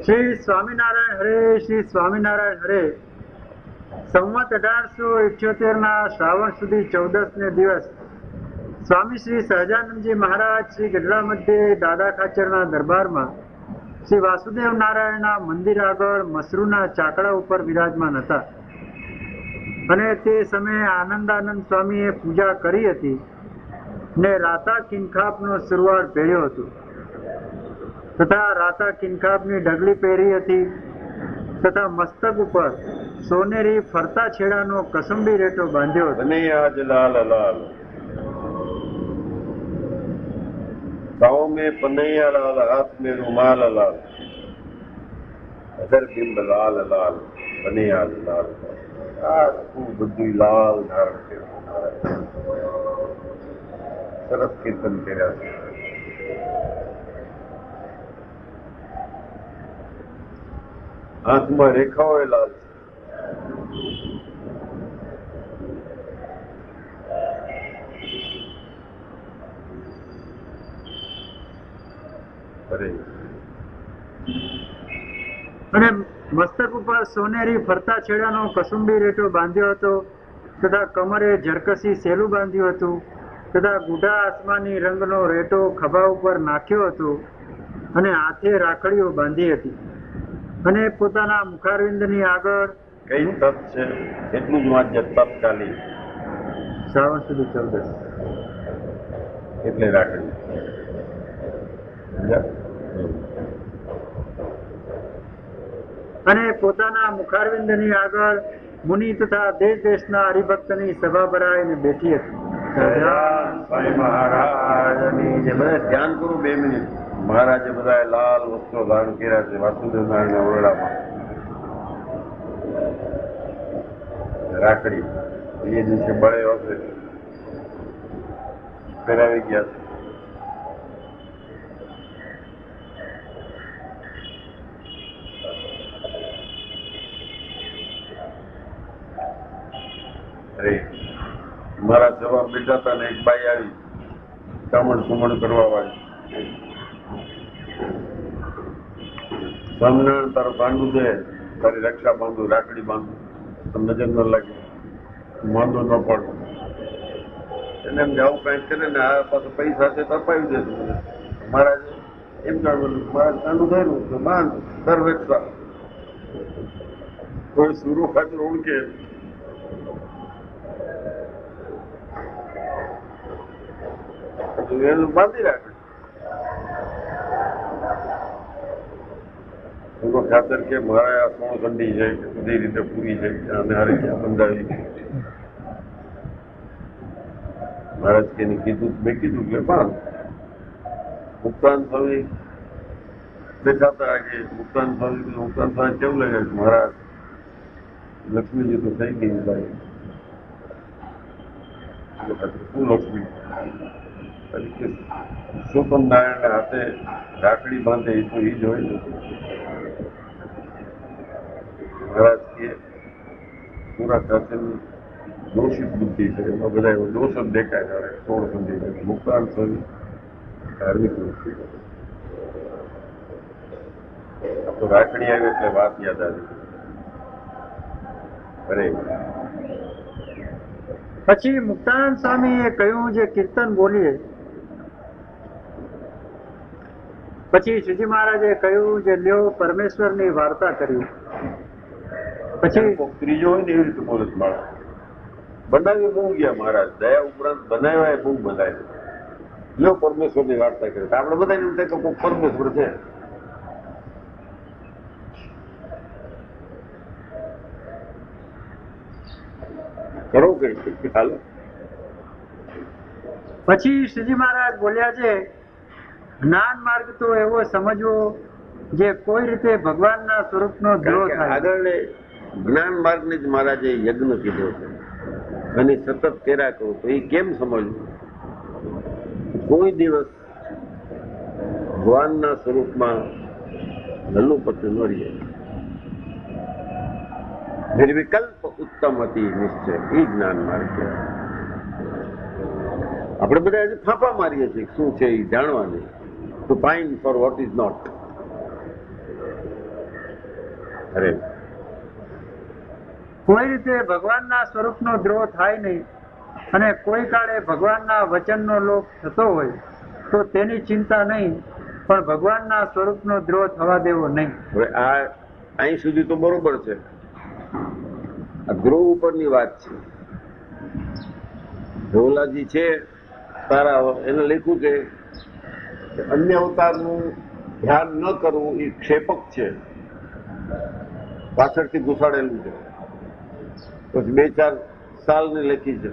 શ્રી સ્વામિનારાયણ હરે, શ્રી સ્વામિનારાયણ હરે. સંવત 1878 શ્રાવણ સુધી 14 દિવસ સ્વામી શ્રી સહજાનંદજી મહારાજ શ્રી ગઢડા મધ્યે દાદા ખાચરના દરબારમાં શ્રી વાસુદેવ નારાયણના મંદિર આગળ મસરૂના ચાકડા ઉપર વિરાજમાન હતા. અને તે સમયે આનંદાનંદ સ્વામીએ પૂજા કરી હતી ને રાતા કિનખાબનો સુરવાળ પહેર્યો હતો તથા રાતા કિનખાબની ઢગલી પહેરી હતી તથા મસ્તક ઉપર સોનેરી ફરતા છેડાનો કસુંબી રેટો બાંધ્યો હતો. आज लाल लाल गाँव में पनैया लाल, हाथ में रुमाल लाल, अदर बिंब लाल लाल, पनैया लाल बुद्धि लाल धारण के सरस कीर्तन કર્યા છે. હાથમાં રેખાઓ લાલ છે. અને મસ્તક ઉપર સોનેરી ફરતા છેડાનો કસુંબી રેટો બાંધ્યો હતો તથા કમરે જરકસી સેલું બાંધ્યું હતું તથા ગુઢા આસમાની રંગનો રેટો ખભા ઉપર નાખ્યો હતો અને હાથે રાખડીઓ બાંધી હતી અને પોતાના મુખારવિંદની આગળ કઈ તપ છે એટલું જ વાંચે. તત્કાલી શ્રાવણ સુધી 14 એટલે રાખડી. અને પોતાના મુખારવિંદની આગળ મુનિ તથા દેશ દેશના હરિભક્તની સભા ભરાઈને બેઠી હતી. સ્વામી મહારાજની જે બધા ધ્યાન કરો 2 મિનિટ. મહારાજે બધા લાલ વસ્ત્રો ધારણ કર્યા છે વાસુદેવ નારાયણના ઓરડામાં. રાખડી એ દિવસે બળે વખતે પહેરાવી ગયા છે. અરે મારા જવાબ બેઠા હતા ને એક બાઈ આવી કામણ સુમણ કરવા વાળી. સ્વામિનારાયણ તારો ભાંડું છે, તારી રક્ષા બાંધું, રાખડી બાંધું, તમને નજર ન લાગે, વાંધો ન પડે. એને એમ આવું કઈક કરે ને આ પાસે પૈસા છે તો અપાવી દેશે મને. મહારાજે એમ કહેવાનું મહારાજ ભાંડું થયેલું તો બાંધ તાર રક્ષા. કોઈ સુરો ખાતર ઓળખે એનું બાંધી રાખે. એનો ખાતર કે મારા આ સોળ કંડી છે કે બધી રીતે પૂરી છે અને હારે ક્યાં બંધાવી. મહારાજ કે કીધું મેં કીધું કે બાંધ. મુક્તાન સ્વામી બેઠા હતા આગે. મુક્તાન સ્વામી કેવું લાગે છે મહારાજ લક્ષ્મીજી તો થઈ ગઈ ભાઈ. શું લક્ષ્મી પુરુષોત્તમ નારાયણના હાથે રાખડી બાંધે એ તો એ જ હોય ને. મહારાજ કે પૂરા સાથેની દોષિત બુદ્ધિ છે એમાં બધા એવો દોષ જ દેખાય ત્યારે 16 સંધિ. મુક્તાન સ્વામી ધાર્મિક વૃત્તિ. તો રાખડી આવી એટલે વાત યાદ આવી. અરે પછી મુક્તાનંદ સ્વામીએ કહ્યું જે કીર્તન બોલીએ. પછી શ્રીજી મહારાજે કહ્યું જે લ્યો પરમેશ્વરની વાર્તા કરી. પછી ત્રીજો હોય ને એવી રીતે બોલે છે માણસ. બનાવી બહુ ગયા મહારાજ, દયા ઉપરાંત બનાવ્યા એ બહુ બનાવ્યા. લ્યો પરમેશ્વરની વાર્તા કરે. આપણે બધા એમ થાય કે કોઈ પરમેશ્વર છે. કરો કઈ હાલો. પછી શ્રીજી મહારાજ બોલ્યા છે જ્ઞાન માર્ગ તો એવો સમજવો જે કોઈ રીતે ભગવાનના સ્વરૂપનો દ્રોહ થાય. આગળ જ્ઞાન માર્ગને જ મહારાજે યજ્ઞ કીધો છે અને સતત કર્યા કરો. તો એ કેમ સમજવું? કોઈ દિવસ ભગવાનના સ્વરૂપમાં નલ્લું પતું ન રહે. નિર્વિકલ્પ ઉત્તમ હતી નિશ્ચય. એ જ્ઞાન માર્ગ કહેવાય. આપણે બધા હજી ફાંફા મારીએ છીએ શું છે એ જાણવાની. To find for what is not. હરે કોઈ રીતે ભગવાનના સ્વરૂપનો દ્રોહ થાય નહીં અને કોઈ કાળે ભગવાનના વચનનો લોપ થતો હોય તો તેની ચિંતા નહીં, પણ ભગવાનના સ્વરૂપનો દ્રોહ થવા દેવો નહીં. હવે આ અહીં સુધી તો બરોબર છે. આ ધ્રુવ ઉપરની વાત છે. ધ્રુવલાજી છે તારા એને લખ્યું કે અન્ય અવતારનું ધ્યાન ન કરવું એ ક્ષેપક છે, પાછળથી ઘુસાડેલું છે. પછી 2-4 સાલની લખી છે,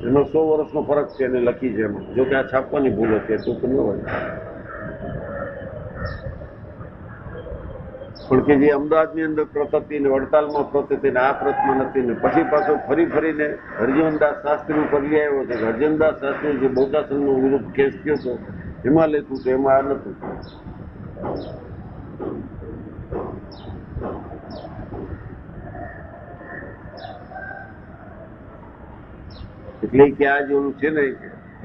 એનો 100 વર્ષનો ફરક છે એને લખી છે એમાં. જો કે આ છાપવાની ભૂલ હતી તો ન હોય, પણ કે જે અમદાવાદની અંદર પ્રતતિ ને વડતાલમાં પ્રતતિ ને આ પ્રતમાં નથી ને પછી પાછો ફરીને હરજીવનદાસ શાસ્ત્રી ઉપર લઈ આવ્યો છે. હરજીવનદાસ શાસ્ત્રી જે બૌદ્ધાશ્રમનો વિરુદ્ધ કેસ થયો હતો એમાં લેતું તો એમાં આ નતું. એટલે કે આ જેવું છે ને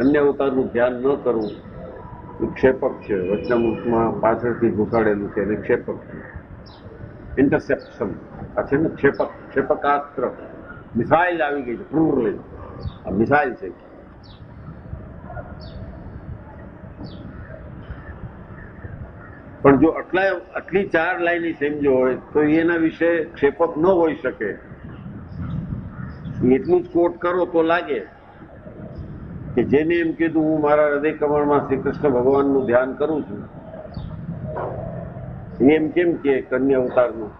અન્ય અવતારનું ધ્યાન ન કરવું એ ક્ષેપક છે. વચનામૃતમાં પાછળથી ઘુસાડેલું છે એને ક્ષેપક છે. ઇન્ટરસેપ્શન આ છે ને ક્ષેપકાસ્ત્ર. મિસાઇલ આવી ગઈ છે, ક્રૂર લઈ આ મિસાઇલ છે. પણ જો આટલી 4 લાઈન સમજો હોય તો એના વિશે ક્ષેપક ન હોઈ શકે. એટલું જ કોટ કરો તો લાગે કે જેને એમ કીધું હું મારા હૃદય કમળમાં શ્રી કૃષ્ણ ભગવાનનું ધ્યાન કરું છું, એમ કેમ કે કન્યા અવતારનું?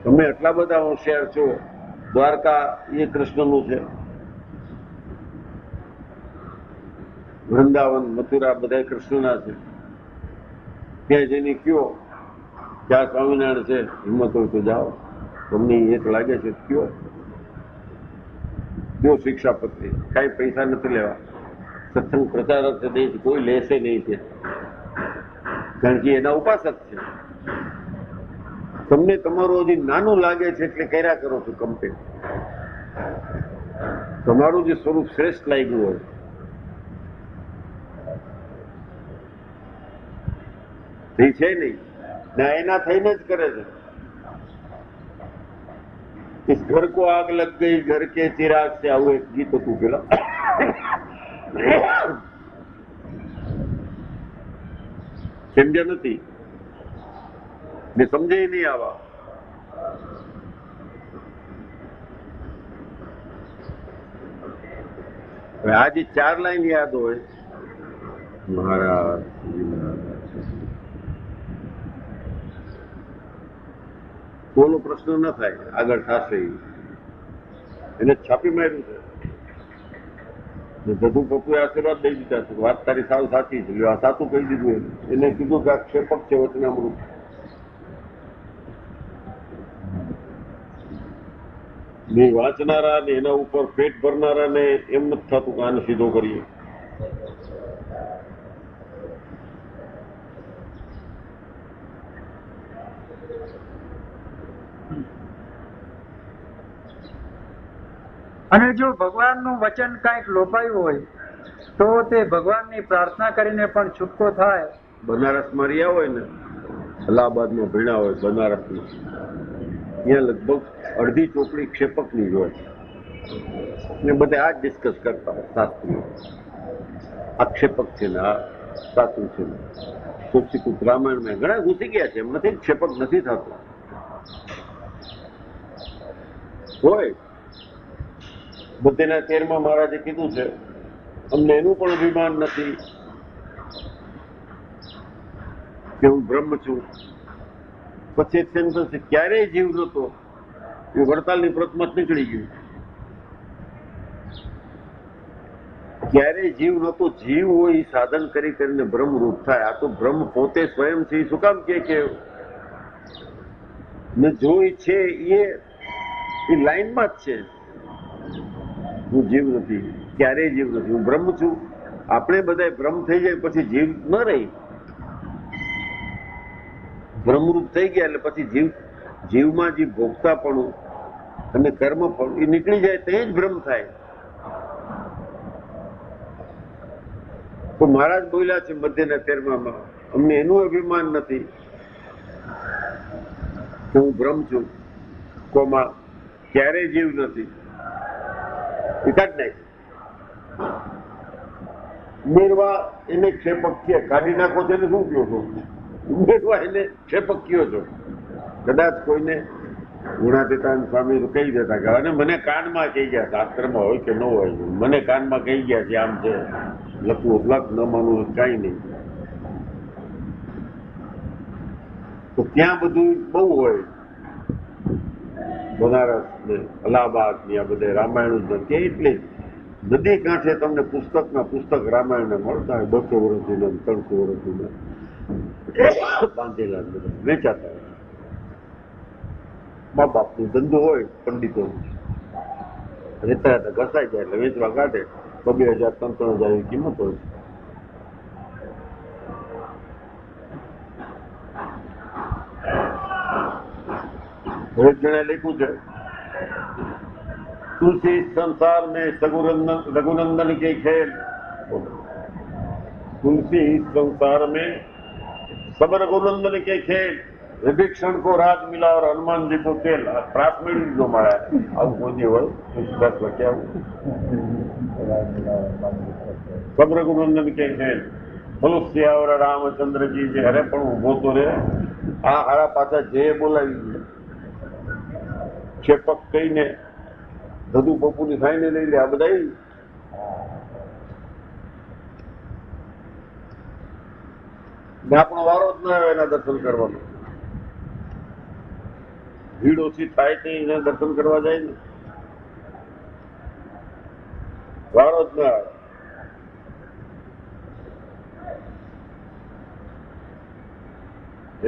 તમે આટલા બધા હોશિયાર છો. દ્વારકા એ કૃષ્ણનું છે, વૃંદાવન મથુરા બધા કૃષ્ણના છે. ત્યાં જઈને કયો ત્યાં સ્વામિનારાયણ છે, હિંમત હોય તો જાઓ. તમને એક લાગે છે કયો શિક્ષાપત્રી, કઈ પૈસા નથી લેવા. સત્સંગ પ્રચારક છે નહીં, કોઈ લેશે નહીં છે, કારણ કે એના ઉપાસક છે. તમને તમારું હજી નાનું લાગે છે એટલે કર્યા કરો છો કમ્પેર. તમારું જે સ્વરૂપ શ્રેષ્ઠ લાગ્યું હોય એ છે નહીં ના, એના થઈને જ કરે છે. इस घर को आग लग गई घर के चिराग से, આવું એક ગીત હતું પેલા. સમજ્યા નથી ને સમજે નહીં આવા. હવે આ જે 4 લાઈન યાદ હોય મહારાજ બોલો પ્રશ્ન ન થાય, આગળ થશે. એને છાપી માર્યું છે. જદુ પપ્પુએ આશીર્વાદ દઈ દીધા છે, વાત તારી સાવ સાચી છે. આ સાચું કહી દીધું. એને કીધું કે આ ક્ષેપક છે વચનામૃત. ને વાંચનારા ને એના ઉપર પેટ ભરનારા ને એમ નથી થતું કે આને સીધો કરીએ. અને જો ભગવાનનું વચન કાંઈક લોપાયું હોય તો તે ભગવાનની પ્રાર્થના કરીને પણ છૂટકો થાય. બનારસમાં રહ્યા હોય ને, અલ્હાબાદમાં ભણ્યા હોય બનારસમાં, ત્યાં લગભગ અડધી ચોપડી ક્ષેપકની જ હોય ને બધા આ જ ડિસ્કસ કરતા હોય શાસ્ત્રીઓ. આ ક્ષેપક છે ને આ સાચું છે ને. સુશ્રીકૃત રામાયણમાં ઘણા ઘૂસી ગયા છે, એમ નથી ક્ષેપક નથી થતું હોય. બુદ્ધિના 13માં મહારાજે કીધું છે અમને એનું પણ અભિમાન નથી કે હું બ્રહ્મ છું. પછી એમ થશે ક્યારેય જીવ નહોતો, એ વડતાલની પ્રતમાં નીકળી ગયું. ક્યારેય જીવ નહોતો. જીવ હોય એ સાધન કરી કરીને બ્રહ્મરૂપ થાય. આ તો બ્રહ્મ પોતે સ્વયં છે. એ શું કામ કે ને જો છે એ લાઈનમાં જ છે. હું જીવ નથી, ક્યારેય જીવ નથી, હું બ્રહ્મ છું. આપણે બધા બ્રહ્મ થઈ જાય પછી જીવ ન રહી. બ્રહ્મરૂપ થઈ ગયા એટલે પછી જીવમાં જે ભોગતાપણું અને કર્મપણું એ નીકળી જાય તે જ બ્રહ્મ થાય. તો મહારાજ બોલ્યા છે મધ્યના 13માં, અમને એનું અભિમાન નથી કે હું બ્રહ્મ છું, કોમાં ક્યારેય જીવ નથી. એ કાઢ નાખ. ઉમેરવા એને ક્ષેપક કે કાઢી નાખો છો એને શું કહો છો? ઉમેરવા એને ક્ષેપક કયો છો. કદાચ કોઈને ગુણાતીતાન સ્વામી તો કહી દેતા કે અને મને કાનમાં કહી ગયા, શાસ્ત્રમાં હોય કે ન હોય, મને કાનમાં કહી ગયા છે આમ છે, લખવું લખ, ન માનવું કાંઈ નહીં. તો ત્યાં બધું બહુ હોય, બનારસ ને અલ્હાબાદ ને આ બધે રામાયણ જ નથી. એટલે નદી કાંઠે તમને પુસ્તકના પુસ્તક રામાયણને મળતા હોય, 200 વર્ષથી 300 વર્ષથી બાંધેલા વેચાતા હોય. મા બાપનો ધંધો હોય, પંડિતો રહેતા હતા, ઘસાઈ જાય એટલે વેચવા કાઢે. 2,000 3,000 એવી કિંમત હોય. એક જણે લખ્યું છે, तुलसी संसार में रघुनंदन के खेल, तुलसी संसार में सब रघुनंदन के खेल, विभीषण को राज मिला और हनुमान जी को तेल. प्राप्त मिल जो मारा अब कोई हो क्या सब रघुनंदन के खेल, मनुष्य और रामचंद्र जी जे हरे पण उभो तो रे आ हारा पाछा जे बोलावी ક્ષેપક કહીને ધધુ પપ્પુની ખાઈને લઈ લે. આ બધા આપણો વારો જ ના આવે એના દર્શન કરવાનો. ભીડ ઓછી થાય તો એને દર્શન કરવા જાય ને, વારો જ ના આવે.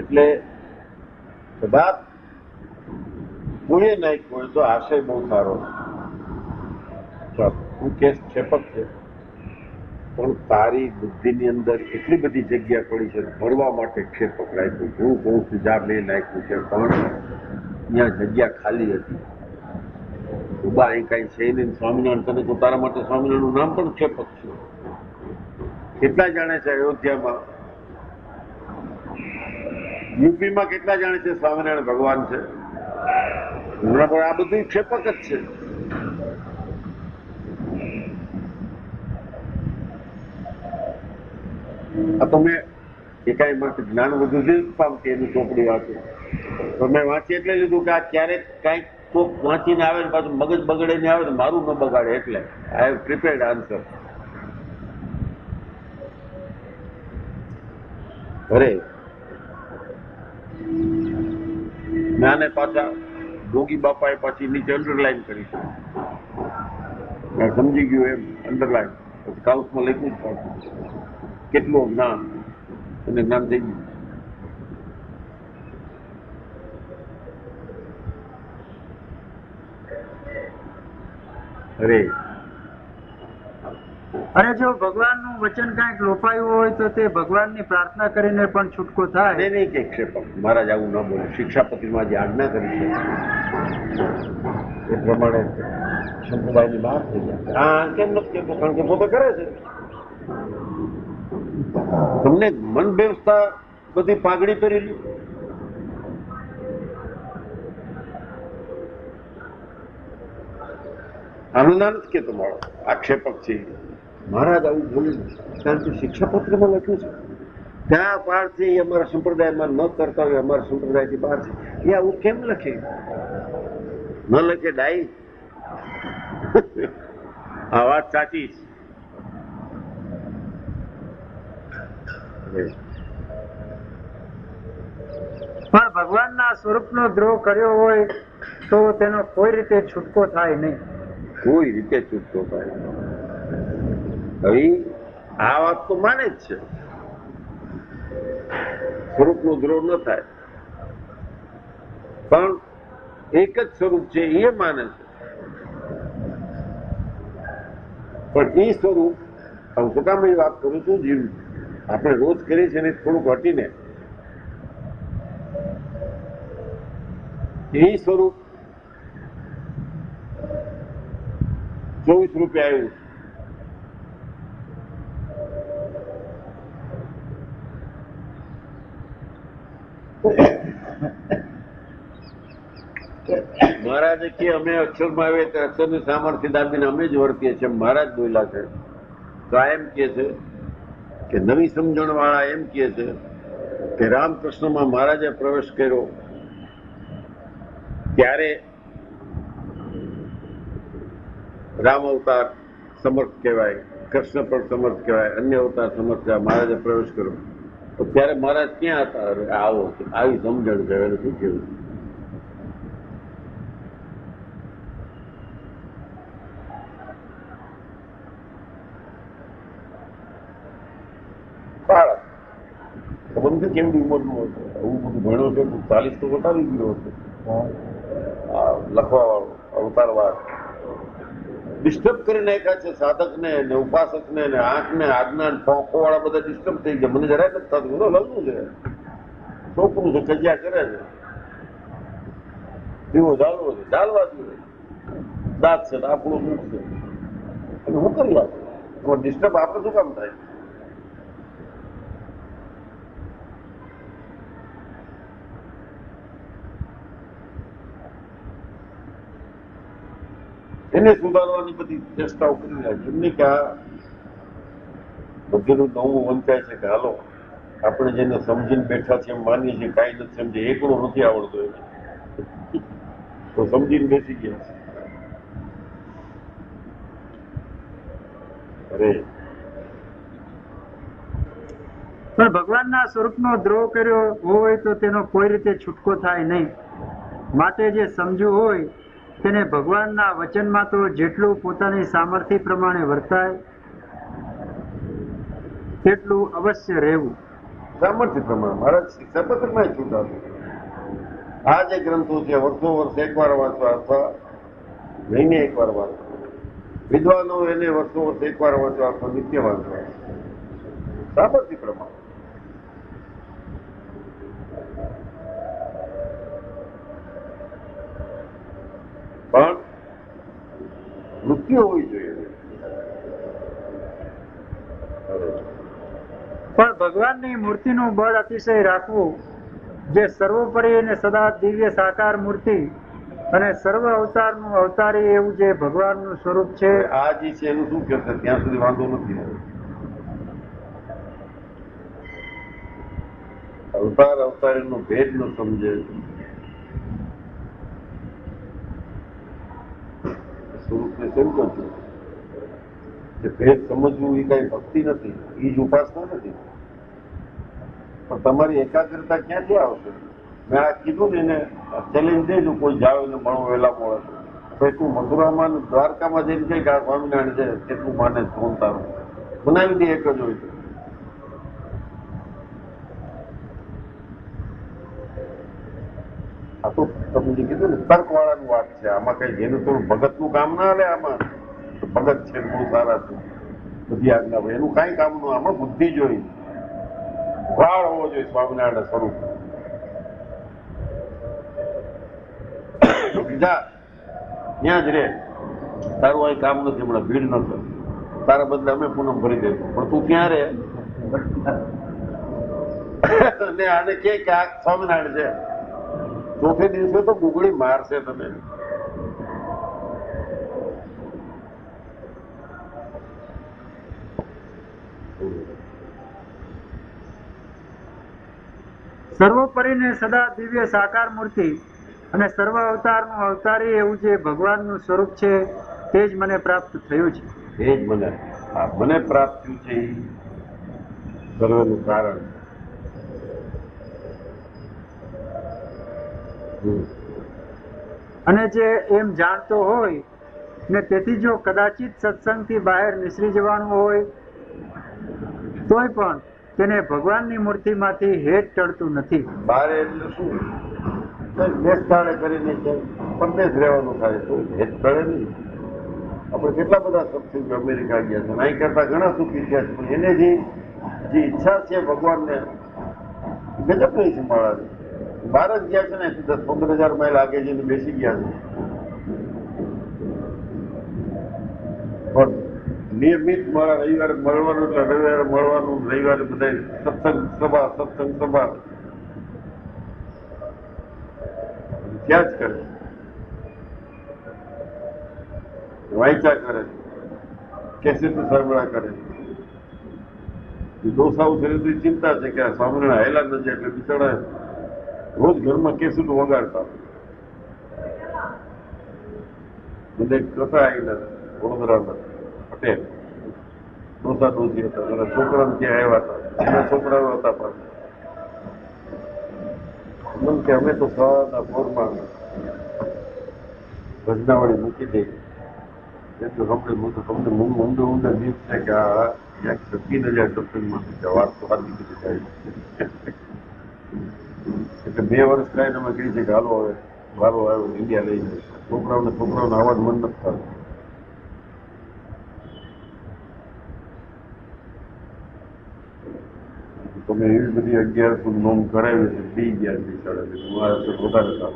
એટલે કદાચ કોઈએ નાખ્યો હોય તો આશય બહુ સારો. તું કેસ ક્ષેપક છે, પણ તારી બુદ્ધિની અંદર એટલી બધી જગ્યા પડી છે ભરવા માટે ક્ષેપક રાખ્યું. હું કહું છું જા મેં નાખ્યું છે, પણ ત્યાં જગ્યા ખાલી હતી. ઉભા અહીં કાંઈ છે નહીં. સ્વામિનારાયણ તને તો તારા માટે સ્વામિનારાયણનું નામ પણ ક્ષેપક છે. કેટલા જાણે છે અયોધ્યામાં, યુપીમાં કેટલા જાણે છે સ્વામિનારાયણ ભગવાન છે? હમણાં પણ આ બધું ક્ષેપક જ છે. આ તો મેં એકાઈ માટે જ્ઞાન વધુ નથી પામતી એની ચોપડી વાંચું તો મેં વાંચી એટલે લીધું કે આ ક્યારેક કાંઈક કોક વાંચીને આવે ને પાછું મગજ બગડે ને આવે ને મારું ન બગાડે. એટલે આઈ હેવ પ્રિપેર્ડ આન્સર. અરે જ્ઞાને પાછા જોગી બાપાએ પાછી નીચે અંડરલાઈન કરી છે. સમજી ગયું એમ અંડરલાઈન. પછી કાઉન્સમાં લખ્યું જ પાછું કેટલું જ્ઞાન અને જ્ઞાન થઈ ગયું. અરે જો ભગવાનનું વચન કાંઈક લોપાયું હોય તો તે ભગવાનની પ્રાર્થના કરીને પણ છૂટકો થાય. નહીં કે ક્ષેપક મહારાજ આવું ન બોલે. શિક્ષાપતિમાં જે આજ્ઞા કરી છે એ પ્રમાણે સંપ્રદાયની બહાર થઈ જાય. હા કેમ નથી કહેતો? કારણ કે પોતે કરે છે. તમને મન વ્યવસ્થા બધી પાઘડી પહેરેલી. આનંદ જ કે તમારો આક્ષેપક છે. મહારાજ આવું બોલે કારણ કે શિક્ષાપત્રમાં લખ્યું છે ત્યાં બહાર છે એ અમારા સંપ્રદાયમાં ન કરતા હોય, અમારા સંપ્રદાયથી બહાર છે એ આવું કેમ લખે? ન લખે ડાઈ. આ વાત સાચી છે. પણ ભગવાનના સ્વરૂપનો દ્રોહ કર્યો હોય તો તેનો કોઈ રીતે છૂટકો થાય નહીં. કોઈ રીતે છૂટકો થાય. હવે આ વાત તો માને જ છે સ્વરૂપનો દ્રોહ ન થાય, પણ એક જ સ્વરૂપ છે એ માને છે. પણ એ સ્વરૂપ હું તો કામ એ વાત કરું છું જીવ આપણે રોજ કરીએ છીએ ને થોડુંક હટીને એ સ્વરૂપ 24 રૂપિયા આવ્યું. આજે કે અમે અક્ષરમાં આવે તો અક્ષરની સામર્થ્ય દાબીને અમે જ વર્તીએ છીએ મહારાજ બોલ્યા છે. તો આ એમ કે છે કે નવી સમજણ વાળા એમ કે છે કે રામકૃષ્ણમાં મહારાજે પ્રવેશ કર્યો ત્યારે રામ અવતાર સમર્થ કહેવાય, કૃષ્ણ પણ સમર્થ કહેવાય, અન્ય અવતાર સમર્થ કહેવાય. મહારાજે પ્રવેશ કર્યો તો ત્યારે મહારાજ ક્યાં હતા? આવો આવી સમજણ છે. એને શું કેવું? બાળક ખબર નથી કેવડી ઉંમરનું હતું. આવું બધું ભણ્યો છે. 40 તો વટાવી ગયો હતો. લખવા વાળો અવતારવાદ ડિસ્ટર્બ કરી નાખ્યા છે સાધકને ને ઉપાસકને ને આંખને આજ્ઞા ફોંકો વાળા બધા ડિસ્ટર્બ થઈ ગયા. મને જરાય નથી થતું. લગ્ન છે, છોકરું છે, કજિયા કરે છે, દીવો ચાલવો છે, ચાલવા જોઈએ. દાંત છે, આપણું મુખ છે, અને હું કરી આપું ડિસ્ટર્બ આપણે શું કામ થાય? એને સુધારવાની બધી ચેષ્ટાઓ કરી રહ્યા છે. એમને કે આ બધેનું નવું વંચાય છે કે હાલો આપણે જેને સમજીને બેઠા છે એમ માનીએ છીએ, કાંઈ નથી સમજે, એકલો નથી આવડતો એને તો સમજીને બેસી ગયા છે. અરે પણ ભગવાનના સ્વરૂપનો દ્રોહ કર્યો હોય તો તેનો કોઈ રીતે છૂટકો થાય નહીં. માટે જે સમજવું હોય તેને ભગવાનના વચનમાં તો જેટલું પોતાની સામર્થ્ય પ્રમાણે વર્તાય તેટલું અવશ્ય રહેવું. સામર્થ્ય પ્રમાણે મહારાજ શિક્ષાપત્રમાં છૂટાતું. આ જે ગ્રંથો છે વર્ષો વર્ષ એકવાર વાંચવા અથવા મહિને એકવાર વાંચવા. વિદ્વાનો એને વર્ષો વર્ષ એકવાર વાંચવા અથવા નિત્ય વાંચવા. સામર્થ્ય પ્રમાણે. પણ વૃત્તિ હોવી જોઈએ. પણ ભગવાનની મૂર્તિનું બળ અતિશય રાખવું, જે સર્વોપરી અને સદા દિવ્ય સાકાર મૂર્તિ અને સર્વ અવતારનું અવતારી એવું જે ભગવાનનું સ્વરૂપ છે. આ જે છે એનું શું કહેશે? ત્યાં સુધી વાંધો નથી. અવતાર અવતારીનો ભેદ ન સમજે, સ્વરૂપને સમજો છો કે ભેદ સમજવું એ કઈ ભક્તિ નથી, એ જ ઉપાસના નથી. પણ તમારી એકાગ્રતા ક્યાંથી આવશે? મેં આ કીધું ને એને ચેલેન્જ દેજો, કોઈ જાવ એને મળો વહેલા મળે તો તું મથુરામાં દ્વારકામાં જઈને કઈ કે આ સ્વામિનારાયણ છે કેટલું માને ફોન તારું બનાવી દે એક જ હોય તો. આ તો તમે જે કીધું ને તર્ક વાળાનું વાત છે. આમાં કઈ જેનું થોડું ભગતનું કામ ના લે. આમાં ભગત છે બહુ સારા છે, બધી આજ્ઞા ભાઈ એનું કઈ કામ નું. આમાં બુદ્ધિ જોઈ, વાળ હોવો જોઈએ સ્વામિનારાયણ સ્વરૂપ. બીજા ત્યાં જ રે, તારું અહીં કામ નથી, હમણાં ભીડ ન કર, તારા બદલે અમે પૂનમ ભરી દઈશું, પણ તું ક્યાં રે ને આને કે આ સ્વામિનારાયણ છે. ચોથે દિવસે તો ગુગળી મારશે તમે. સર્વોપરીને સદા દિવ્ય સાકાર મૂર્તિ અને સર્વ અવતારનું અવતારી એવું જે ભગવાનનું સ્વરૂપ છે તે જ મને પ્રાપ્ત થયું છે. એ જ મને પ્રાપ્ત થયું છે. એ સર્વનું કારણ. અને જે એમ જાણતો હોય ને તેથી જો કદાચિત સત્સંગથી બહાર નિસરી જવાનું હોય તોય પણ તેને ભગવાનની મૂર્તિમાંથી હેત ટળતું નથી. બહાર એટલે શું? દેશકાળે કરીને પરદેશ રહેવાનું થાય તો હેત ટળે નહીં. આપણે કેટલા બધા સત્સંગ અમેરિકા ગયા છે, અહીં કરતા ઘણા સુખી ગયા છે, પણ એને જે ઈચ્છા છે ભગવાનને ગજબ નહીં છે. મારા બહાર જ ગયા છે ને 10-15,000 માઇલ આગે જઈને બેસી ગયા છે. પણ નિયમિત મારા રવિવારે મળવાનું એટલે રવિવારે મળવાનું, રવિવારે બધા સત્સંગ સભા ત્યાં જ કરે. વાંચા કરે, કેસેટ સાંભળા કરે. ડોસાઓ શરીરની ચિંતા છે કે આ સ્વામિનારાયણ હેલા ન જાય એટલે બિચારા રોજ ઘરમાં કેસેટ વગાડતા. મને એક કથા આવેલા વડોદરાના પટેલ ડોસા ડોસી હતા, એના છોકરાને ત્યાં આવ્યા હતા, એના છોકરાઓ હતા પાસે. મને કે અમે તો સવારના પોરમાં ભજનાવાળી મૂકી દઈએ એટલું તમને ઊંડે ઊંડે નીચ છે કે આ ક્યાંક 17,000 સત્સંગમાં વાત તો હાથી કીધી થાય. એટલે 2 વર્ષ કાંઈ તમે કહી છે કે હાલો હવે વારો આવ્યો ઇન્ડિયા લઈ જાય. છોકરાઓને આવવાનું મન નથી થતું. તમે એવી બધી 11 નોંધ કરાવી છે, બી ગયા છે શાળા મારા વધારે થતું.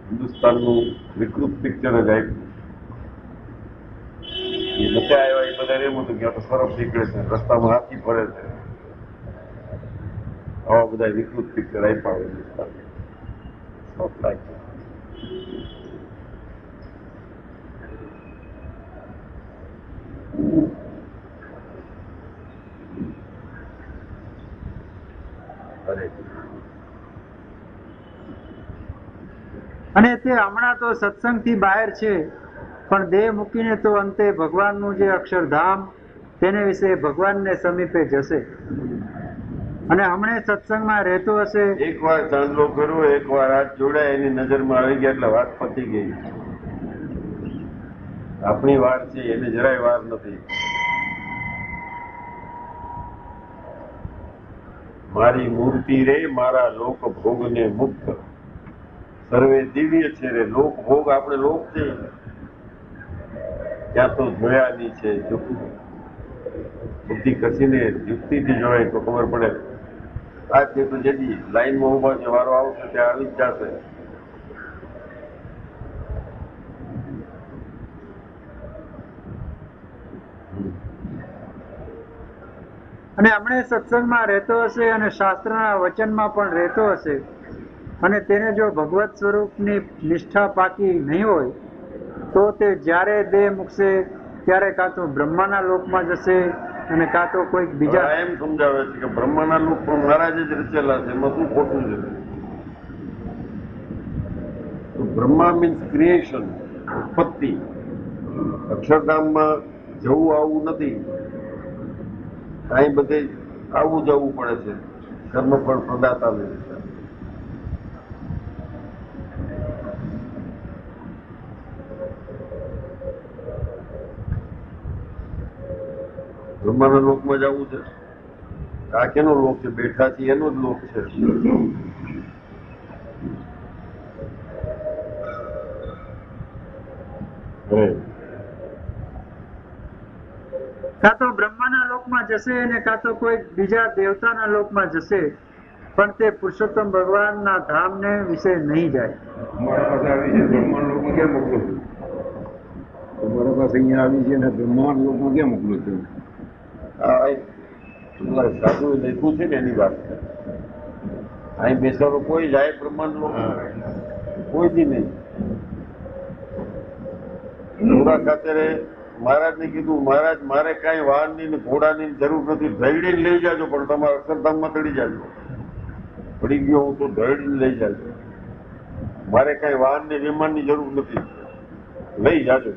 હિન્દુસ્તાનનું વિકૃત પિક્ચર જ આપ્યું. એ બધા આવ્યા એ બધા એમ હતું કે આ તો સરફ નીકળે છે, રસ્તામાં હાથી ફરે છે. આવા બધા વિકૃત પિક્ચર આપ્યા હિન્દુસ્તાન. અને તે હમણાં તો સત્સંગથી બહાર છે, પણ દેહ મૂકીને તો અંતે ભગવાનનું જે અક્ષરધામ તેને વિશે ભગવાનને સમીપે જશે. અને હમણે સત્સંગમાં રહેતો હશે. એકવાર ચાંદલો કર્યો, એકવાર હાથ જોડાય, એની નજરમાં આવી ગયા એટલે વાત પતી ગઈ. આપણી વાર છે, એને જરાય વાર નથી. મારી મૂર્તિ રે મારા લોક ભોગને મુક્ત, સર્વે દિવ્ય છે રે લોક ભોગ. આપણે લોક છે ત્યાં તો જોયાની છે. બુદ્ધિ કસીને યુક્તિથી જોવાય તો ખબર પડે. આ જે તો જેથી લાઈનમાં ઉભા છે, વારો આવશે ત્યાં આવી જ જશે. અને હમણે સત્સંગમાં રહેતો હશે અને શાસ્ત્રના વચનમાં પણ રહેતો હશે, અને તેને જો ભગવત સ્વરૂપની નિષ્ઠા પાકી નહીં હોય તો તે જ્યારે દેહ મૂકશે ત્યારે કાં તો બ્રહ્માના લોકમાં જશે અને કાં તો કોઈક બીજા. એમ સમજાવે છે કે બ્રહ્માના લોક પણ મહારાજ જ રચેલા છે, એમાં શું ખોટું છે? બ્રહ્મા મીન્સ ક્રિએશન, ઉત્પત્તિ. અક્ષરધામમાં જવું આવવું નથી, અહીં બધે આવવું જવું પડે છે. કર્મફળ પ્રદાતા લે છે. બ્રહ્માના લોકમાં જવું છે. આ કેનો લોક છે? બેઠા છે એનો જ લોક છે. કાં તો બ્રહ્માના લોકમાં જશે અને કાં તો કોઈ બીજા દેવતાના લોકમાં જશે, પણ તે પુરુષોત્તમ ભગવાનના ધામને વિશે નહીં જાય. અમારા પાસે આવી છે બ્રહ્માંડ લોકમાં ક્યાં મોકલું છું? તમારા પાસે અહીંયા આવી છે ને બ્રહ્માંડ લોકમાં ક્યાં મોકલું છું? સાધુ લખ્યું છે ને એની વાત. અહીં બેસાડો કોઈ જાય બ્રહ્માંડ લોક? કોઈ દી નહીં. ઘોડા ખાતરે મહારાજને કીધું, મહારાજ મારે કાંઈ વાહનની ને ઘોડાની જરૂર નથી, ધૈડીને લઈ જાજો, પણ તમારા અક્ષરધામમાં ચડી જાજો. પડી ગયો હું તો ધૈડીને લઈ જાજો, મારે કાંઈ વાહનની વિમાનની જરૂર નથી, લઈ જાજો.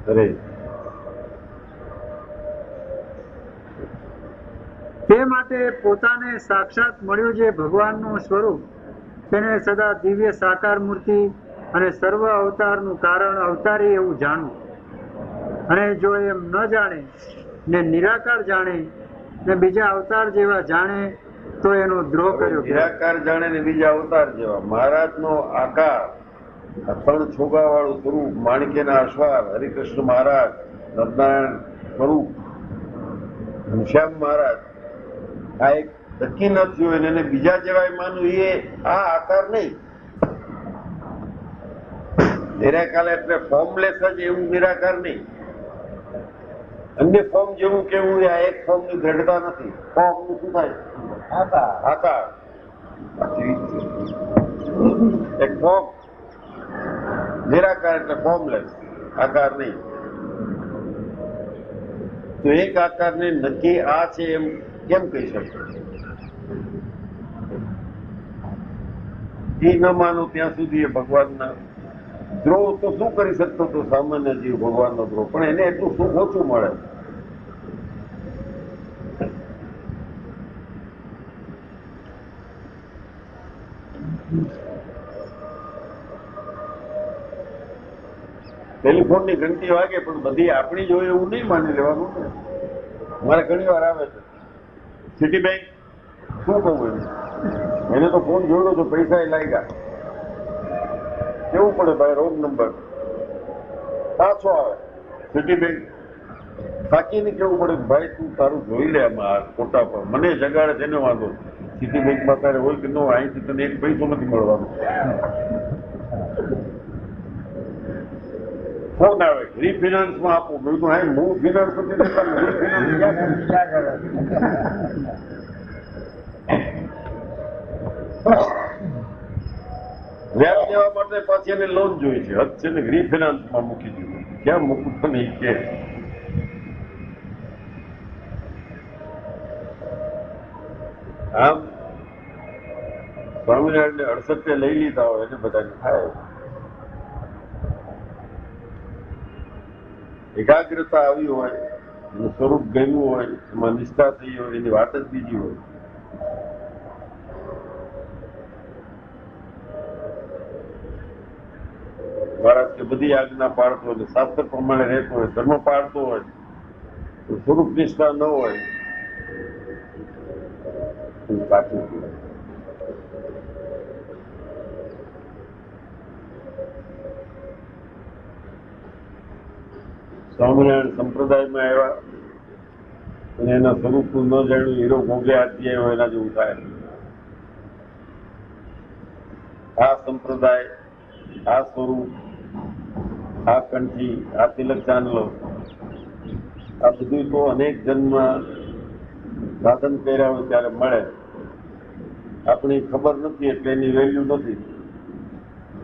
અરે તે માટે પોતાને સાક્ષાત મળ્યું જે ભગવાનનું સ્વરૂપ, તેને સદા દિવ્ય સાકાર મૂર્તિ અને સર્વ અવતારનું કારણ અવતારી એવું જાણવું. અને જો એમ ન જાણે ને નિરાકાર જાણે ને બીજા અવતાર જેવા જાણે તો એનો દ્રોહ કર્યો. નિરાકાર જાણે ને બીજા અવતાર જેવા. મહારાજનો આકાર, ત્રણ છોગાવાળું સ્વરૂપ, માણક્યના અશ્વાર, હરિકૃષ્ણ મહારાજ, નરનારાયણ સ્વરૂપ, ઘનશ્યામ મહારાજ, આ એક નક્કી ન થયું એને બીજા જેવા માનવું, એ આ આકાર નહીં. નિરાકાર એટલે ફોર્મલેસ જ, એવું નિરાકાર નહીં. અન્ય ફોર્મ જેવું કેવું, આ એક ફોર્મ ની દ્રઢતા નથી. ફોર્મ નું શું થાય? આકાર. સાચી એક ફોર્મ નિરાકાર એટલે ફોર્મલેસ, આકાર નહીં. તો એક આકારને નક્કી આ છે એમ કેમ કહી શકશો? એ ન માનો ત્યાં સુધી એ ભગવાનના દ્રોહ તો શું કરી શકતો હતો સામાન્ય જીવ ભગવાનનો દ્રોહ, પણ એને એટલું સુખ ઓછું મળે. ટેલિફોનની ઘંટી વાગે પણ બધી આપણી જ હોય એવું નહીં માની લેવાનું ને. મારે ઘણી વાર આવે છે સિટી બેંક, શું કહું એને તો ફોન જોડો તો પૈસા એ લાગ્યા, કેવું પડે ભાઈ, રોંગ નંબર પાછો આવે. સિટી બેંક થાકીને કેવું પડે ભાઈ તું તારું જોઈ લે આમાં ખોટા પર, મને જગાડે તેને વાંધો. સિટી બેંકમાં તારે હોય કે ન હોય, અહીંથી તને એક પૈસો નથી મળવાનો. ફોન આવે રીફિનાન્સમાં આપો, મેં તો હા હું ફિનાન્સ નથી દેતા, રીફિનાન્સ ક્યાં કરે? વ્યાજ દેવા માટે પાછી એને લોન જોઈ છે, હદ છે ને રીફિનાન્સમાં મૂકી દીધું. ક્યાં મૂકવું તો નહીં કે આમ સ્વામિનારાયણને 68 લઈ લીધા હોય એને બધાને થાય. એકાગ્રતા આવી હોય, એનું સ્વરૂપ ગયું હોય, એમાં નિષ્ઠા થઈ હોય, એની વાત જ બીજી હોય. બાળક કે બધી આજ્ઞા પાડતો હોય, શાસ્ત્ર પ્રમાણે રહેતો હોય, ધર્મ પાડતો હોય, સ્વરૂપ નિષ્ઠા ન હોય, પાછું સ્વામિનારાયણ સંપ્રદાયમાં આવ્યા અને એના સ્વરૂપનું ન જાણ્યું, હીરો ભોગે હાથી આવ્યો એના જેવું થાય. આ સંપ્રદાય, આ સ્વરૂપ, આ કંઠી, આ તિલક ચાંદલો, આ બધું તો અનેક જન્મ સાધન કર્યા હોય ત્યારે મળે. આપણી ખબર નથી એટલે એની વેલ્યુ નથી,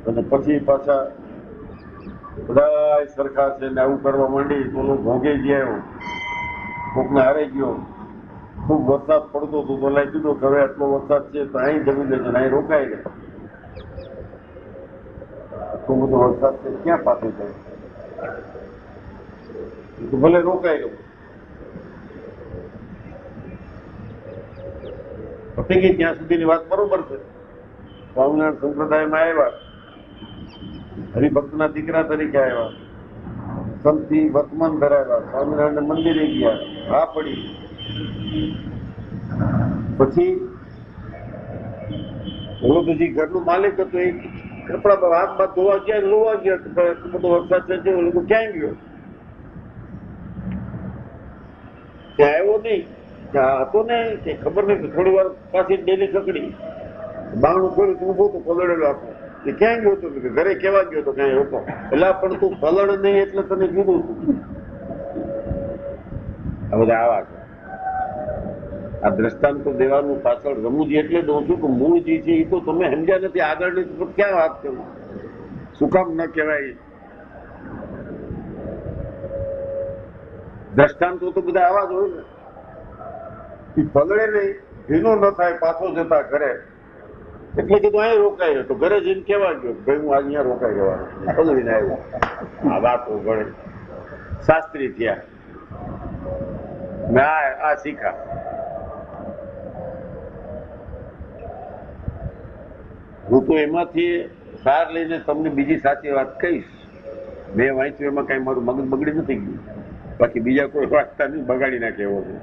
અને પછી પાછા બધા સરખા છે ને આવું કરવા માંડી તો ભોગે જ આવ્યો, કોકને હારે ગયો. ખૂબ વરસાદ પડતો હતો તો લાવી દીધો કે હવે આટલો વરસાદ છે તો અહીં જમી લેજો ને અહીં રોકાઈ જાય. આટલો બધો વરસાદ છે ક્યાં પાછું જાય, તો ભલે રોકાઈ ગયો. પતી ગઈ ત્યાં સુધીની વાત બરોબર છે. સ્વામિનારાયણ સંપ્રદાયમાં આવ્યા, હરિભક્તના દીકરા તરીકે આવ્યા, સંતથી વર્તમાન ધરાવ્યા, સ્વામિનારાયણ મંદિરે ગયા, હા પડી. પછી ઓલોજી ઘરનું માલિક હતો એ કપડા હાથમાં ધોવા ગયા, લોવા ગયા, બધો વરસાદ છે એ લોકો ક્યાં ગયો? ત્યાં આવ્યો નહીં, ત્યાં હતો ને કે ખબર નથી. થોડી વાર પાછી ડેલી કકડી, બાણું ખોલ્યું તું ઉભો તો પલળેલો આપો. એ ક્યાં ગયો હતો? કે ઘરે કેવા ગયો હતો? ક્યાંય હતો. એટલે પણ તું પલળ નહીં એટલે તને કીધું હતું. આ બધા આવા છે. આ દ્રષ્ટાંત દેવાનું પાછળ રમૂજી એટલે દઉં છું કે મૂળ જે છે એ તો તમે સમજ્યા નથી. આગળની તો ક્યાં વાત કરું, શું કામ ન કહેવાય? દ્રષ્ટાંતો તો બધા આવા જ હોય ને. એ પલળે નહીં, ભીનો ન થાય, પાછો જતા ઘરે. એટલે કીધું અહીં રોકાય. તો ઘરે જઈને કેવા ગયો ભાઈ હું અહીંયા રોકાઈ જવાનો, પલળીને આવ્યો. આ વાતો ગણે શાસ્ત્રી થયા, મેં આ શીખા. હું તો એમાંથી સાર લઈને તમને બીજી સાચી વાત કહીશ. મેં વાંચ્યું એમાં કઈ મારું મગજ બગડી નથી ગયું. બાકી બીજા કોઈ વાંચતા નહીં, બગાડી નાખે એવો છે.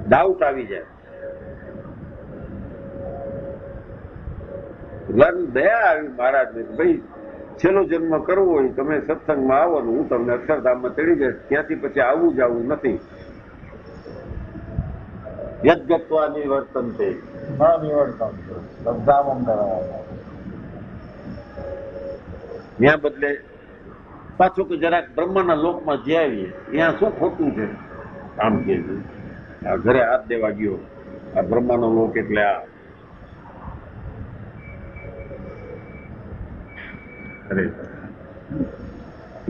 ડાઉટ આવી જાય. દયા આવી મહારાજને, ભાઈ છેલ્લો જન્મ કરવો હોય તમે સત્સંગમાં આવો ને હું તમને અક્ષરધામમાં તેડી જઈશ, ત્યાંથી પછી આવવું જવું નથી. યદ્ગત્વા નિવર્તન્તે ત્યાં બદલે પાછું કે જરાક બ્રહ્માના લોકમાં જે આવીએ ત્યાં શું ખોટું છે? આમ કે આ ઘરે હાથ દેવા ગયો, આ બ્રહ્માનો લોક એટલે આ અરે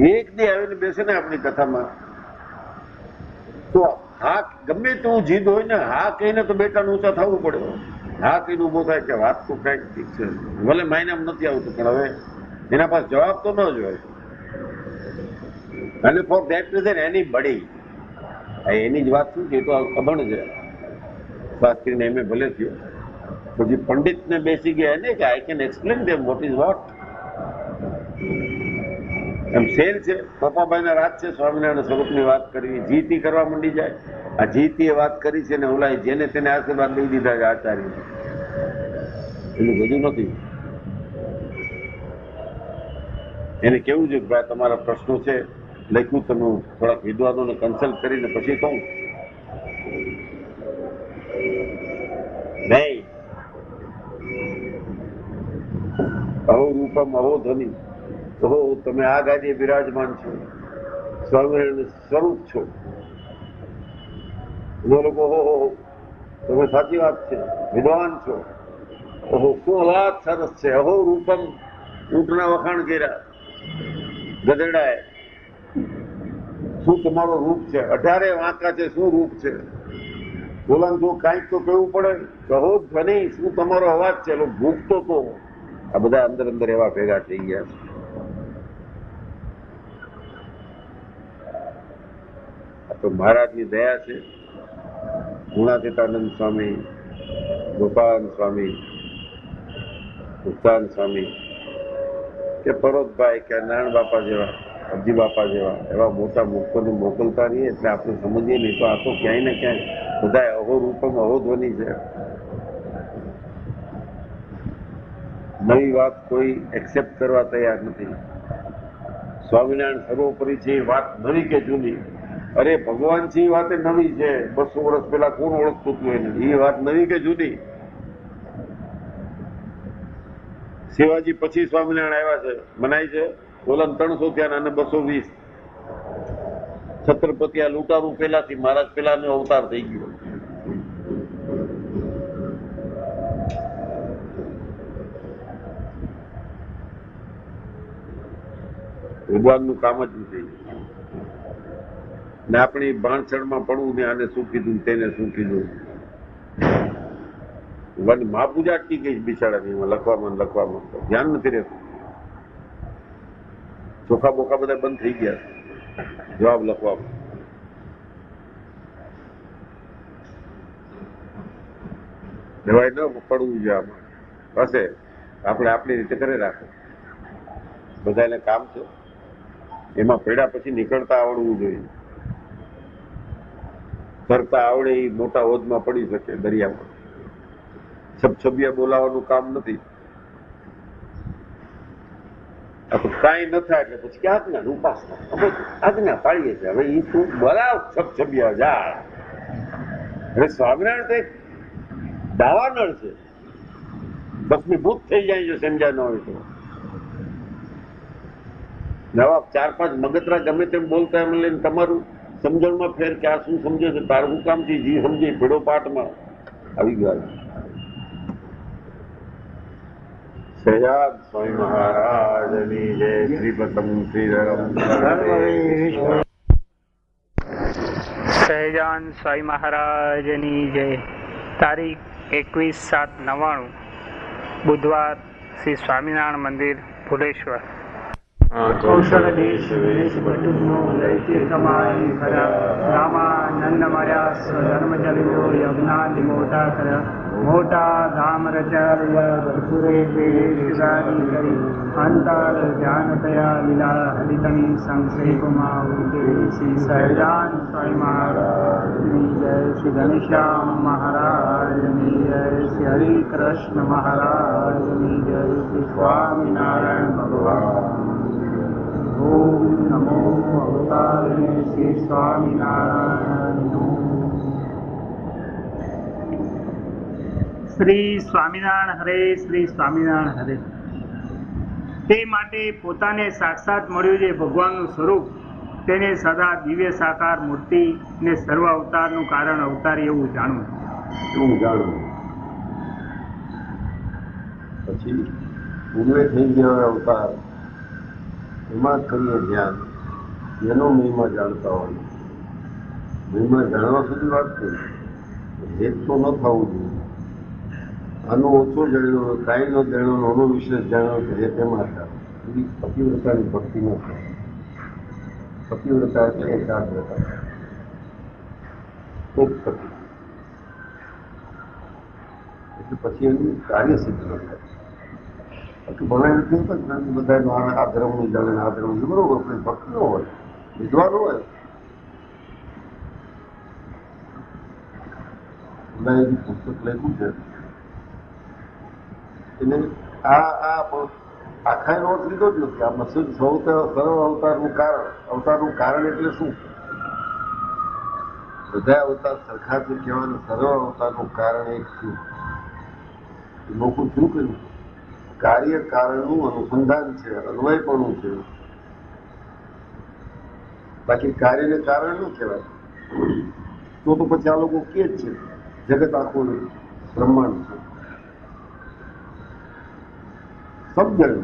એક દી આવીને બેસે ને આપણી કથામાં તો હા ગમે તેવું જીદ હોય ને હા કહીને તો બેટાને ઊંચા થવું પડે. હા કહીને ઊભો થાય કે વાત તો કંઈક ઠીક છે, ભલે માયનામ નથી આવતું પણ હવે એના પાસે જવાબ તો ન જ હોય. અને ફોર ધેટ રીઝન એની બડી એની જ વાત શું છે તો અભણ છે. ખાસ કરીને એમ ભલે થયો પછી પંડિતને બેસી ગયા ને કે I can explain them what is what. એમ શેર છે પપ્પાભાઈના રાત છે સ્વામિનારાયણ સ્વરૂપની વાત કરવી, જીતી કરવા માંડી જાય. આ જીતી વાત કરી છે ને ઓલા જેને તેને આશીર્વાદ દઈ દીધા છે આચાર્ય, એનું બધું નથી. એને કેવું છે કે ભાઈ તમારા પ્રશ્નો છે લખ્યું તમે થોડાક વિદ્વાનોને કન્સલ્ટ કરીને પછી કહું નહીં. અહો રૂપમ અહો ધ્વનિ, ઓહો તમે આ ગાદીએ બિરાજમાન છો, સ્વામિનારાયણ સ્વરૂપ છો. એ લોકો ઓહો તમે સાચી વાત છે વિદ્વાન છો, ઓહો શું વાત સરસ છે, અહો રૂપમ ઊંટના વખાણ કર્યા ગધેડાએ, શું તમારો રૂપ છે, 18 વાંકા છે શું રૂપ છે. બોલાન જો કાંઈક તો કહેવું પડે, કહો ધ્વનિ શું તમારો અવાજ છે, એનો ભૂખતો તો. આ બધા અંદર અંદર એવા ભેગા થઈ ગયા છે. આ તો મહારાજની દયા છે. ગુણાતીતાનંદ સ્વામી, ગોપાલ સ્વામી, મુક્તાન સ્વામી કે પરોતભાઈ કે નારાયણ બાપા જેવા, અબજી બાપા જેવા એવા મોટા મુક્તોને મોકલતા રહીએ એટલે આપણે સમજીએ નહીં તો આ તો ક્યાંય ને ક્યાંય બધા અહો રૂપમ અહો ધ્વનિ છે. નવી વાત કોઈ એક્સેપ્ટ કરવા તૈયાર નથી. સ્વામિનારાયણ સર્વોપરી છે એ વાત નવી કે જૂની? અરે ભગવાન છે એ વાત નવી છે. 200 વર્ષ પહેલા કોણ ઓળખતું હતું એને? એ વાત નવી કે જૂની? શિવાજી પછી સ્વામિનારાયણ આવ્યા છે, મનાય છે. ઓલા 300 થયા અને 220. છત્રપતિ આ લૂંટારું પેલાથી, મહારાજ પેલાનો અવતાર થઈ ગયો. ભગવાનનું કામ જ નથી. ને આપણી ભાણછડમાં પડવું ને આને શું કીધું તેને શું કીધું. મા પૂજા અટકી ગઈ બિચારાની એમાં લખવામાં ધ્યાન નથી રહેતું. ચોખા બોખા બધા બંધ થઈ ગયા જવાબ લખવામાં. દવાઈ ન પડવું જોઈએ આમાં. હશે આપણે આપણી રીતે કરી રાખો. બધાને કામ છે એમાં પડ્યા પછી નીકળતા આવડવું જોઈએ. તરતા આવડે એ મોટા હોદમાં પડી શકે દરિયામાં. છબછબિયા બોલાવાનું કામ નથી. આ તો કાંઈ ન થાય એટલે પછી ક્યાંક ના ઉપાસના આજ્ઞા પાડીએ છીએ. હવે એ તું બોલાવ છબછબિયા જા. હવે સ્વામિનારાયણ તો એક દાવાનળ છે, ભસ્મીભૂત થઈ જાય જો સમજ્યા ન હોય તો. નવા 4-5 મગતરા ગમે તેમ બોલતા એમ લઈને તમારું સમજણમાં ફેર કે આ શું સમજે છે, તારું શું કામ છે, જી સમજે ભેડો પાઠમાં આવી ગયા. સહજાન સ્વામી મહારાજની જય. શ્રીપતમ શ્રીધરમ સહજાન સ્વામી મહારાજની જય. તારીખ 21/7/99 બુધવાર, શ્રી સ્વામિનારાયણ મંદિર, ભુલેશ્વર. કૌશલ દેશ વિદેશ બટુનો લૈતીર્થમાય કર્યા. રામાનંદ માર્યા સ્વધર્મ ચલિતો યજ્ઞાદિ મોટા કર્યા. મોટા ધામ રચાર્યા ભરપૂરે વેદાદી કરી. અંતર ધ્યાન થયા લીલા હરિતની સંક્ષેપમાં ઉઠે. શ્રી સહજાન સ્વામી મહારાજની જય. શ્રી ઘનશ્યામ મહારાજની જય. શ્રી હરિકૃષ્ણ મહારાજની જય. શ્રી સ્વામિનારાયણ ભગવાન. ઓમ નમો અવતારે શ્રી સ્વામિનારાયણ. શ્રી સ્વામિનારાયણ હરે. શ્રી સ્વામિનારાયણ હરે. તે માટે પોતાને સાક્ષાત મળ્યું છે ભગવાનનું સ્વરૂપ, તેને સદા દિવ્ય સાકાર મૂર્તિ ને સર્વ અવતારનું કારણ અવતાર એવું જાણવું. પછી ઉમે થઈ ગયો અવતાર. એમાં જ કરીએ ધ્યાન, એનો મહિમા જાણતા હોય. મહિમા જાણવા સુધી વાત કરી, હેત તો ન થવું જોઈએ. આનો ઓછો જાણ્યો હોય, કાંઈ ન જાણ્યો, આનો વિશેષ જાણ્યો તો હેત એમાં થાય. એવી પતિવ્રતાની ભક્તિ ન થાય. પતિવ્રતા એટલે એકાગ્રતા, ખૂબ પતિ. એટલે પછી એનું કાર્ય સિદ્ધ ન થાય. બાકી ભણાય નથી હોતા બધા આ ધર્મનું જાણે, આ ધર્મનું બરોબર, પણ ભક્તિ ન હોય, વિદ્વાન હોય. પુસ્તક લખ્યું છે એને આખા નોટ લીધો જ નથી. આ મસૂદ સર્વ અવતારનું કારણ એટલે શું? બધા અવતાર સરખા છે કહેવાનું, સર્વ અવતારનું કારણ એક શું? લોકો શું કર્યું? કાર્ય કારણનું અનુસંધાન છે, અન્વયપણું છે. બાકી કાર્યને કારણ ન કહેવાય. તો પછી આ લોકો કે જ છે જગત આખું બ્રહ્માંડ છે. સમજણ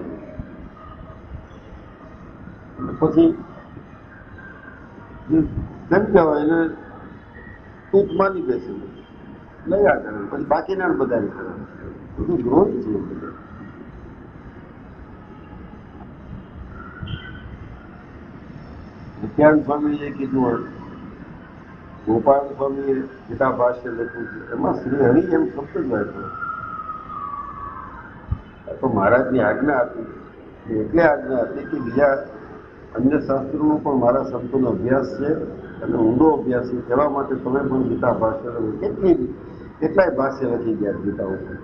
પછી કેમ કહેવાય એને તું માની બેસે લયા કરે, પછી બાકીના બધા કરે. બધું ગ્રોથ છે. નિત્યાનંદ સ્વામીએ કીધું, ગોપાલ સ્વામીએ ગીતા ભાષ્ય લખ્યું છે, એમાં શ્રી હરિ એમ શબ્દ જ વાંચ્યો. તો મહારાજની આજ્ઞા હતી, એટલે આજ્ઞા હતી કે બીજા અન્ય શાસ્ત્રોનો પણ મારા સંતોનો અભ્યાસ છે અને ઊંડો અભ્યાસ છે. તેવા માટે તમે પણ ગીતા ભાષ્ય કેટલાય ભાષ્ય લખી ગયા ગીતા ઉપર.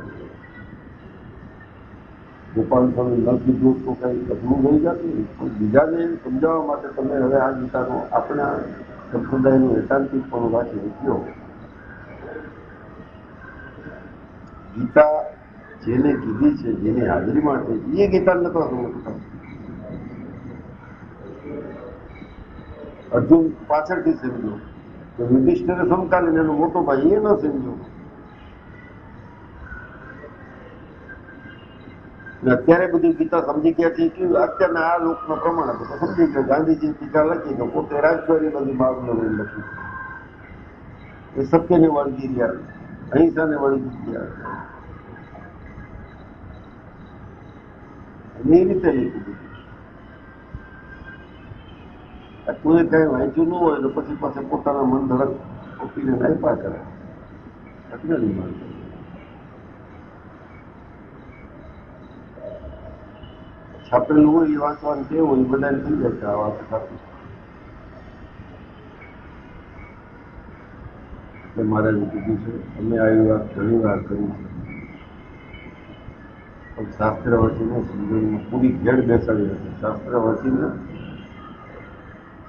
ગોપાલ સ્વામી ન કીધું તો કઈ અઘરું રહી જતું, પણ બીજાને સમજાવવા માટે તમે હવે આ ગીતાનો આપણા સંપ્રદાયનું એકાંતિક પણ વાંચી લખ્યો. ગીતા જેને કીધી છે, જેની હાજરી માટે, એ ગીતા નતો સમજતા. અર્જુન પાછળથી સમજ્યો, તો યુધિષ્ઠિરે સમકાલીન એનો મોટો ભાઈ એ ન સમજ્યો. અત્યારે બધી ગીતા સમજી ગયા છે કે અત્યારના આ લોકનો પ્રમાણ હતું તો સમજી ગયો. ગાંધીજી ટીકા લખી તો પોતે રાજદ્વારી બધી બાબલો લખી, એ સત્યને વળગી રહ્યા, અહિંસાને વળગી ગયા. એ રીતે લીધું. કોઈ કઈ વાંચ્યું ન હોય તો પછી પાસે પોતાના મન ધડક ઓપીને નાયપા કરે. એટલે નહીં માનતો. છાપેલું હોય એ વાંચવાનું કેવું હોય, એ બધાને થઈ જાય કે આ વાત સાચી. એટલે મારે કીધું છે, અમે આવી વાત ઘણી વાર કરી છે, પણ શાસ્ત્ર વાંચીને સમજણમાં પૂરી ઘેડ બેસાડી હતી. શાસ્ત્ર વાંચીને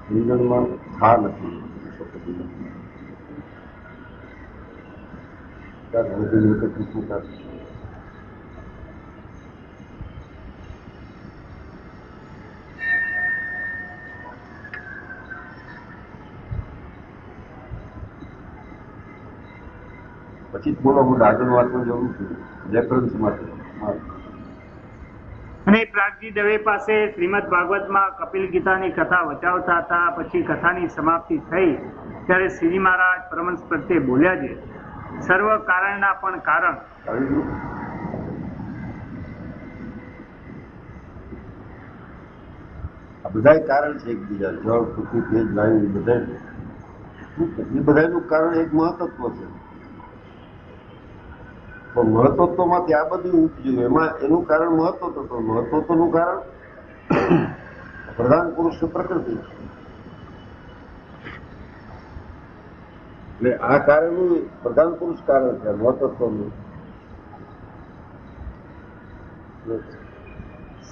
સમજણમાં થા નથી શકતી નથી. ત્યારે બધી લોકો પૂછવું કાઢે. પછી બોલો હું આગળ વાંચવા જવું છું રેફરન્સ માટે. અને પ્રાગજી દવે પાસે શ્રીમદ ભાગવતમાં કપિલ ગીતાની કથા વચાવતા હતા. પછી કથાની સમાપ્તિ થઈ ત્યારે શ્રીજી મહારાજ પરમહંસ પ્રત્યે બોલ્યા છે, સર્વ કારણના પણ કારણ. આ બધા કારણ છે એકબીજા, જળ, પૃથ્વી, તેજ, વાયુ, બધા એ બધાનું કારણ એક મહત્ત્વ છે. તો મહત્વત્વમાંથી આ બધું ઉપજ્યું. એમાં એનું કારણ મહત્વ તો મહત્વત્વનું કારણ પ્રધાન પુરુષ પ્રકૃતિ. એટલે આ કારણનું પ્રધાન પુરુષ કારણ છે મહત્વનું.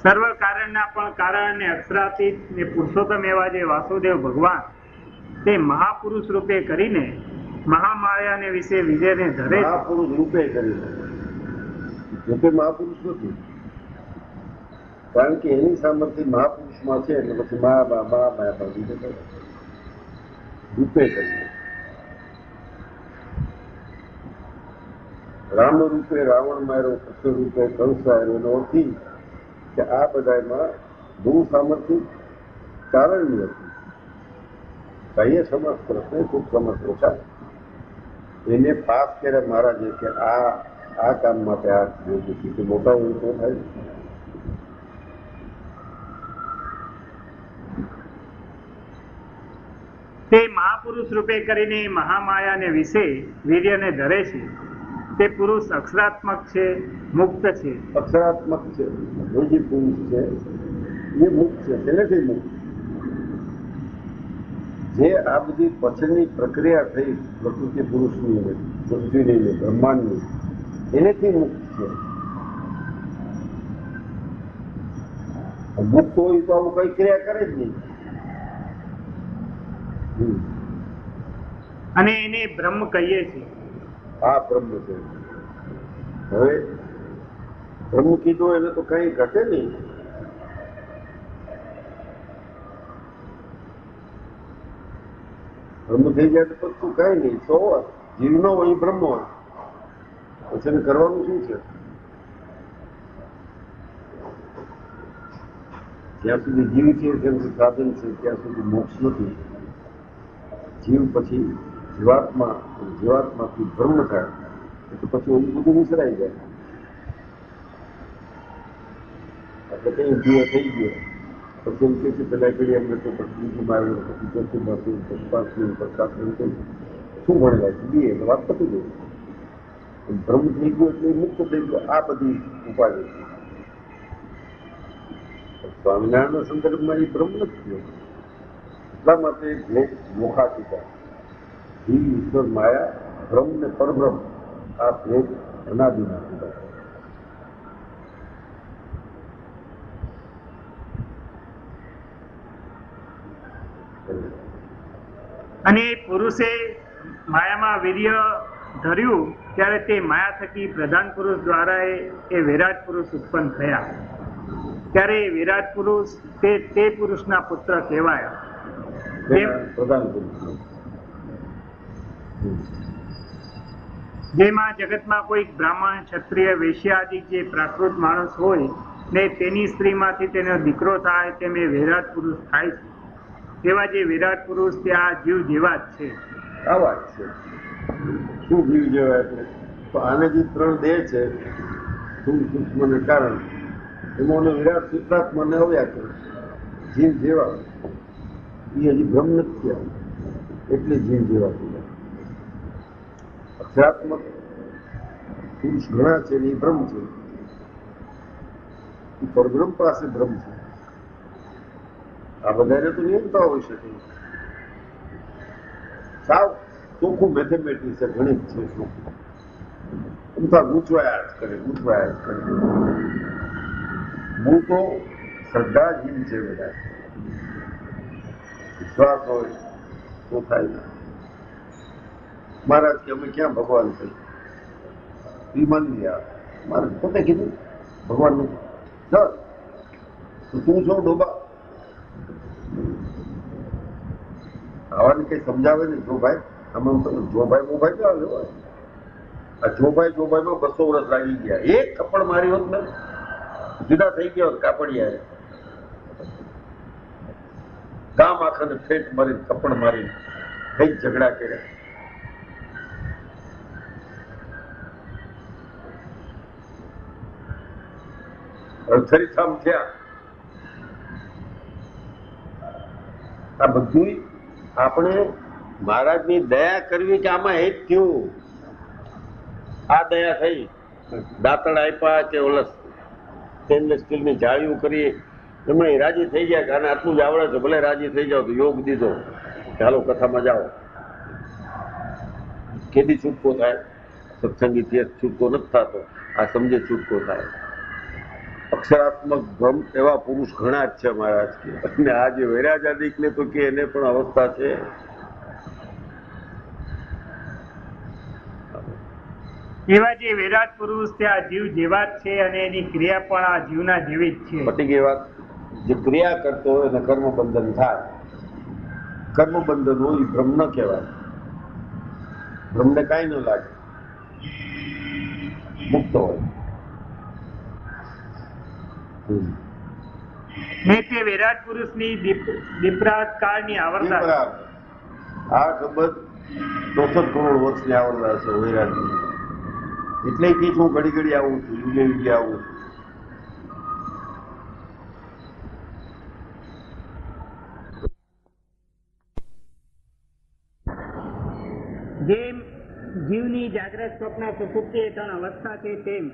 સર્વ કારણના પણ કારણ ને અક્ષરાતીત ને પુરુષોત્તમ એવા જે વાસુદેવ ભગવાન તે મહાપુરુષ રૂપે કરીને મહામાયાને વિશે વિજયને ધરે. મહાપુરુષ રૂપે કરીને રૂપે મહાપુરુષ નથી, કારણ કે એની સામર્થ્ય મહાપુરુષમાં છે. એટલે પછી માયા રૂપે કરીને રામ રૂપે રાવણ માર્યો, કૃષ્ણ રૂપે કંસ આવ્યો. એનો અર્થ કે આ બધામાં બહુ સામર્થ્ય કારણની હતી. કહીએ સમર્થ પ્રશ્ન ખૂબ સમર્થ ઓછા એને પાસ કર્યા મહારાજે કે આ કામ માટે આ યોગ્ય છે કે મોટા હોય તો થાય. તે મહાપુરુષ રૂપે કરીને મહામાયાને વિશે વીર્યને ધરે છે. તે પુરુષ અક્ષરાત્મક છે, મુક્ત છે. અક્ષરાત્મક છે. એ જે પુરુષ છે એ મુક્ત છે. તેનાથી મુક્ત જે આ બધી પછીની પ્રક્રિયા થઈ પ્રકૃતિ પુરુષની, પૃથ્વીની, બ્રહ્માંડની, એનેથી મુક્ત છે. મુક્ત હોય તો આવું કઈ ક્રિયા કરે જ નહીં. અને એને બ્રહ્મ કહીએ છીએ. આ બ્રહ્મ છે. હવે બ્રહ્મ કીધું એને તો કઈ ઘટે નહીં. બ્રહ્મ થઈ જાય તો પછી કઈ નહીં. સો જીવ નો હોય બ્રહ્મ હોય પછી એને કરવાનું શું છે? જ્યાં સુધી જીવ છે ત્યાં સુધી સાધન છે, ત્યાં સુધી મોક્ષ નથી. જીવ પછી જીવાત્માથી બ્રહ્મ થાય તો પછી ઓલું બધું વિસરાઈ જાય. એટલે કઈ જીવ થઈ ગયો પછી એમ કે છે પેલા કરી અમને તો પછી બીજું માર્યું, પછી ચોથું માર્યું, પછી પાંચમી, પછી સાતમી, શું ભણેલા છે બી એટલે વાત પતી ગઈ. બ્રહ્મ થઈ ગયો એટલે મુક્ત થઈ ગયો. આ બધી ઉપાધિ સ્વામિનારાયણના સંદર્ભમાં એ બ્રહ્મ નથી થયો. એટલા માટે મોખા કીધા જીવ, ઈશ્વર, માયા, બ્રહ્મ ને પરબ્રહ્મ આ ભેદ અનાદિના કીધા. અને પુરુષે માયામાં વીર્ય ધર્યું ત્યારે તે માયા થકી પ્રધાન પુરુષ દ્વારા એ વિરાટ પુરુષ ઉત્પન્ન થયા. ત્યારે એ વિરાટ પુરુષ તે પુરુષના પુત્ર કહેવાયા. પ્રધાન પુરુષ જેમાં જગતમાં કોઈક બ્રાહ્મણ, ક્ષત્રિય, વૈશ્ય આદિ જે પ્રાકૃત માણસ હોય ને તેની સ્ત્રીમાંથી તેનો દીકરો થાય તેમ એ વિરાટ પુરુષ થાય છે. તેવા જે વિરાટ પુરુષ તે આ જીવ જેવા જ છે. આ વાત છે. શું જીવ જેવા એટલે તો આને જે ત્રણ દેહ છે સ્થૂળ, સૂક્ષ્મ ને કારણ, એમાં વિરાટ સૂત્રાત્માને આવ્યા છે જીવ જેવા. એ હજી બ્રહ્મ નથી થયા એટલે જીવ જેવા થયા. અક્ષરાત્મક પુરુષ ઘણા છે એ બ્રહ્મ છે. એ પરબ્રહ્મ પાસે બ્રહ્મ છે. આ બધાને તો નિયમતા હોઈ શકે. સાવ ચોખ્ખું મેથેમેટિક્સ છે, ગણિત છે. ગૂંચવાયા જ કરે. હું તો શ્રદ્ધાહીન છે બધા. વિશ્વાસ હોય તો થાય. મહારાજ કે અમે ક્યાં ભગવાન છે એ માની ગયા. મારે પોતે કીધું ભગવાન નથી. તું છો ડોબા આવાને કઈ સમજાવે નહીં. જોભાઈ આમાં જોભાઈ મોભાઈ ક્યાં લેવાય? આ જોભાઈમાં 200 વર્ષ લાગી ગયા. એક કપડ મારી હોત ને જુદા થઈ ગયા હોત કાપડિયા. ગામ આખાને ફેટ મારીને કપડ મારીને કઈ ઝઘડા કર્યા. અડધરીથામ થયા. આ બધું આપણે મહારાજની દયા કરવી કે આમાં એ જ થયું. આ દયા થઈ. દાંતણ આપ્યા કે ઓલા સ્ટેનલેસ સ્ટીલની જાળીઓ કરી એમાં રાજી થઈ ગયા કે આને આટલું જ આવડે છે, ભલે રાજી થઈ જાઓ તો યોગ દીધો કે હાલો કથામાં જાઓ. કેદી છૂટકો થાય? સત્સંગીથી છૂટકો નથી થતો. આ સમજે છૂટકો થાય. અક્ષરાત્મક બ્રહ્મ એવા પુરુષ ઘણા જ છે મહારાજ કે. અને આ જે વૈરાજાદિક ને તો કે એને પણ અવસ્થા છે. એવા જે વિરાટ પુરુષ તે આ જીવ જેવા જ છે અને એની ક્રિયા પણ આ જીવના જેવી જ છે. પટી ગઈ વાત. જે ક્રિયા કરતો હોય એને કર્મબંધન થાય. કર્મબંધન હોય બ્રહ્મ ન કહેવાય. બ્રહ્મને કાંઈ ન લાગે, મુક્ત હોય. ને તે વિરાટ પુરુષની દીપરાત કાળની આવરદા બરાબર. આ સંબંધ 64 કરોડ વર્ષની આવરદા છે વૈરાગની. એટલે કે હું ઘડી ઘડી આવું છું, યુગે યુગે આવું છું. જેમ જીવની જાગ્રત સ્વપ્ન સુષુપ્તિ એ ત્રણ અવસ્થા છે તેમ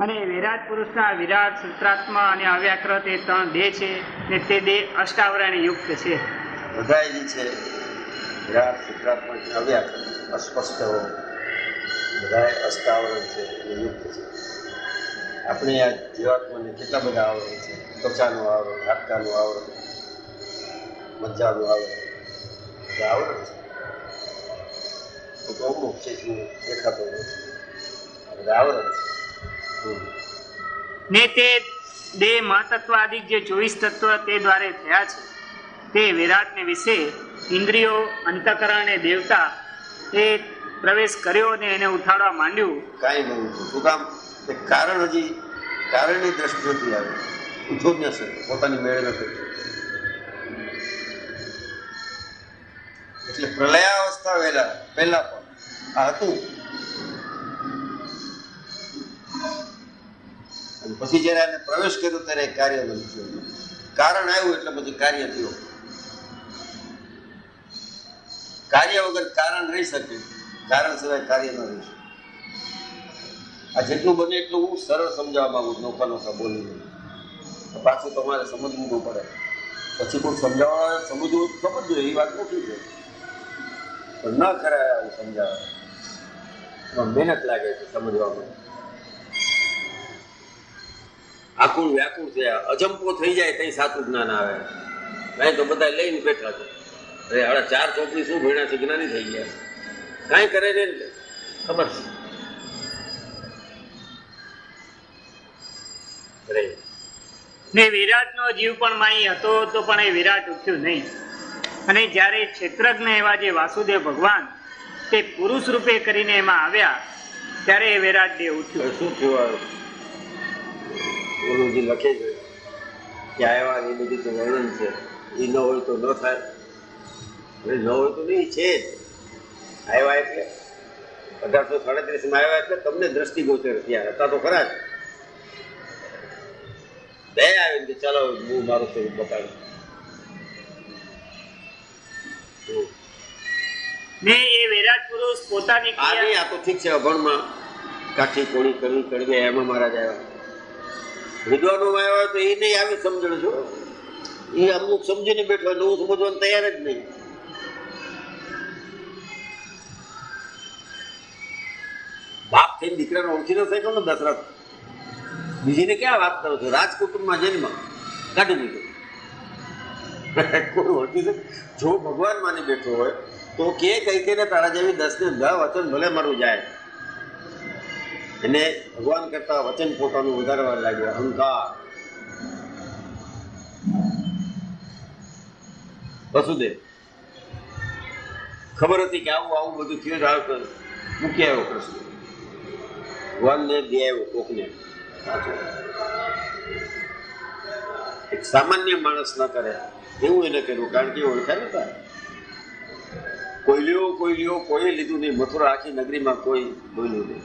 અને વિરાટ પુરુષના વિરાટ સૂત્રાત્મા અને અવ્યાકૃત એ ત્રણ દેહ છે ને તે દેહ અષ્ટાવરણી યુક્ત છે. બધા જે છે વિરાટ શુક્રાત્મક અવ્યાકૃત અસ્પષ્ટ બધા અષ્ટાવરણ છે એ યુક્ત છે. આપણે આ જીવાત્માને કેટલા બધા આવરણ છે. ત્વચાનું આવરણ, હાડકાનું આવરણ, મજ્જાનું આવરણ, બધા આવરણ છે. તો અમુક છે શું દેખાતો નથી, બધા આવરણ છે. ને તે દેહ મહતત્વાદિક જે 24 તત્વ તે દ્વારે થયા છે તે વિરાટને વિશે ઇન્દ્રિયો, અંતઃકરણ અને દેવતા એ પ્રવેશ કર્યો અને એને ઉઠાડવા માંડ્યું. કાંઈ નહીં. શું કામ? કે કારણ હજી કારણની દ્રષ્ટિ નથી આવી. ઉઠો જ નથી, પોતાની મેળે નથી. એટલે પ્રલયાવસ્થા પહેલા પણ આ હતું. અને પછી જયારે આને પ્રવેશ કર્યો ત્યારે કાર્ય નથી થયું. કારણ આવ્યું એટલે પછી કાર્ય થયું. કાર્ય વગર કારણ રહી શકે, કારણ સિવાય કાર્ય ન રહી શકે. આ જેટલું બને એટલું હું સરળ સમજાવવા માંગુ છું, નોખા બોલીને. પાછું તમારે સમજવું પડે. પછી કોઈ સમજાવવા સમજવું સમજવું એ વાત નથી છે, પણ ન કરાય આવું સમજાવે. મહેનત લાગે છે સમજવામાં. આકુળ વ્યાકુળ છે, અજંપો થઈ જાય તઈ સાચું જ્ઞાન આવે. નહીં તો બધા લઈને બેઠા છે. અરે હવે 4 ચોપડી શું ભણ્યા છે, જ્ઞાની થઈ ગયા. કાંઈ કરે ને ખબર છે. ને વિરાટનો જીવ પણ માહી હતો તો પણ એ વિરાટ ઉઠ્યું નહીં. અને જ્યારે ક્ષેત્રજ્ઞ એવા જે વાસુદેવ ભગવાન તે પુરુષ રૂપે કરીને એમાં આવ્યા ત્યારે એ વિરાટ દેહ ઉઠ્યું. શું થયું? ઓલું જે લખે છે કે આવ્યા એ બધી તો વર્ણન છે. એ ન હોય તો ન થાય, ન હોય તો નહીં છે જ. આવ્યા એટલે 1837 આવ્યા એટલે તમને દ્રષ્ટિગોચર થયા હતા તો ખરા જ. બે આવીને કે ચાલો હું મારું સ્વરૂપ બતાવું. ને એ વિરાટ પુરુષ પોતાની આ નહીં, આ તો ઠીક છે. અભણમાં કાઠી કોણી કરવી કડવી એમાં મહારાજ આવ્યા. વિદ્વાનોમાં આવ્યા તો એ નહીં આવી સમજણ છો. એ અમુક સમજીને બેઠો, નવું સમજવાનું તૈયાર જ નહીં. બાપ થઈને દીકરાને ઓળખી ન શક્યો ને દશરથ. બીજીને ક્યાં વાત કરો છો? રાજકુટુંબમાં જન્મ કાઢી દીધો. કોઈ ઓળખી શકે? જો ભગવાન માની બેઠો હોય તો કે કઈ ને તારા જેવી 10 ને 10 વચન ભલે મારું જાય. એને ભગવાન કરતા વચન પોતાનું વધારવા લાગ્યો. અહંકાર. વસુદેવ ખબર હતી કે આવું બધું થયું જ આવે. મૂકી આવ્યો કૃષ્ણ. ભગવાનને દે આવ્યો કોકને. એક સામાન્ય માણસ ન કરે એવું એને કર્યું, કારણ કે ઓળખ્યા નતા. કોઈ લ્યો કોઈ લીધું નહીં. મથુરા આખી નગરીમાં કોઈ બોલ્યું નહીં.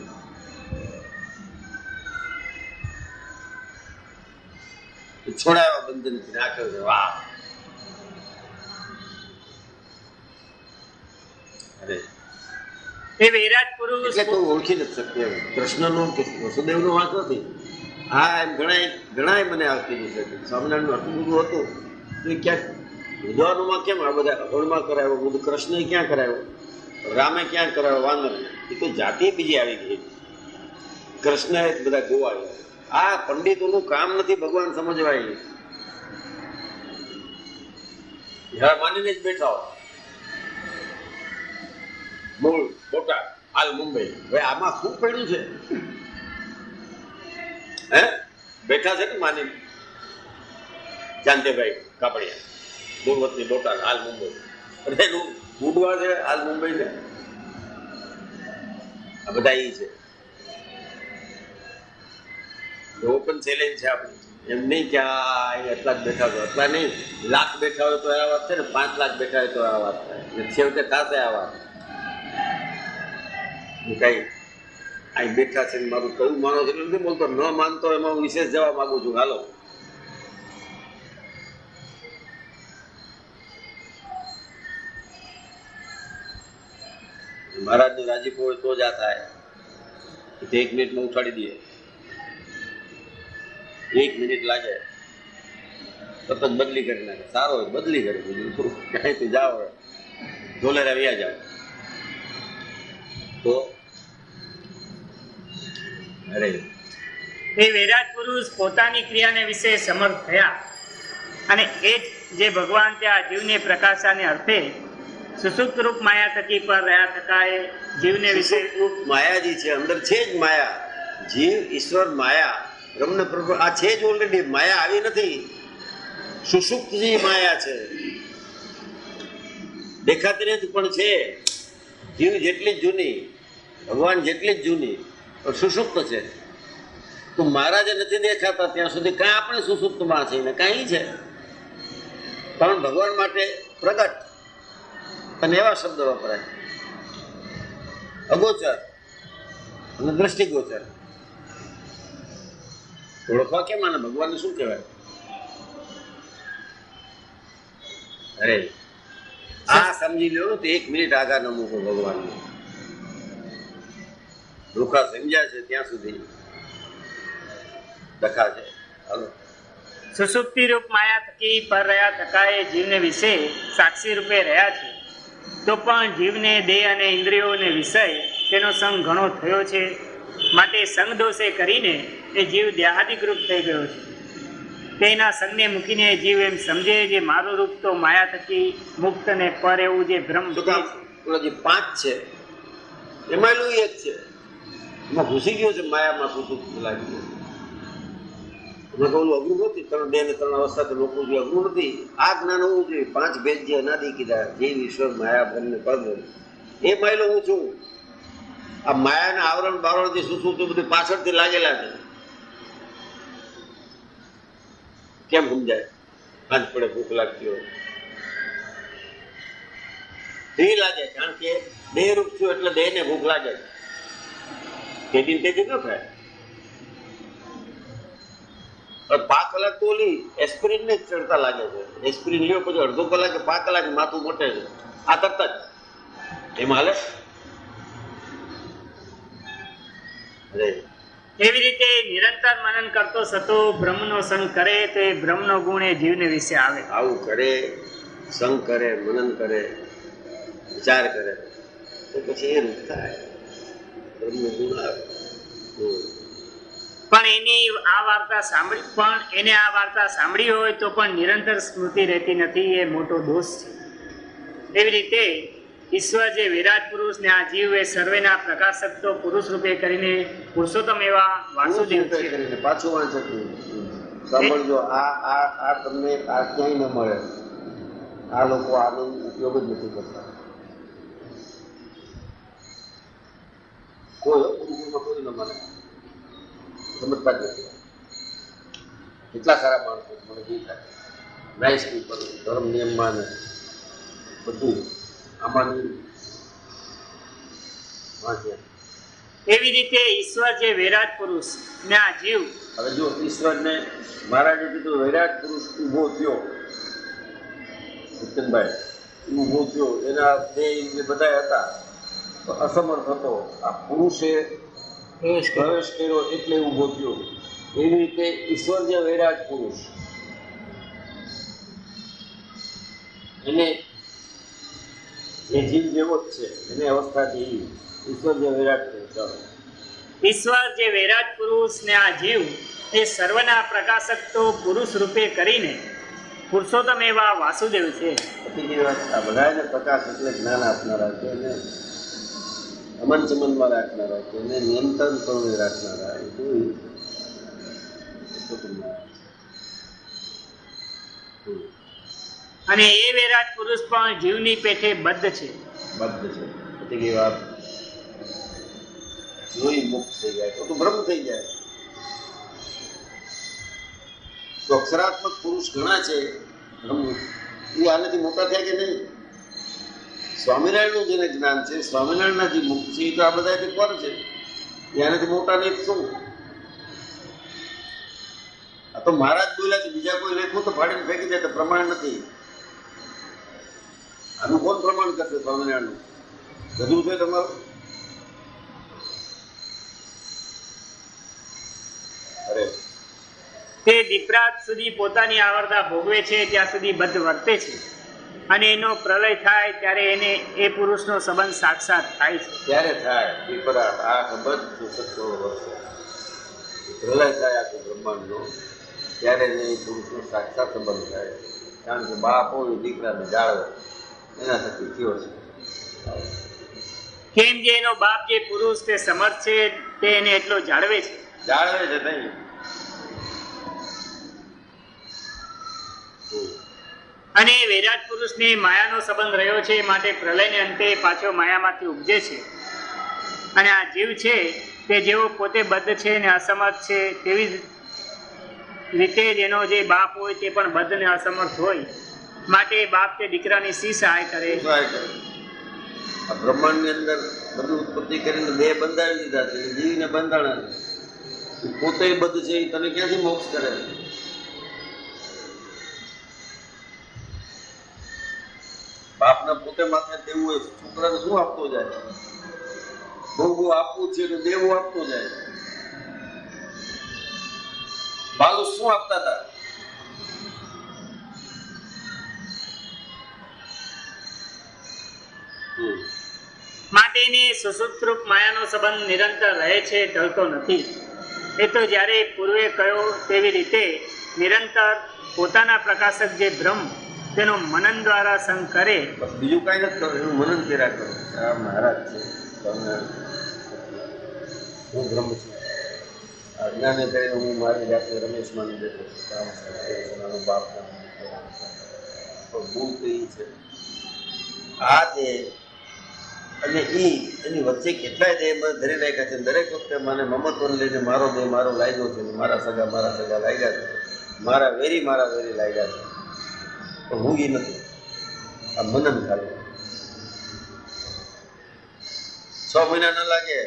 છોડાવ્યા બંધનથી નાખ્યો છે. વાહ! અરે એ વિરાટ પુરુષ એટલે તો ઓળખી નથી શકતી. કૃષ્ણનો કે વસુદેવનો વાંક નથી. હા, એમ ઘણાય મને આ કીધું છે સ્વામિનારાયણનું આટલું બધું હતું તો એ ક્યાંક વિદ્વાનોમાં કેમ આ બધા અગળમાં કરાયો? બધું કૃષ્ણએ ક્યાં કરાયો? રામે ક્યાં કરાયો? વાનર. એ તો જાતિ બીજી આવી ગઈ. કૃષ્ણએ બધા ગોવાળ્યા. આ પંડિતોનું કામ નથી ભગવાન સમજવાય. માનીને જ બેઠા હોય. મૂળ બોટાદ, હાલ મુંબઈ. હવે આમાં શું પડ્યું છે? હે બેઠા છે ને માની જાનતેભાઈ કાપડિયા, મૂળ વતની બોટાદ, હાલ મુંબઈ. અને એનું બુડવા છે હાલ મુંબઈ છે. આ બધા એ છે. ઓપન ચેલેન્જ છે આપણી. એમ નહીં કે આ એટલા જ બેઠા હોય, એટલા નહીં, લાખ બેઠા હોય તો આ વાત છે ને, 5 લાખ બેઠા હોય તો આ વાત થાય, ને છેવટે થશે આ વાત. કઈ અહીં બેઠા છે ને મારું કયું માનો છે એટલે નથી બોલતો, ન માનતો એમાં હું વિશેષ જવા માંગુ છું. હાલો, મહારાજનું રાજીપો હોય તો જ આ થાય. 1 મિનિટમાં ઉઠાડી દઈએ, 1 મિનિટ લાગે તરત જ બદલી કરી નાખે. સારો હોય બદલી કરી દીધું, ક્યાંય તું જાઓ ધોલેરા વ્યા જાઓ તો. અરે એ વૈરાટ પુરુષ પોતાની ક્રિયાને વિશે સમર્થ થયા અને એ જ જે ભગવાન ત્યાં જીવને પ્રકાશાને અર્થે સુસુપ્ત રૂપ માયા થકી પર રહ્યા થતા એ જીવને વિશે રૂપ માયાજી છે, અંદર છે જ માયા. જીવ, ઈશ્વર, માયા, બ્રહ્મ પ્રભુ આ છે જ ઓલરેડી. માયા આવી નથી, સુષુપ્ત જે માયા છે, દેખાતી નથી પણ છે. જીવ જેટલી જ જૂની, ભગવાન જેટલી જ જૂની, પણ સુષુપ્ત છે. તો મહારાજે નથી દેખાતા ત્યાં સુધી કાંઈ આપણે સુષુપ્તમાં છે ને કાંઈ છે, પણ ભગવાન માટે પ્રગટ. અને એવા શબ્દ વપરાય, અગોચર અને દ્રષ્ટિગોચર. ઓળખવા કેમ આને ભગવાનને શું કહેવાય? અરે આ સમજી લો તો 1 મિનિટ આગળ ન મૂકો ભગવાનને. દુઃખા સમજ્યા છે ત્યાં સુધી દખા છે. હાલો, સુષુપ્તિ રૂપ માયા થકી પર રહ્યા થકા એ જીવને વિશે સાક્ષી રૂપે રહ્યા છે, તો પણ જીવને દેહ અને ઇન્દ્રિયોને વિષય તેનો સંગ ઘણો થયો છે. માટે સંગ દોષે કરીને એ જીવ દેહાદિકરૂપ થઈ ગયો છે. તેના સંગને મૂકીને જીવ એમ સમજે જે મારું રૂપ તો માયા થકી મુક્ત અને પર એવું જે ભ્રમ. પેલા જે 5 છે એમાં એનું એક છે, એમાં ઘૂસી ગયો છે માયામાં. સુસુપ્ત લાગી ગયો. એમાં કહું અઘરું નથી, 3 દેહ ને 3 અવસ્થા રોકવું જોઈએ, અઘરું નથી. આ જ્ઞાન હોવું જોઈએ. 5 ભેદ જે અનાદિ કીધા, જીવ, ઈશ્વર, માયા, બ્રહ્મ ને પદ, એ માયલો હું છું. આ માયાના આવરણ બાવરણ જે સુસુપ્ત બધું પાછળથી લાગેલા છે. કેમ સમજાય? આજ પડે ભૂખ લાગતી હોય ધી લાગે, કારણ કે દેહ રૂપ છું એટલે દેહને ભૂખ લાગે. તેથી ન થાય. 5 કલાક તો ઓલી એસ્પિરિન ને જ ચડતા લાગે છે. એસ્પિરિન લ્યો પછી અડધો કલાક કે 5 કલાક માથું મોટે છે. આ તરત જ એમાં હાલે. અરે એવી રીતે નિરંતર મનન કરતો સતો બ્રહ્મનો સંગ કરે તો એ બ્રહ્મનો ગુણ એ જીવને વિશે આવે. આવું કરે, સંગ કરે, મનન કરે, વિચાર કરે તો પછી એ રૂપ થાય, બ્રહ્મનો ગુણ આવે. પણ એની આ વાર્તા સાંભળી હોય તો પણ નિરંતર સ્મૃતિ રહેતી નથી, એ મોટો દોષ છે. એવી રીતે ઈશ્વર જે વિરાટ પુરુષ ને આ જીવ એ સર્વેના પ્રકાશક તો પુરુષ રૂપે કરીને પુરુષોત્તમ એવા વાસુદેવ છે. પાછું વાંચક સાંભળજો, આ તમને આ ક્યાંય ન મળે. આ લોકો આનો ઉપયોગ જ નથી કરતા. કોઈ ન મળે, સમજતા જ નથી. કેટલા સારા માણસો મને બી થાય, નાઇસ પીપલ, ધર્મ નિયમમાં ને બધું આમાંની વાંચ્યા. એવી રીતે ઈશ્વર જે વિરાટ પુરુષ ને આ જીવ. હવે જો ઈશ્વરને મહારાજે કીધું વિરાટ પુરુષ ઊભો થયો, સત્યનભાઈ ઊભો થયો, એના દેહ જે બધા હતા તો અસમર્થ હતો. આ પુરુષે પ્રવેશ કર્યો એટલે ઊભો થયો. એવી રીતે ઈશ્વર જે વિરાટ પુરુષ એને એ જીવ જેવો જ છે, એની અવસ્થાથી ઈશ્વર જે વિરાટ પુરુષ. ઈશ્વર જે વિરાટ પુરુષ ને આ જીવ એ સર્વના પ્રકાશક તો પુરુષ રૂપે કરીને પુરુષોત્તમ એવા વાસુદેવ છે. આ બધાને પ્રકાશ એટલે જ્ઞાન આપનારા છે, એને અમન ચમનમાં રાખનારા છે, એને નિયંત્રણ સ્વરૂપે રાખનારા. અને એ વિરાટ પુરુષ પણ જીવની પેઠે બદ્ધ છે. બદ્ધ છે એટલે વાત જોઈ મુક્ત થઈ જાય તો બ્રહ્મ થઈ જાય. તો અક્ષરાત્મક પુરુષ ઘણા છે એ આનાથી મોટા થયા કે નહીં? સ્વામિનારાયણનું જેને જ્ઞાન છે, સ્વામિનારાયણના જે મુખ છે, એ તો આ બધાથી પર છે. એનાથી મોટા નહીં શું? આ તો મહારાજ બોલ્યા છે, બીજા કોઈ લેખું તો ફાડીને ફેંકી દે તો પ્રમાણ નથી. આનું કોણ પ્રમાણ કરશે? સ્વામિનારાયણનું બધું છે તમારું. અરે તે દીપરાત સુધી પોતાની આવરદા ભોગવે છે ત્યાં સુધી બદ્ધ વર્તે છે, અને એનો પ્રલય થાય ત્યારે એને એ પુરુષનો સંબંધ સાક્ષાત થાય છે. ત્યારે થાય વિપરાત આ સંબંધ સત્તો વર્ષે પ્રલય થાય આખું બ્રહ્માંડનો, ત્યારે એને એ પુરુષનો સાક્ષાત સંબંધ થાય. કારણ કે બાપ હોય દીકરાને જાળવે, એના થકી થયો છે. કેમ જે એનો બાપ જે પુરુષ તે સમર્થ છે તે એને એટલો જાળવે છે. જાળવે છે નહીં. અને વિરાટ પુરુષને માયાનો સંબંધ રહ્યો છે, માટે પ્રલયને અંતે પાછો માયામાંથી ઉપજે છે. અને આ જીવ છે તે જેવો પોતે બદ્ધ છે ને અસમર્થ છે, તેવી જ રીતે જ એનો જે બાપ હોય તે પણ બદ્ધ ને અસમર્થ હોય, માટે બાપ તે દીકરાની શી સહાય કરે? આ બ્રહ્માંડની અંદર બધું ઉત્પત્તિ કરીને બે બંધાવી દીધા છે, જીવને બંધાણા. પોતે બધું છે, તને ક્યાંથી મોક્ષ કરે? બાપને પોતે માથે દેવું હોય, છોકરાને શું આપતો જાય? બહુ આપવું છે તો દેવું આપતો જાય. બાલુ શું આપતા હતા? માટે એને સુસુપ્તરૂપ માયાનો સંબંધ નિરંતર રહે છે, ટળતો નથી. એ તો જ્યારે પૂર્વે કહ્યો તેવી રીતે નિરંતર પોતાના પ્રકાશક જે બ્રહ્મ તેનો મનન દ્વારા સંગ કરે. બસ બીજું કઈ નથી કરવું, એનું મનન કર્યા કરો. આ મહારાજ છે, હું બ્રહ્મ છું. આ જ્ઞાને કરીને હું મારી જાતને રમેશ માની દેતો છું. બાપ ભૂલ તો એ છે. આ દેહ અને એની વચ્ચે કેટલાય દેહ ધરી રાખ્યા છે. દરેક વખતે મને મમત્વને લઈને મારો દેહ મારો લાગ્યો છે, મારા સગા લાગ્યા છે, મારા વેરી લાગ્યા છે. તો હું એ નથી. આ મનન ખાલી 6 મહિના ન લાગે.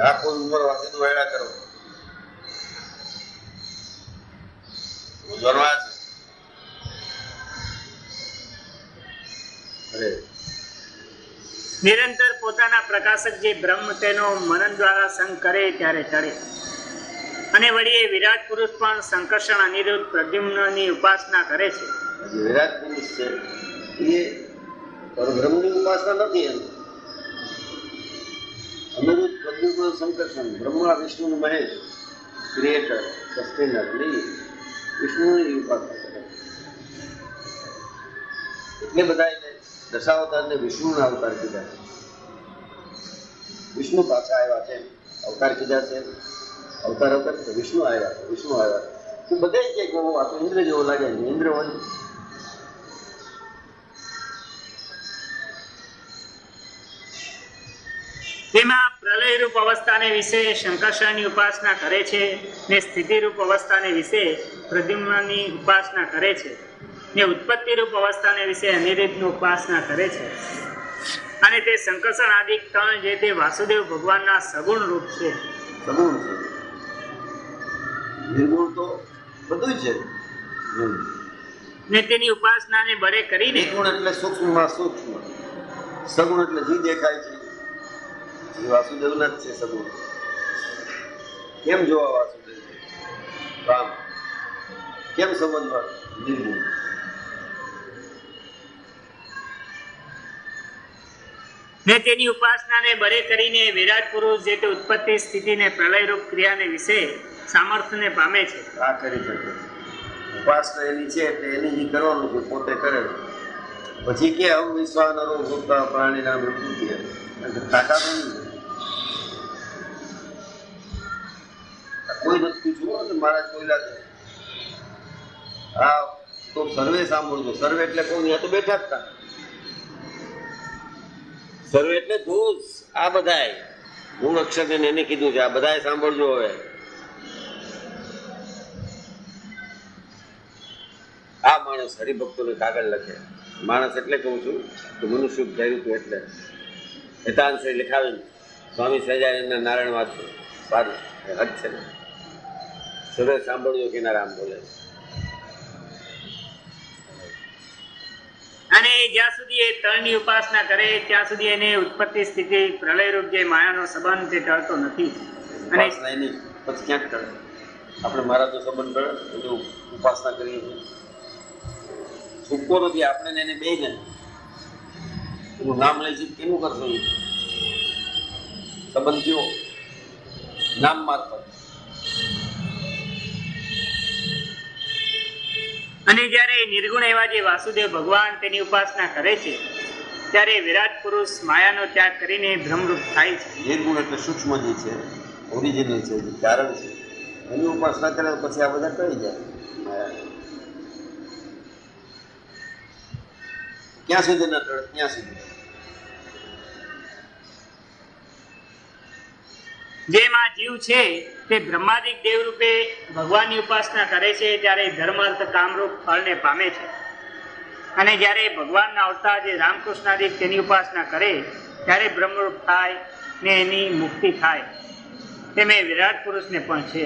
આખો ઉંમર વાંચી તો વેળા કરો. જણવા છે. નિરંતર પોતાના પ્રકાશક જે બ્રહ્મ તેનો મનન દ્વારા સંગ કરે ત્યારે ટળે. અને વળી એ વિરાટ પુરુષ પણ સંકર્ષણ અનિરુદ્ધ પ્રદ્યુમ્નની ઉપાસના કરે છે. વિરાટ પુરુષ છે એ બ્રહ્મની ઉપાસના નથી. એમ અનિરુદ્ધ પ્રદ્યુમ્ન સંકર્ષણ બ્રહ્મા વિષ્ણુ મહેશ ક્રિએટર સસ્ટેનર નહીં, વિષ્ણુની ઉપાસના કરે. એટલે બધા એને દશાવતારને વિષ્ણુના અવતાર કીધા છે. વિષ્ણુ પાછા આવ્યા છે, અવતાર કીધા છે. અવતાર વિષ્ણુ આવ્યા. તો બધા કે આ તો ઇન્દ્ર જેવો લાગે છે. ઇન્દ્ર હોય તેમાં પ્રલયરૂપ અવસ્થાને વિશે શંકર્ષણની ઉપાસના કરે છે, ને સ્થિતિરૂપ અવસ્થાને વિશે પ્રદ્યુમ્નની ઉપાસના કરે છે, ને ઉત્પત્તિરૂપ અવસ્થાને વિશે અનિરુદ્ધની ઉપાસના કરે છે. અને તે સંકર્ષણ આદિ 3 જે તે વાસુદેવ ભગવાનના સગુણ રૂપ છે. સગુણ છે, નિર્ગુણ તો બધું છે. ને તેની ઉપાસનાને બળે કરીને નિર્ગુણ એટલે સૂક્ષ્મમાં સૂક્ષ્મ, સગુણ એટલે જે દેખાય છે એ વાસુદેવના જ છે. સગુણ કેમ જોવા વાસુદેવ? રામ કેમ સમજવા? નિર્ગુણ. ને તેની ઉપાસનાને બળે કરીને વિરાટ પુરુષ જે તે ઉત્પત્તિ સ્થિતિને પ્રલયરૂપ ક્રિયાને વિશે સામર્થ્યને પામે છે. આ કરી શકે. ઉપાસના એની છે એટલે એની જ કરવાનું છે, પોતે કરે. પછી કે હમ વિશ્વાનરો ભોગતા પ્રાણીના મૃત્યુ તાકાત નહીં. કોઈ નથી પૂછવું ને મારા કોઈ લાગે. હા તો સર્વે સાંભળજો. સર્વે એટલે કોણ? ત્યાં તો બેઠા જ હતા. સર્વે એટલે ઘોષ. આ બધાય ગુણ અક્ષર એને કીધું છે. આ બધાય સાંભળજો. હવે માણસ હરિભક્તોને કાગળ લખે. માણસ એટલે કહું છું કે મનુષ્ય થયું હતું એટલે હેતાંશે લખાવીને સ્વામી સહજાનંદના નારાયણ વાંચો સારું હદ છે ને. સર્વે સાંભળ્યો કે ના રામ બોલે. અને જ્યાં સુધી એ તળની ઉપાસના કરે ત્યાં સુધી એને ઉત્પત્તિ સ્થિતિ પ્રલયરૂપ જે માયાનો સંબંધ તે ટળતો નથી. અને ઉપાસના એની પછી ક્યાંક કરે. આપણે મારા તો સંબંધ કરે એટલે ઉપાસના કરીએ છીએ. છૂટકો નથી આપણે ને એને બે ને એનું નામ લઈ છે કેનું કરશો? સંબંધ કયો? નામ મારફત. અને જ્યારે નિર્ગુણ એવા જે વાસુદેવ ભગવાન તેની ઉપાસના કરે છે ત્યારે વિરાટ પુરુષ માયાનો ત્યાગ કરીને બ્રહ્મરૂપ થાય છે. નિર્ગુણ એટલે સૂક્ષ્મ જે છે, ઓરિજિનલ છે, જે કારણ છે, એની ઉપાસના કરે પછી આ બધા કરી જાય. ક્યાં સુધી ના ટળે? ત્યાં સુધી જેમ આ જીવ છે તે બ્રહ્માદિક દેવ રૂપે ભગવાનની ઉપાસના કરે છે ત્યારે ધર્મ અર્થ કામરૂપ ફળને પામે છે. અને જ્યારે ભગવાનના અવતાર જે રામકૃષ્ણાદિક તેની ઉપાસના કરે ત્યારે બ્રહ્મરૂપ થાય ને એની મુક્તિ થાય. તેમ એ વિરાટ પુરુષને પણ છે.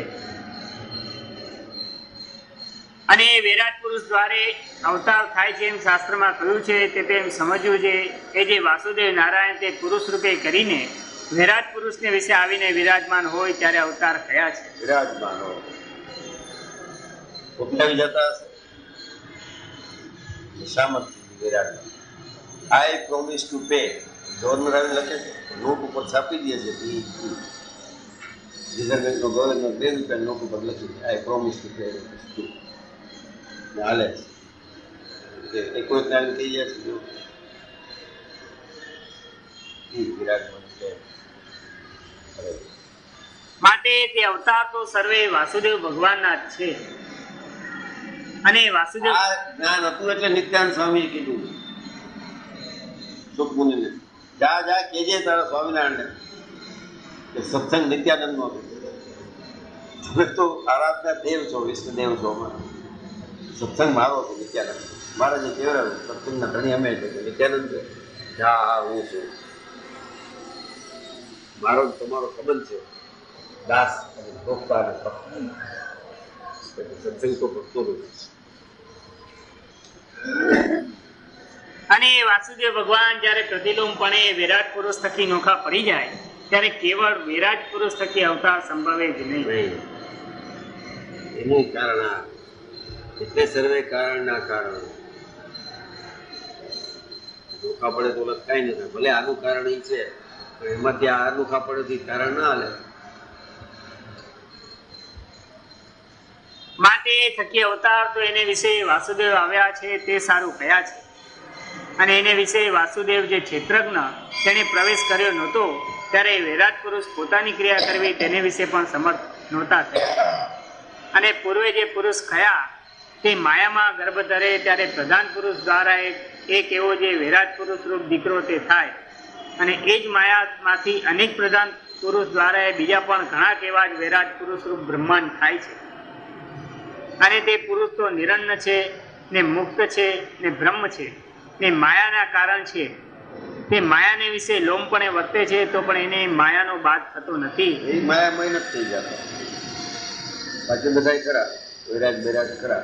અને એ વિરાટ પુરુષ દ્વારે અવતાર થાય છે એમ શાસ્ત્રમાં કહ્યું છે. તે તેમ સમજવું છે એ જે વાસુદેવ નારાયણ તે પુરુષ રૂપે કરીને વિરાટ પુરુષને વિશે આવીને વિરાજમાન હોય ત્યારે અવતાર થયા છે. વિરાજમાન હોય પોતાવી જતા હશે. શામત વિરાજમાન. I promise to pay. Governor આવી લખે છે, નોટ ઉપર છાપી દે છે. રિઝર્વ બેંકનો ગવર્નર 2 રૂપિયા નોટ ઉપર લખી છે આઈ પ્રોમિસ ટુ પે. હાલે છે એ કોઈ જ્ઞાન થઈ જાય છે. વિરાજમાન છે. માટે તે અવતાર તો સર્વે વાસુદેવ ભગવાનના જ છે. અને વાસુદેવ આ જ્ઞાન હતું એટલે નિત્યાનંદ સ્વામીએ કીધું સુખમુનિને, જા જા કેજે તારા સ્વામિનારાયણને કે સત્સંગ નિત્યાનંદ નો હતો. તમે તો આરાધના દેવ છો, વિષ્ણુદેવ છો. સત્સંગ મારો હતો નિત્યાનંદ. મારે જે કહેવાય સત્સંગના ધણી અમે છે કે નિત્યાનંદ છે. જા હા હું છું. મારો તમારો સંબંધ છે દાસ અને ભોગતા અને સત્સંગ તો ભક્તો નથી. અને વાસુદેવ ભગવાન જ્યારે પ્રતિલોમપણે વિરાટ પુરુષ થકી નોખા પડી જાય ત્યારે કેવળ વિરાટ પુરુષ થકી અવતાર સંભવે જ નહીં. એનું કારણ આ એટલે સર્વે કારણના કારણ. નોખા પડે તો ઓલગ કાંઈ નથી. ભલે આનું કારણ એ છે પણ એમાંથી આ નોખા પડે તો કારણ ના હાલે. માટે થકી અવતાર તો એને વિશે વાસુદેવ આવ્યા છે તે સારું કયા છે. અને એને વિશે વાસુદેવ જે ક્ષેત્રજ્ઞ તેણે પ્રવેશ કર્યો નહોતો ત્યારે વિરાટ પુરુષ પોતાની ક્રિયા કરવી તેને વિશે પણ સમર્થ નહોતા થયા. અને પૂર્વે જે પુરુષ ખયા તે માયામાં ગર્ભ ધરે ત્યારે પ્રધાન પુરુષ દ્વારા એક એવો જે વિરાટ પુરુષ રૂપ દીકરો તે થાય. અને એ જ માયામાંથી અનેક પ્રધાન પુરુષ દ્વારા બીજા પણ ઘણા એવા જ વિરાટ પુરુષ રૂપ બ્રહ્માંડ થાય છે. અને તે પુરુષ તો નિરન્ન છે ને મુક્ત છે ને બ્રહ્મ છે ને માયાના કારણ છે. તે માયાને વિશે લોમપણે વર્તે છે તો પણ એને માયાનો બાદ થતો નથી. એ માયામય નથી થઈ જતો. બાકી બધા ખરા વિરાટ બિરાટ ખરા.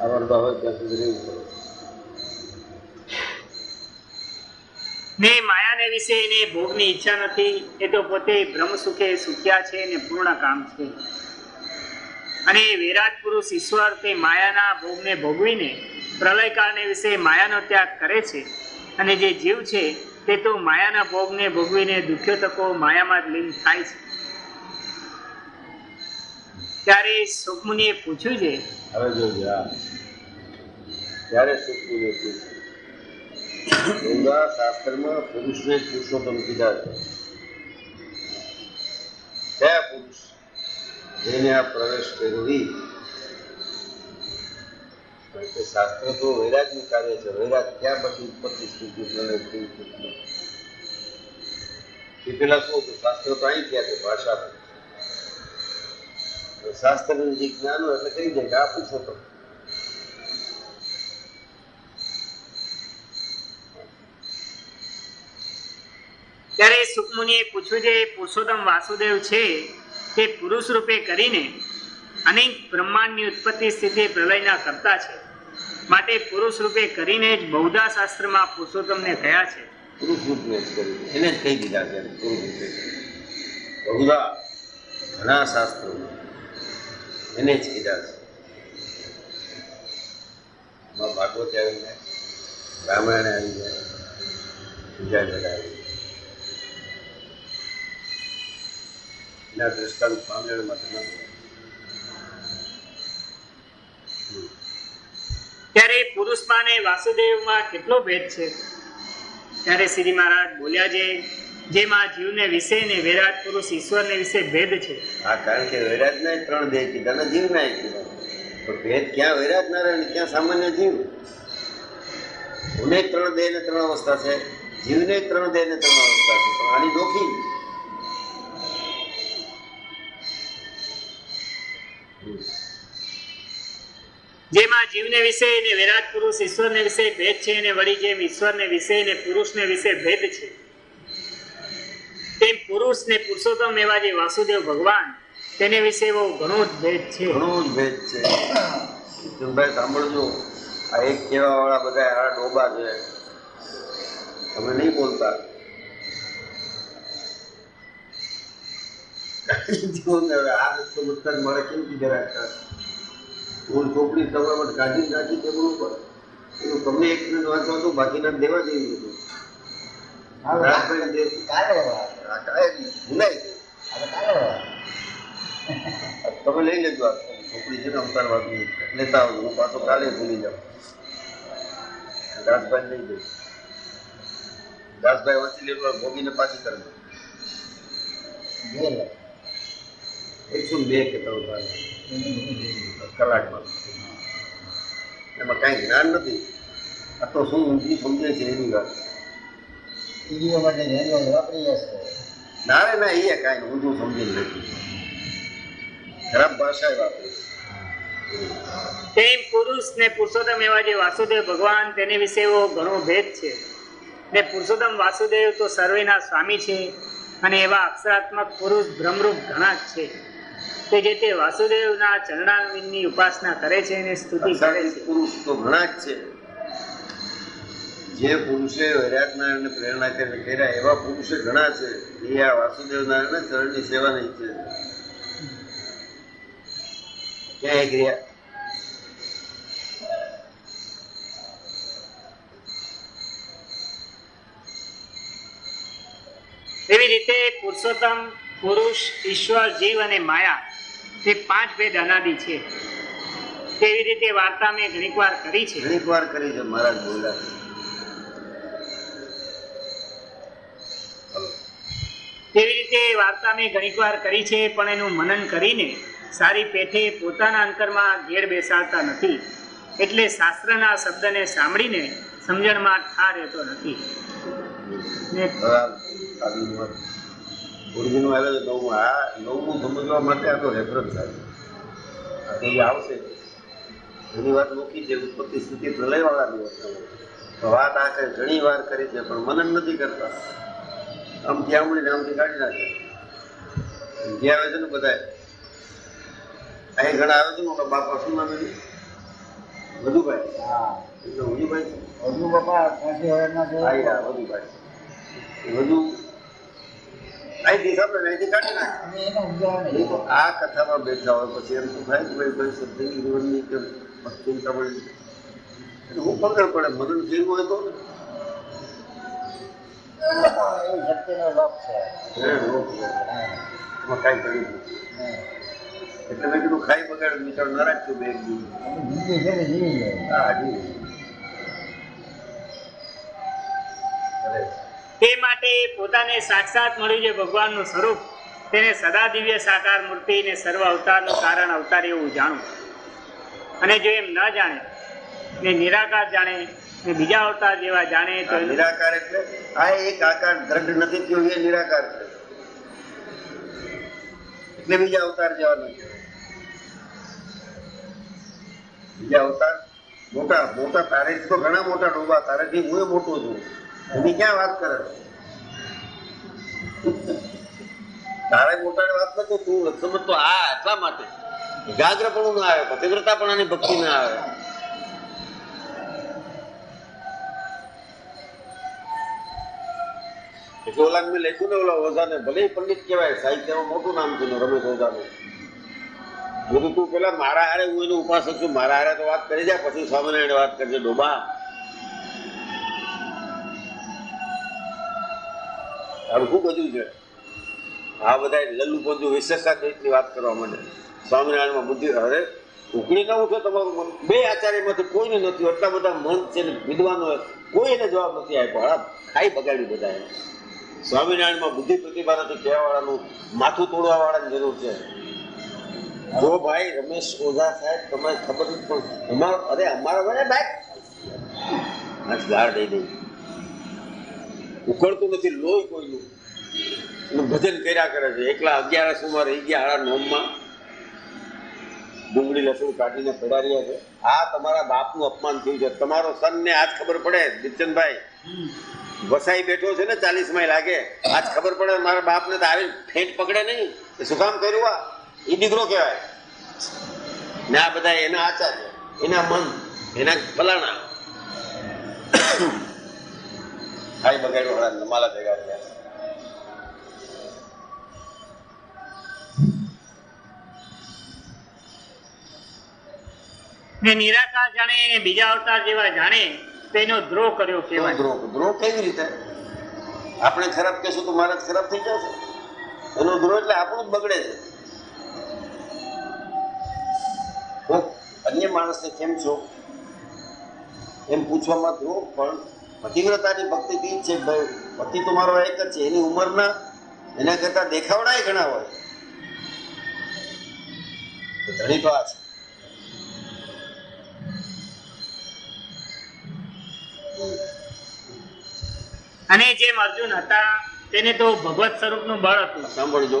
આવડતા હોય ત્યાં સુધી રહેવું પડે. ને માયાને વિશે એને ભોગની ઈચ્છા નથી. એ તો પોતે બ્રહ્મ સુખે સુખ્યા છે ને પૂર્ણ કામ છે. અને વિરાટ પુરુષ ઈશ્વર તે માયાના ભોગને ભોગવીને પ્રલયકાળને વિશે માયાનો ત્યાગ કરે છે. અને જે જીવ છે તે તો માયાના ભોગને ભોગવીને દુખ્યો તકો માયામાં જ લીન થાય છે. ત્યારે સુખમુનિએ પૂછ્યું છે, હવે જોજો ત્યારે સુખમુનિએ પૂછ્યું શાસ્ત્રમાં પુરુષને પુરુષોત્તમ કીધા છે. કયા પુરુષ જેને આ પ્રવેશ કર્યો એ? શાસ્ત્ર તો વૈરાગનું કાર્ય છે. વૈરાગ ક્યાં પછી ઉત્પત્તિ સ્થિતિ પ્રલય થઈ એ પેલા શું હતું? શાસ્ત્ર તો અહીં થયા છે ભાષા. શાસ્ત્રનું જે જ્ઞાન હોય એટલે કહી દે કે આ પુરુષોત્તમ. ત્યારે સુખમુનિએ પૂછ્યું જે પુરુષોત્તમ વાસુદેવ છે તે પુરુષ રૂપે કરીને અનેક બ્રહ્માંડની ઉત્પત્તિ સ્થિતિ પ્રલયના કરતા છે, માટે પુરુષ રૂપે કરીને જ બૌદ્ધ શાસ્ત્રમાં પુરુષોત્તમને કહ્યા છે. પુરુષ રૂપને જ કર્યું, એને જ કહી દીધા છે પુરુષ રૂપે. બહુધા ઘણા શાસ્ત્રો એને જ કીધા છે. ભાગવત આવી જાય, રામાયણ આવી જાય, બીજા બધા આવી જાય. એના દ્રષ્ટાંત સ્વામિનારાયણ માટે ન હોય. ત્યારે પુરુષમાં અને વાસુદેવમાં કેટલો ભેદ છે? ત્યારે શ્રી મહારાજ બોલ્યા છે જેમાં જીવને વિશે ને વિરાટ પુરુષ ઈશ્વરને વિશે ભેદ છે. હા, કારણ કે વૈરાજના 3 દેહ કીધા ને જીવના કીધા. તો ભેદ ક્યાં વૈરાજ નારાયણ, ક્યાં સામાન્ય જીવ? મને 3 દેહ ને 3 અવસ્થા છે, જીવને 3 દેહ ને 3 અવસ્થા છે. પણ આની નોખી જેમાં જીવને વિશે ને વિરાટ પુરુષ ઈશ્વરને વિશે ભેદ છે, અને વળી જેમ ઈશ્વરને વિશે ને પુરુષને વિશે ભેદ છે, તેમ પુરુષ ને પુરુષોત્તમ એવા જે વાસુદેવ ભગવાન તેને વિશે એવો ઘણો જ ભેદ છે. ઘણો જ ભેદ છે. ભાઈ સાંભળજો, આ એક કહેવા વાળા બધા આ ડોબા છે, તમે નહીં બોલતા. આ તો બધા મારે કેમ કીધે રાખતા હું ચોપડી તમારા માટે કાઢી નાખી કેમનું પડે એનું તમને એક મિનિટ વાંચવા તો બાકીના દેવા જેવી હતું. તમે લઈ લેજો આ ચોપડી છે ને અવતાર વાંચી લેતા આવજો, હું પાછો કાલે ભૂલી જાઉં. દાસભાઈ લઈ જઈશ, દાસભાઈ વાંચી લેજો, ભોગીને પાછી કરજો. 102 કે કલાકમાં એમાં કાંઈ જ્ઞાન નથી. આ તો શું ઊંચી સમજે છે એની વાત. ના રે ના, એ કાંઈ ઊંધું સમજી નથી, ખરાબ ભાષા વાપરે. તેમ પુરુષ ને પુરુષોત્તમ એવા જે વાસુદેવ ભગવાન તેને વિશે એવો ઘણો ભેદ છે. ને પુરુષોત્તમ વાસુદેવ તો સર્વેના સ્વામી છે, અને એવા અક્ષરાત્મક પુરુષ બ્રહ્મરૂપ ઘણા જ છે કે જે તે વાસુદેવના ચરણારવિંદની ઉપાસના કરે છે અને સ્તુતિ કરે છે. પુરુષ તો ઘણા જ છે. જે પુરુષે વૈરાટનારાયણને પ્રેરણા કર્યા એવા પુરુષે ઘણા છે. એ આ વાસુદેવ નારાયણ ચરણની સેવા નહીં છે. ક્યાં ગયા? એવી રીતે પુરુષોત્તમ, પુરુષ, ઈશ્વર, જીવ અને માયા તે 5 ભેદ અનાદિ છે. તેવી રીતે વાર્તા મેં ઘણીક વાર કરી છે. ઘણીક વાર કરી છે મહારાજ બોલ્યા. તેવી રીતે વાર્તા મેં ઘણીક વાર કરી છે, પણ એનું મનન કરીને સારી પેઠે પોતાના અંતરમાં ઘેર બેસાડતા નથી. એટલે શાસ્ત્રના શબ્દને સાંભળીને સમજણમાં ઠાર રહેતો નથી. ગુરુજીનું આવે છે નવમું. આ નવમું સમજવા માટે આ તો રેફરન્સ થાય. આ તો જે આવશે એની વાત મૂકી છે, ઉત્પત્તિ સ્થિતિ પ્રલયવાળાની વાત આ ઘણી વાર કરી છે, પણ મનન નથી કરતા. આમથી આમળીને આમથી કાઢી નાખે. જે આવે છે ને બધા અહીં ઘણા આવે છે ને ઓલા બાપા શું નામ છે? વધુભાઈ. એટલે વધુભાઈ વધુભાઈ વધુ અહીંથી સાંભળે અહીંથી કાઢી નાખે. આ કથામાં બેઠા હોય પછી એમ તો થાય કે ભાઈ સત્યની જીવનની કે ચિંતા મળી હું પકડ પડે મદન થયું હોય તો એમાં કાંઈ કર્યું એટલે મેં કીધું ખાઈ બગાડ બિચારો નારાજ થયું બે એક દિવસ. હા જી. તે માટે પોતાને સાક્ષાત મળ્યું છે ભગવાનનું સ્વરૂપ, તેને સદા દિવ્ય સાકાર મૂર્તિ ને સર્વ અવતારનું કારણ અવતાર એવું જાણવું. અને જો એમ ન જાણે ને નિરાકાર જાણે ને બીજા અવતાર જેવા જાણે તો નિરાકાર એટલે આ એક આકાર દ્રઢ નથી થયો એ નિરાકાર છે. એટલે બીજા અવતાર જેવા નથી. બીજા અવતાર મોટા મોટા તારેથી તો ઘણા મોટા ડોબા, તારેથી હું મોટો છું. એની ક્યાં વાત કરે? તારે મોટાની વાત નથી, તું સમજતો આ એટલા માટે એકાગ્રપણું ના આવે, પતિવ્રતાપણાની ભક્તિ ના આવે. એટલે ઓલા મેં લખ્યું ને ઓલા ઓઝાને, ભલે પંડિત કહેવાય, સાહિત્યમાં મોટું નામ છે રમેશ ઓઝાનું. બધું તું પેલા મારા હારે, હું એનો ઉપાસક છું, મારા હારે તો વાત કરી જાય, પછી સ્વામિનારાયણ વાત કરજે ડોબા. તારું શું બધું છે આ બધા લલ્લુ પંજુ વિશેષતા ની વાત કરવા માંડે. સ્વામિનારાયણમાં બુદ્ધિ, અરે ઉકળી ના ઉઠો તમારું મન. બે આચાર્યમાંથી કોઈને નથી, એટલા બધા મન છે ને વિદ્વાનો, કોઈ એને જવાબ નથી આપ્યો. હા, ખાઈ બગાડ્યું બધા. સ્વામિનારાયણમાં બુદ્ધિ પ્રતિભા નથી કહેવા વાળાનું, માથું તોડવા વાળાની જરૂર છે. જો ભાઈ રમેશ ઓઝા સાહેબ તમારે ખબર નથી પણ અમારા ભાઈ બાઈક ગાળ દઈ દઈ, ઉકળતું નથી લોહી કોઈનું, ભજન કર્યા કરે છે. એકલા 11 માં રહી ગયા, હાડા 9 માં ડુંગળી લસણ કાઢીને પડાર્યા છે. આ તમારા બાપનું અપમાન થયું છે. તમારો સન ને આજ ખબર પડે, દીપચંદભાઈ વસાઈ બેઠો છે ને 40 માં લાગે, આજ ખબર પડે મારા બાપને તો આવી ફેંટ પકડે નહીં, શું કામ કર્યું? આ એ દીકરો કહેવાય ને. આ બધા એના આચાર્ય, એના મન, એના ફલાણા ખાઈ બગાડ્યો વાળા નમાલા ભેગા થયા. નિરાકાર જાણે એને બીજા અવતાર જેવા જાણે તેનો દ્રોહ કર્યો કહેવાય. દ્રોહ કેવી રીતે? આપણે ખરાબ કહેશું તો મારા ખરાબ થઈ જશે. એનો દ્રોહ એટલે આપણું જ બગડે છે. અન્ય માણસને કેમ છો એમ પૂછવામાં દ્રોહ, પણ પતિવ્રતાની ભક્તિ બી છે. ભાઈ પતિ તો મારો એક જ છે, એની ઉંમરના એના કરતા દેખાવડા ઘણા હોય. ધણી તો આ છે. અને જેમ અર્જુન હતા તેને તો ભગવત સ્વરૂપનું બળ હતું. સાંભળજો.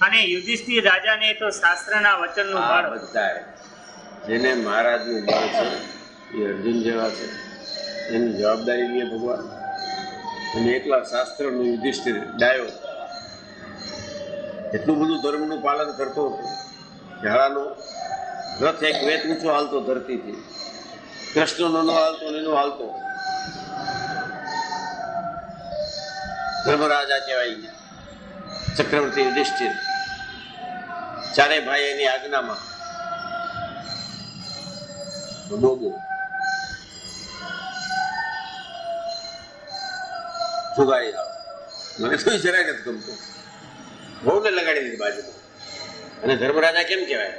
અને યુધિષ્ઠિર રાજાને તો શાસ્ત્રના વચનનું બળ. બધા જેને મહારાજનું બળ છે એ અર્જુન જેવા છે, એની જવાબદારી લે ભગવાન. અને એકલા શાસ્ત્રનું યુધિષ્ઠિર ડાયો એટલું બધું ધર્મનું પાલન કરતો હતો. ઝાડાનો રથ એક વેત ઊંચો હાલતો ધરતીથી, કૃષ્ણનો ન હાલતો ને એનો હાલતો. ધર્મરાજા કહેવાય, ચક્રવર્તી યુધિષ્ઠિર, ચારે ભાઈ એની આજ્ઞામાં. ડોબો જુગારી આવે, મને તો જરાય નથી ગમતો. બહુ ને લગાડી દીધી બાજુમાં. અને ધર્મરાજા કેમ કહેવાય?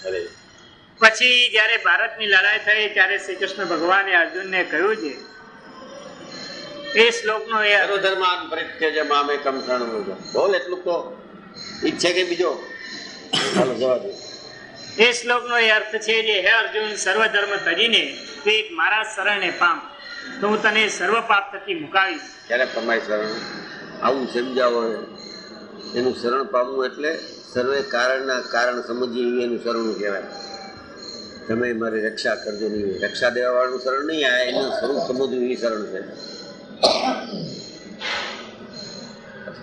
અરે પછી જયારે ભારતની લડાઈ થઈ ત્યારે શ્રી કૃષ્ણ ભગવાને અર્જુનને કહ્યું છે એ શ્લોકનો એ સર્વધર્માન પરિત્યજ મામેકમ શરણં વ્રજ. બોલ એટલું તો ઈચ્છે કે બીજો? ચાલો જવા દે. એ શ્લોકનો એ અર્થ છે જે હે અર્જુન, સર્વધર્મ તજીને તું એક મારા શરણે પામ તો હું તને સર્વ પાપ થકી મુકાવીશ. ત્યારે તમારી શરણ આવું સમજાવો. એનું શરણ પામવું એટલે સર્વે કારણના કારણ સમજીએ એનું શરણું કહેવાય. તમે મારી રક્ષા કરજો નહીં, રક્ષા દેવા વાળું શરણ નહીં, આ એનું સ્વરૂપ સમજવું એ શરણ છે.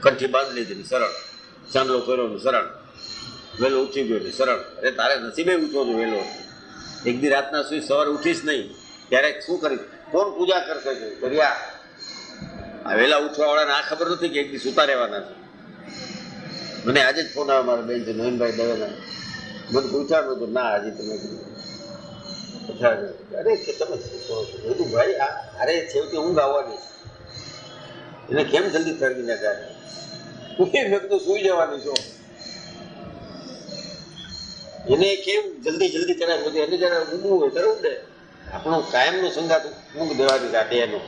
કંઠી બાંધી લીધી શરણ, ચાંદલો કર્યો શરણ, વહેલો ઉઠી ગયો શરણ. અરે તારે નસીબે ઊંચો છો વહેલો. એક દી રાતના સુઈ સવારે ઉઠીશ નહીં ત્યારે શું કરીશ? કોણ પૂજા કરશે છે? કર્યા આ વહેલા ઉઠવાવાળાને આ ખબર નથી કે એક દી સુતા રહેવાના છે. મને આજે જ ફોન આવે મારા બેન છે નવીનભાઈ દવેના, મને પૂછ્યા નતું ના હજી તમે અરે કે તમે બધું ભાઈ આ અરે છેવટે ઊંઘ આવવાની છે, એને કેમ જલ્દી ફેરવી નાખાય? હું મેં કીધું સુઈ જવાની છો, એને કેમ જલ્દી કરાય? બધું એને જયારે ઊંઘવું હોય ત્યારે ઊંઘે. આપણો કાયમનો સંગાત ઊંઘ દેવાની આ દેહનો.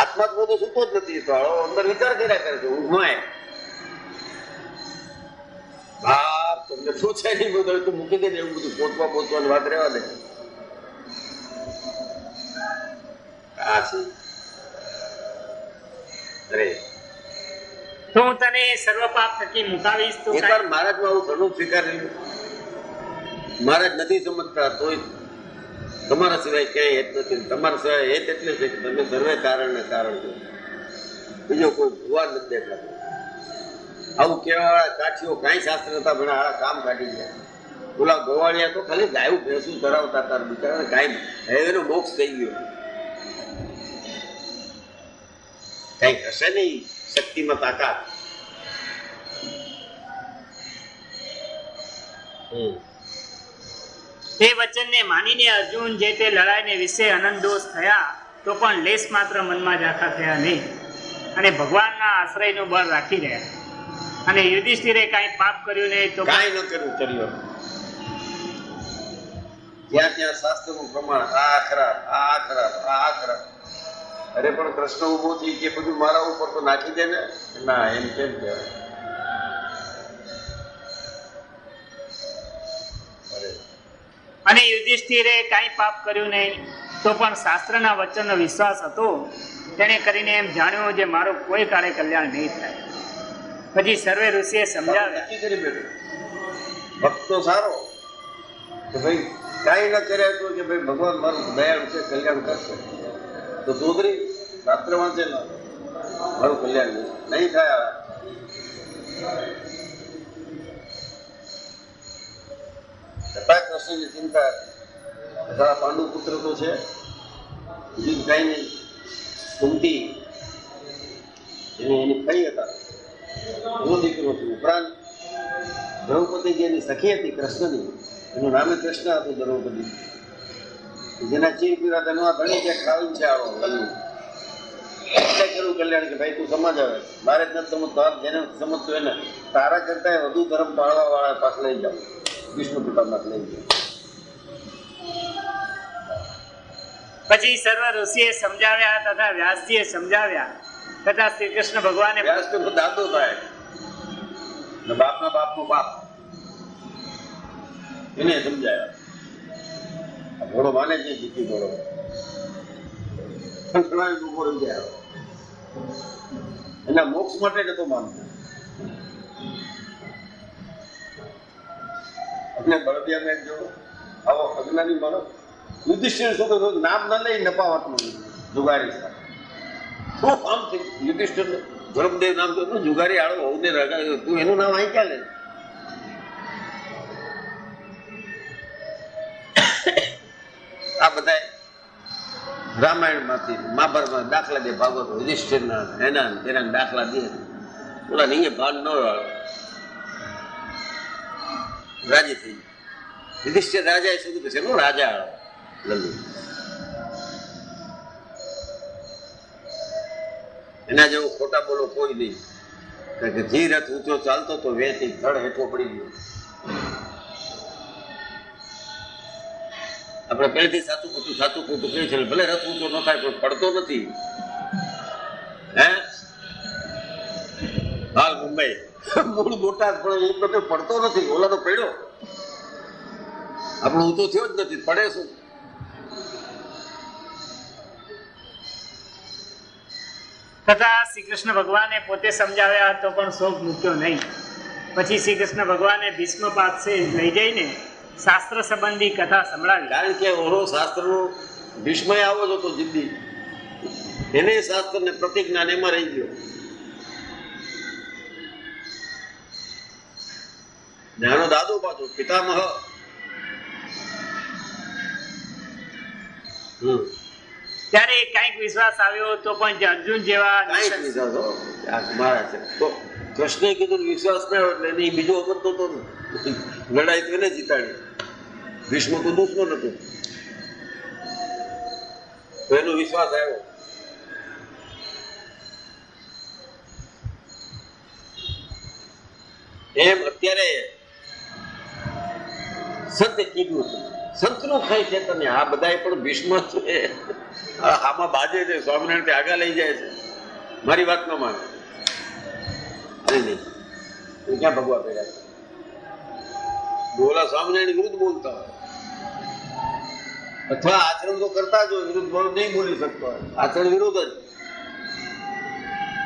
આત્મા તો બધું સૂતો જ નથી, તો અંદર વિચાર કર્યા કરે છે ઊંઘમાં. બાપ તમને પૂછાય નહીં બધું તો મૂકી દે ને, એવું બધું પોચવાની વાત રહેવા દે. આ છે અરે તો હું તને સર્વ પાપ થકી મુકાવીશ. તો એકવાર મહારાજમાં આવું ઘણું સ્વીકારેલું. મહારાજ નથી સમજતા તોય તમારા સિવાય ક્યાંય હેત નથી. તમારા સિવાય હેત એટલે છે કે તમે સર્વે કારણને કારણ છો, બીજો કોઈ ભગવાન નથી દેખાતો. આવું કહેવા કાઠીઓ કાંઈ શાસ્ત્ર નતા ભણ્યા, આળા કામ કાઢી ગયા. ઓલા ગોવાળિયા તો ખાલી ગાયું ભેંસું ધરાવતા હતા, બિચારા કાંઈ હવે એનો મોક્ષ થઈ ગયો. કઈક હશે નહીં શક્તિમાં તાકાત. તે વચનને માનીને અર્જુન જે તે લડાઈને વિશે અનંત દોષ થયા તો પણ લેશ માત્ર મનમાં ઝાંખા થયા નહીં અને ભગવાનના આશ્રયનું બળ રાખી રહ્યા. અને યુધિષ્ઠિરે કાંઈ પાપ કર્યું નહીં તો કાંઈ ન કર્યું ચર્યો. જ્યાં ત્યાં શાસ્ત્રનું પ્રમાણ આ ખરાબ, આ ખરાબ, આ ખરાબ. અરે પણ કૃષ્ણ ઉભો થઈ કે બધું મારા ઉપર તો નાખી દે ને. ના, એમ કેમ કહેવાય? અને યુધિષ્ઠિરે કાંઈ પાપ કર્યું નહીં તો પણ શાસ્ત્રના વચનનો વિશ્વાસ હતો. તેણે કરીને એમ જાણ્યું જે મારું કોઈ કાળે કલ્યાણ નહીં થાય. પછી સર્વે ઋષિએ સમજાવ્યા. નક્કી કરી બેઠો ભક્તો સારો કે ભાઈ કાંઈ ન કર્યા તો કે ભાઈ ભગવાન મારું દયાળુ છે, કલ્યાણ કરશે. તો સુધરી શાસ્ત્ર વાંચે ન મારું કલ્યાણ નહીં થાય. છતાં કૃષ્ણની ચિંતા તારા પાંડુ પુત્ર તો છે, બીજું કાંઈ નહીં. કુંતી એની ફઈ હતા, એનો દીકરો હતો. ઉપરાંત દ્રૌપદી જે એની સખી હતી કૃષ્ણની, એનું નામે કૃષ્ણ હતું દ્રૌપદી. જેના ચીર પીરા તેનું આ ઘણી ક્યાંક ખાવી છે આવો એટલે કર્યું કલ્યાણ કે ભાઈ તું સમજ આવે, મારે જ નથી સમજતો. જેને સમજતો એને તારા કરતા વધુ ધર્મ પાળવા વાળા પાસે લઈ જાઓ, વિષ્ણુ પિતામાં લઈ જાઓ. પછી સર્વ ઋષિએ સમજાવ્યા તથા વ્યાસજીએ સમજાવ્યા તથા શ્રી કૃષ્ણ ભગવાને વ્યાસ તો દાદો થાય ને બાપના બાપનો બાપ, એને સમજાયા. ઘોડો માને છે જીતી ઘોડો ઉભો રહી જાય. એના મોક્ષ માટે નતો માનતો. એટલે બળદિયાને જો આવો અજ્ઞાની માણસ યુધિષ્ઠિર શું કહ્યું, નામ ન લઈ નપાવટનું જુગારી શું કામ છે યુધિષ્ઠિર ધર્મદેવ નામ તો જુગારી આળો હોવું ને રગાડ્યો, તું એનું નામ અહીં ક્યાં લે? આ બધા રામાયણ માંથી મહાભારતમાં દાખલા દે, ભાગવત યુધિષ્ઠિરના એના તેના દાખલા દે. ઓલા નહીં ભાન ન રાજી થઈ. યુધિષ્ઠિર રાજાએ શું કહે છે, એનો રાજા લલ્લુ એના જેવો ખોટા બોલો કોઈ નહીં. કારણ કે જે રથ ઊંચો ચાલતો તો વેચી થડ હેઠો પડી ગયો. આપણે પહેલેથી સાચું ખોટું કહે છે. ભલે રથ ઊંચો ન થાય પણ પડતો નથી. હે હાલ મુંબઈ મૂળ બોટાદ પણ એ બધો પડતો નથી. ઓલા તો પડ્યો, આપણો ઊંચો થયો જ નથી, પડે શું? તથા શ્રી કૃષ્ણ ભગવાને પોતે સમજાવ્યા તો પણ શોક મૂક્યો નહીં. પછી શ્રી કૃષ્ણ ભગવાને ભીષ્મ પાસે લઈ જઈને શાસ્ત્ર સંબંધી કથા સંભળાવી. કારણ કે ઓરો શાસ્ત્રનો ભીષ્મય આવો જ હતો જિદ્દી. એને શાસ્ત્રને પ્રતિજ્ઞાન એમાં રહી ગયો. આનો દાદો પાછો પિતામહ. ત્યારે કઈક વિશ્વાસ આવ્યો તો પણ જે અર્જુન જેવા કાંઈ જ વિશ્વાસ મારા છે તો કૃષ્ણે કીધું વિશ્વાસ ના હોય એટલે એને બીજો અમરતો તો લડાઈ તો એને જીતાડી. ભીષ્મ તો દુશ્મન હતું તો એનો વિશ્વાસ આવ્યો. એમ અત્યારે સંત કીધું હતું, સંતનું ખાઈ છે તને. આ બધા પણ ભીષ્મ છે, આમાં બાજે છે, સ્વામિનારાયણ આગા લઈ જાય છે. મારી વાત ન માને નહીં, ક્યાં ભગવા કર્યા છે. બોલા સ્વામિનારાયણ વિરુદ્ધ બોલતા હોય અથવા આચરણ તો કરતા જ હોય, વિરુદ્ધ બોલ નહીં બોલી શકતો હોય, આચરણ વિરુદ્ધ જ.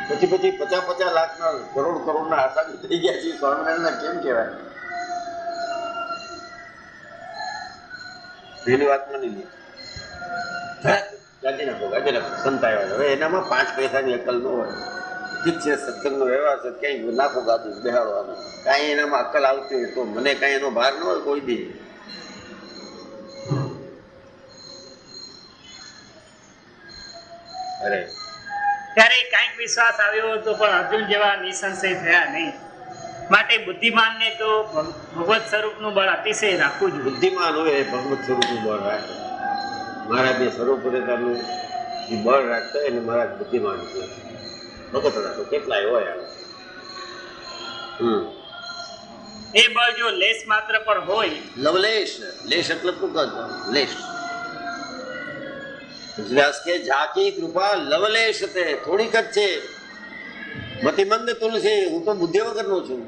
પછી 50 લાખના કરોડના આસામી થઈ ગયા છે. સ્વામિનારાયણના કેમ કહેવાય? એની વાત માની લે. ગાદી નાખો સંત આવ્યા. હવે એનામાં 5 પૈસાની અક્કલ ન હોય. ઠીક છે, સત્સંગનો વ્યવહાર છે, ક્યાંય નાખો ગાદી બેહાડવાનું, કાંઈ એનામાં અક્કલ આવતી હોય તો મને કાંઈ એનો ભાર ન હોય કોઈ દી. અરે ત્યારે કાંઈક વિશ્વાસ આવ્યો હતો પણ અર્જુન જેવા નિસંશય થયા નહીં. માટે બુદ્ધિમાનને તો ભગવત સ્વરૂપનું બળ અતિશય રાખવું જોઈએ. બુદ્ધિમાન હોય એ ભગવત સ્વરૂપનું બળ રાખે. મારા બે સર્વોપરિતાનું જે બળ રાખતા એને મારા બુદ્ધિમાન છે. ભગતના તો કેટલાય હોય. એ બળ જો લેશ માત્ર પણ હોય, લવલેશ, લેશ એટલે શું કહો? લેશ. વ્યાસ કે ઝાકી કૃપા લવલેશ તે, થોડીક જ છે. મતિમંદ તુલસી, હું તો બુદ્ધિ વગરનો છું.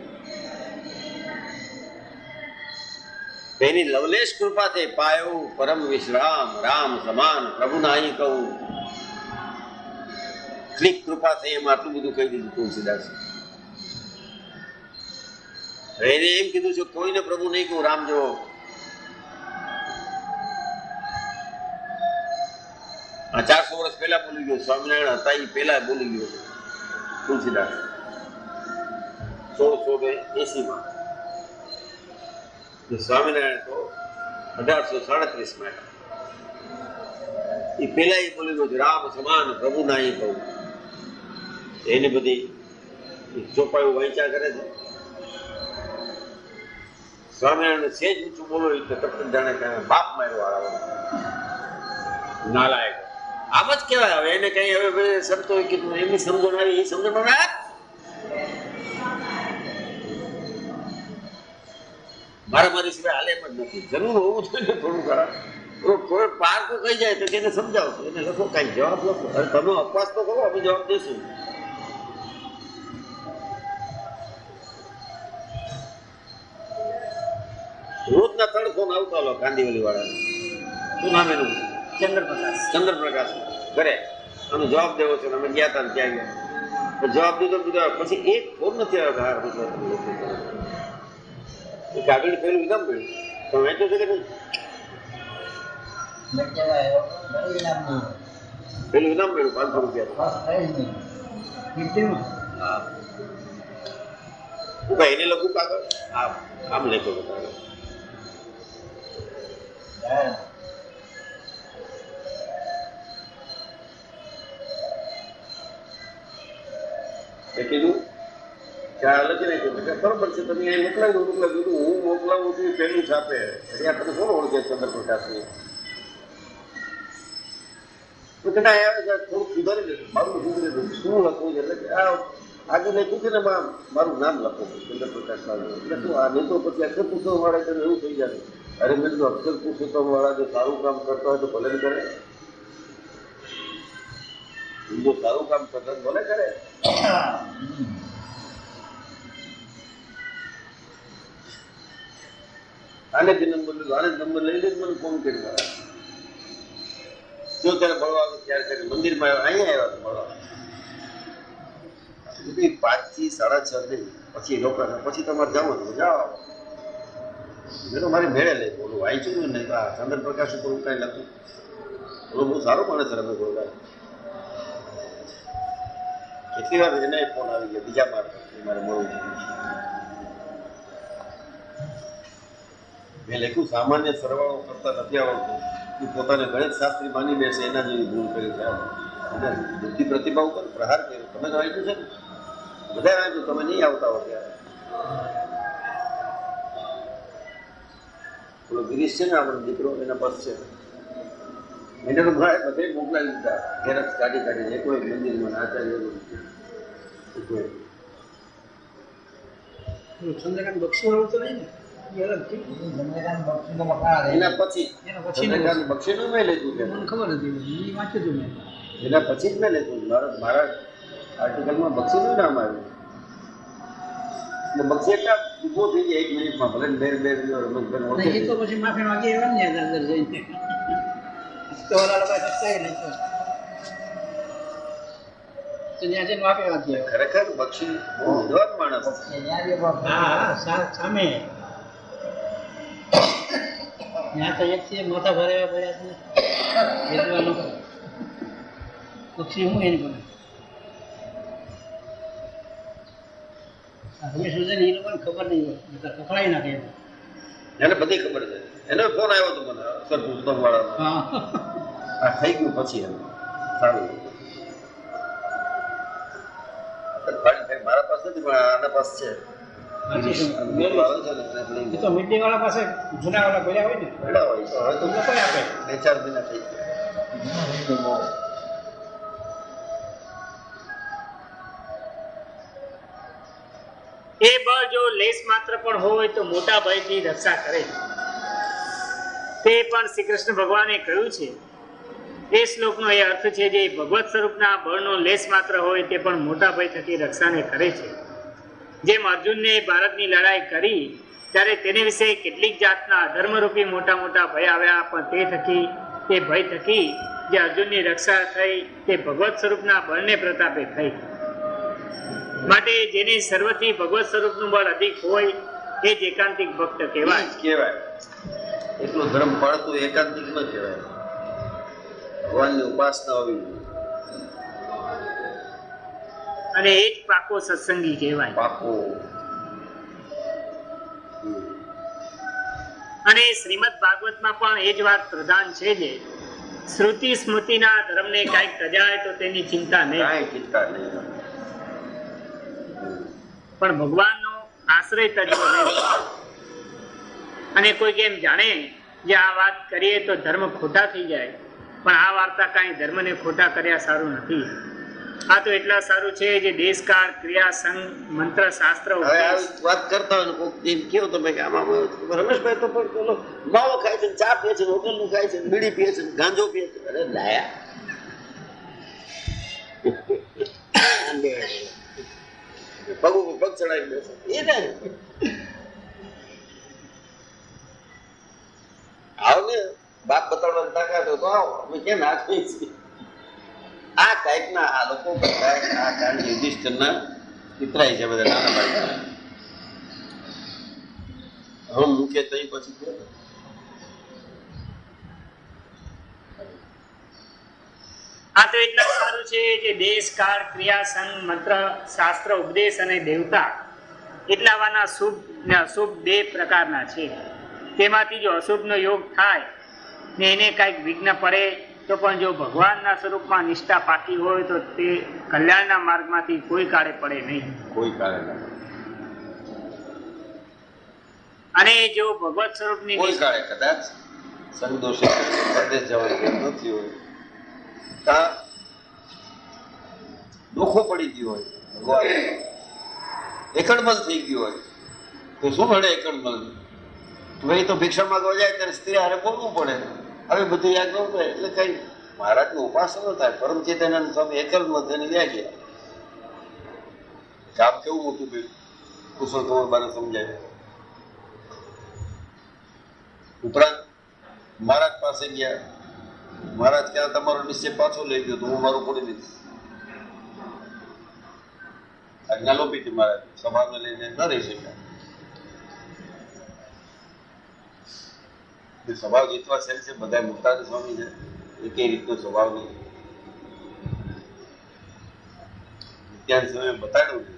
એની લવલેશ કૃપાથી પાયો પરમ વિશ્રામ, રામ સમાન પ્રભુ નાહી કહું. ક્લિક કૃપા થઈ એમ આટલું બધું કહી દીધું તુલસીદાસ. એને એમ કીધું છે કોઈને પ્રભુ નહીં કહું, રામ જેવો. આ 400 વર્ષ પહેલા બોલી ગયો. સ્વામિનારાયણ હતા એ પહેલા બોલી ગયો તુલસીદાસ 1680 સ્વામિનારાયણ તો 1837 એ પેલા એ બોલી ગયો રામ સમાન પ્રભુ નાહી કહું. એની બધી ચોપાઈઓ વાંચ્યા કરે છે. સ્વામિનારાયણ સેજ ઊંચું બોલો એટલે તરત જાણે કે બાપ માર્યો વાળા નાલાયક. આમ જ કહેવાય. હવે એને કઈ હવે સંતો કીધું એમની સમજણ આવી એ સમજણ રાખ. મારી સિવાય હાલે એમ જ નથી. જરૂર હોવું જોઈએ થોડું ખરા. કોઈ પાર તો કહી જાય તો તેને સમજાવશો, એને લખો કઈ જવાબ લખો. અરે તમે અપવાસ તો કરો, અમે જવાબ દઈશું. રોજના 3 ફોન આવતા હલો કાંદીવલી વાળા. શું નામ એનું? ચંદ્રપ્રકાશ. ઘરે અમે જવાબ દેવો છે. અમે ગયા હતા ત્યાં ગયા જવાબ દીધો. પછી એક ફોન નથી આવ્યો. કાગળ પેલું ઇનામ મળ્યું તો વાંચ્યું છે કે નહીં? પેલું ઇનામ મળ્યું 500 રૂપિયા. ભાઈ એને લખું કાગળ આમ લખ્યો કાગળ. કીધું ખ્યાલ જ નહીં બરોબર છે. તમે અહીં મોકલાવી દો. હું મોકલાવું છું પેલું છાપે. અહીંયા તમે કોણ ઓળખે ચંદ્રપ્રકાશની? થોડુંક સુધારી દે. મારું સુધારી દઉં શું લખવું છે એટલે કે આજે લખ્યું છે ને મારું નામ લખો ચંદ્રપ્રકાશ એટલે શું આ નહીં તો પછી અક્ષર પુસ્તક વાળા કરે એવું થઈ જાય. અરે મેં કીધું અક્ષર પુસ્તક વાળા જો સારું કામ કરતા હોય તો ભલે કરે. જો સારું કામ કરતા ભલે કરે. આને જ નંબર લીધો, આને જ નંબર લઈ લઈને મને ફોન કરી જો ત્યારે મળવા ત્યારે કરી મંદિરમાં આવ્યા. અહીંયા આવ્યા તો મળવા 5 થી 6:30 નહીં પછી રોકાણ. પછી તમારે જવાનું જાઓ. મેં તો મારી મેળે લઈ બોલું વાંચ્યું નહીં તો આ ચંદ્રપ્રકાશ ઉપર હું કાંઈ લખું. બોલો બહુ સારો માણસ રમે બોલવા. કેટલી વાર એને ફોન આવી ગયો બીજા મારે મળવું. મેં લખ્યું સામાન્ય સરવાળો કરતા નથી આવડતું. તું પોતાને ગણિત શાસ્ત્રી માની બેસે એના જેવી ભૂલ કરી છે. બુદ્ધિ પ્રતિભા ઉપર પ્રહાર કર્યો. તમે તો વાંચ્યું છે ને? બધા વાંચ્યું. તમે નહીં આવતા હો ત્યારે. પેલો ગિરીશ છે ને આપણો દીકરો એના બસ છે. એને તો ભાઈ બધે મોકલાવી દીધા ઘેરક્ષ કાઢીને. એક કોઈ મંદિરમાં આચાર્ય ચંદ્રકાંત બક્ષી વાળું તો નહીં ને? એના પછી બક્ષીનું મેં લીધું છે. મને ખબર હતી, એ વાંચ્યું હતું મેં. એના પછી જ મેં લીધું. મારા આર્ટિકલમાં બક્ષીનું નામ આવ્યું. એટલે બક્ષી એટલા ઊભો થઈ જાય 1 મિનિટમાં. ભલે બે એ તો પછી માફી માંગી એવા ને અંદર જઈને તો ઓલા લોકો સત્તાય નહીં તો ત્યાં જઈને માફી માંગી ખરેખર બક્ષી બહુ વિદ્વાન માણસ. સામે ત્યાં તો એક છે મોટા ભરેવા પડ્યા છે. વેદવા લોકો પક્ષી હું એની બોલે રમેશ ને એ લોકોને ખબર નહીં હોય બધા પકડાઈ નાખે એને બધી ખબર છે. એનો ફોન આવ્યો હતો મને અક્ષર પુસ્તક વાળાનો. હા આ થઈ ગયું પછી એમ સારું મારા પાસે નથી પણ આના પાસે છે. સાચી છે. આવે છે ને એને લઈ એ તો મીટિંગ વાળા પાસે જૂના વાળા બોલ્યા હોય ને ગયા હોય તો હવે તો એ લોકોને આપે 2-4 મહિના થઈ ગયા. એ બળ જો લેશ માત્ર પણ હોય તો મોટા ભયથી રક્ષા કરે તે પણ શ્રી કૃષ્ણ ભગવાને કહ્યું છે. એ શ્લોકનો એ અર્થ છે જે ભગવત સ્વરૂપના બળનો લેશ માત્ર હોય તે પણ મોટા ભય થકી રક્ષાને કરે છે. જેમ અર્જુનને ભારતની લડાઈ કરી ત્યારે તેને વિશે કેટલીક જાતના અધર્મરૂપી મોટા મોટા ભય આવ્યા, પણ તે થકી તે ભય થકી જે અર્જુનની રક્ષા થઈ તે ભગવત સ્વરૂપના બળને પ્રતાપે થઈ. માટે જેની સર્વથી ભગવત સ્વરૂપનું બળ અધિક હોય એ જ એકાંતિક ભક્ત કહેવાય. કહેવાય એટલું ધર્મ પાળતું એકાંતિક ન કહેવાય. ભગવાનની ઉપાસના હોવી જોઈએ. અને એ જ પાકો સત્સંગી કહેવાય. પાકો અને શ્રીમદ ભાગવતમાં પણ એ જ વાત પ્રધાન છે જે શ્રુતિ સ્મૃતિના ધર્મને કાંઈક કજાય તો તેની ચિંતા નહીં, કાંઈ ચિંતા નહીં. પણ ભગવાનનો આશ્રય તજવો નહીં. અને કોઈ કેમ જાણે જે આ વાત કરીએ તો ધર્મ ખોટા થઈ જાય, પણ આ વાર્તા કાંઈ ધર્મને ખોટા કર્યા સારું નથી. આ તો એટલા સારું છે જે દેશકાળ ક્રિયા સંગ મંત્ર શાસ્ત્ર હવે આવી વાત કરતા હોય ને કોઈક દિન કેવો તમે કે આમાં રમેશભાઈ તો પણ પેલો માવો ખાય છે, ચા પીએ છે, હોટલનું ખાય છે, બીડી પીએ છે, ગાંજો પીએ છે. અરે લાયા પગ ઉપર પગ ચડાવી બેસે એ ને આવો ને બાપ બતાવવાની તાકાત હોય તો આવો, અમે કેમ નાખીએ છીએ. આ ટાઈપના આ લોકો બધા આ કારણે યુધિષ્ઠિરના પિતરાય છે બધા નાના ભાઈ. હવે મૂકે તઈ પછી કે આ તો એટલા સારું છે જે દેશ કાળ ક્રિયા સંગ મંત્ર શાસ્ત્ર ઉપદેશ અને દેવતા એટલાવાના શુભ ને અશુભ બે પ્રકારના છે. તેમાંથી જો અશુભનો યોગ થાય ને એને કાંઈક વિઘ્ન પડે તો પણ જો ભગવાનના સ્વરૂપમાં નિષ્ઠા પાકી હોય તો તે કલ્યાણના માર્ગમાંથી કોઈ કાળે પડે નહીં. કોઈ કારણે અને જો ભગવત સ્વરૂપની કોઈ કાળે કદાચ સંદોષે પરદેશ જવાની જરૂર નથી હોય, તા દુઃખો પડી ગયું હોય, ભગવાન એકડમલ થઈ ગયું હોય તો શું મળે? એકડમલ ભાઈ તો ભિક્ષા માંગવા જાય ત્યારે સ્ત્રી હારે બોલવું પડે. હવે બધું યાદ ન પડે એટલે કઈ મહારાજનું ઉપાસન થાય. પરમ ચેતનાનંદ સ્વામી એકલમલ થઈને વ્યા ગયા. કામ કેવું મોટું કર્યું, કુશળ કુંવર બાને સમજાય. ઉપરાંત મહારાજ પાસે ગયા. મહારાજ ક્યાં તમારો નિશ્ચય પાછો લઈ ગયો તો હું મારું પડી દઈશ. આજ્ઞા લોપી હતી મહારાજ, સભાને લઈને ન રહી શક્યા. સ્વભાવ જીતવા છે બધા મુક્તાનંદ સ્વામી છે એ કઈ રીતનો સ્વભાવ નહીં. નિત્યાનંદ સ્વામી બતાડ્યું છે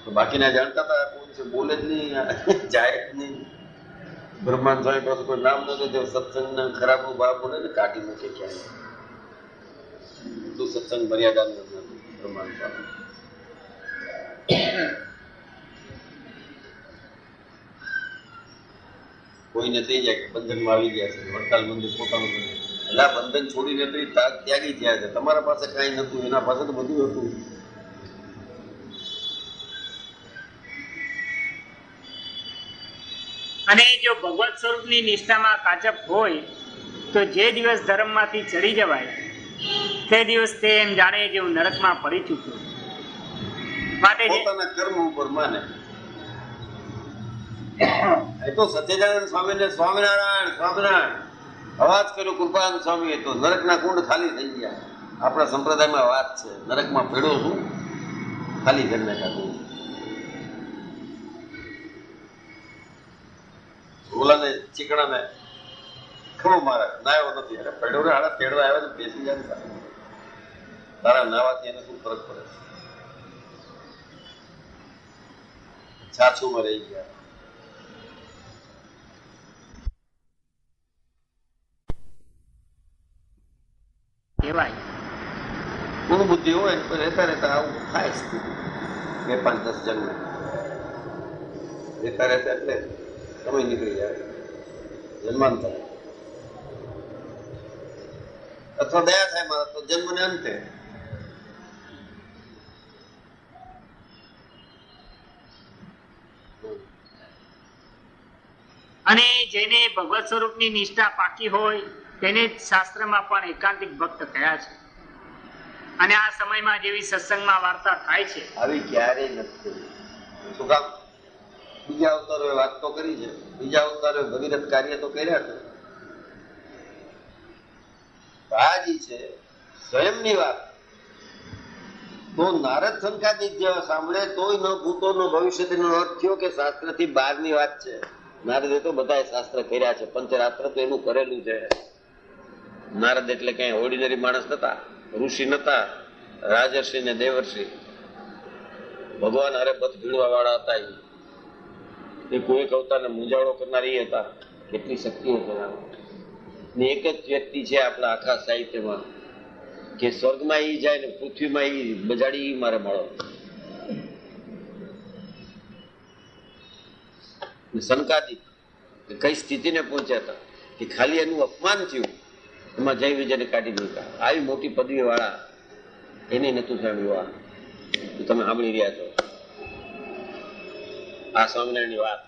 તો બાકીના જાણતા હતા કોઈ છે બોલે જ નહીં, જાય જ નહીં. બ્રહ્માંડ સ્વામી પાસે કોઈ નામ નતું, તે સત્સંગના ખરાબનું ભાવ બોલે ને કાઢી મૂકે ક્યાંય. તું સત્સંગ મર્યાદા નથી બ્રહ્માંડ સ્વામી. કોઈને થઈ જાય કે બંધનમાં આવી ગયા છે, વડતાલ મંદિર પોતાનું એટલે આ બંધન છોડીને તો ત્યાગી થયા છે. તમારા પાસે કાંઈ નતું, એના પાસે તો બધું હતું. અને જો ભગવત સ્વરૂપની નિષ્ઠામાં કાચપ હોય તો જે દિવસ ધર્મમાંથી ચડી જવાય તે દિવસ તે એમ જાણે જે હું નરકમાં પડી ચૂક્યો. માટે પોતાના કર્મ ઉપર માને. એ તો સચ્ચિદાનંદ સ્વામીને સ્વામિનારાયણ સ્વામિનારાયણ અવાજ કર્યો કૃપાનંદ સ્વામી, તો નરકના કુંડ ખાલી થઈ ગયા. આપણા સંપ્રદાયમાં વાત છે, નરકમાં ભેડો છું ખાલી કરી નાખ્યા. ઓલાને ચીકણાને ખમો મહારાજ નાયો નથી. અરે પડ્યો રે હાડા તેડવા આવ્યા તો બેસી જાય ને. તારા નાવાથી એને શું ફરક પડે? છાછુમાં રહી ગયા. કહેવાય ગુણ બુદ્ધિ હોય ને તો રહેતા રહેતા આવું થાય સ્થિતિ. 2, 5, 10 જન્મ રહેતા રહેતા એટલે સમય નીકળી જાય, જન્માંતર. અથવા દયા થાય મારા તો જન્મને અંતે. અને જેને ભગવત સ્વરૂપની નિષ્ઠા પાકી હોય તેને જ શાસ્ત્રમાં પણ એકાંતિક ભક્ત કયા છે. અને આ સમયમાં જેવી સત્સંગમાં વાર્તા થાય છે આવી ક્યારેય નથી. શું કામ? બીજા અવતારોએ વાત તો કરી છે, બીજા અવતારોએ ભગીરથ કાર્ય તો કર્યા છે. આ જે છે સ્વયંની વાત તો નારદ સંકાદિક જેવા સાંભળે તોય ન ભૂતો ન ભવિષ્યનો અર્થ થયો કે શાસ્ત્રથી બહારની વાત છે. નારદે તો બધાએ શાસ્ત્ર કર્યા છે, પંચરાત્ર તો એનું કરેલું છે. નારદ એટલે કઈ ઓર્ડિનરી માણસ નતા, ઋષિ નતા, રાજર્ષિ ને દેવર્ષિ. ભગવાન હારે બધ ભીડવા વાળા હતા. એ કોઈ અવતારને મૂંઝાળો કરનારી હતા. કેટલી શક્તિઓ ધરાવે. ને એક જ વ્યક્તિ છે આપણા આખા સાહિત્યમાં કે સ્વર્ગમાં ઈ જાય ને પૃથ્વીમાં ઈ બજાડી મારે મળો. સંકાદિક કઈ સ્થિતિને પહોંચ્યા હતા કે ખાલી એનું અપમાન થયું એમાં જય વિજયને કાઢી મૂક્યા. આવી મોટી પદવી વાળા એને નતું સાંભળ્યું. આ તમે સાંભળી રહ્યા છો આ સ્વામિનારાયણની વાત.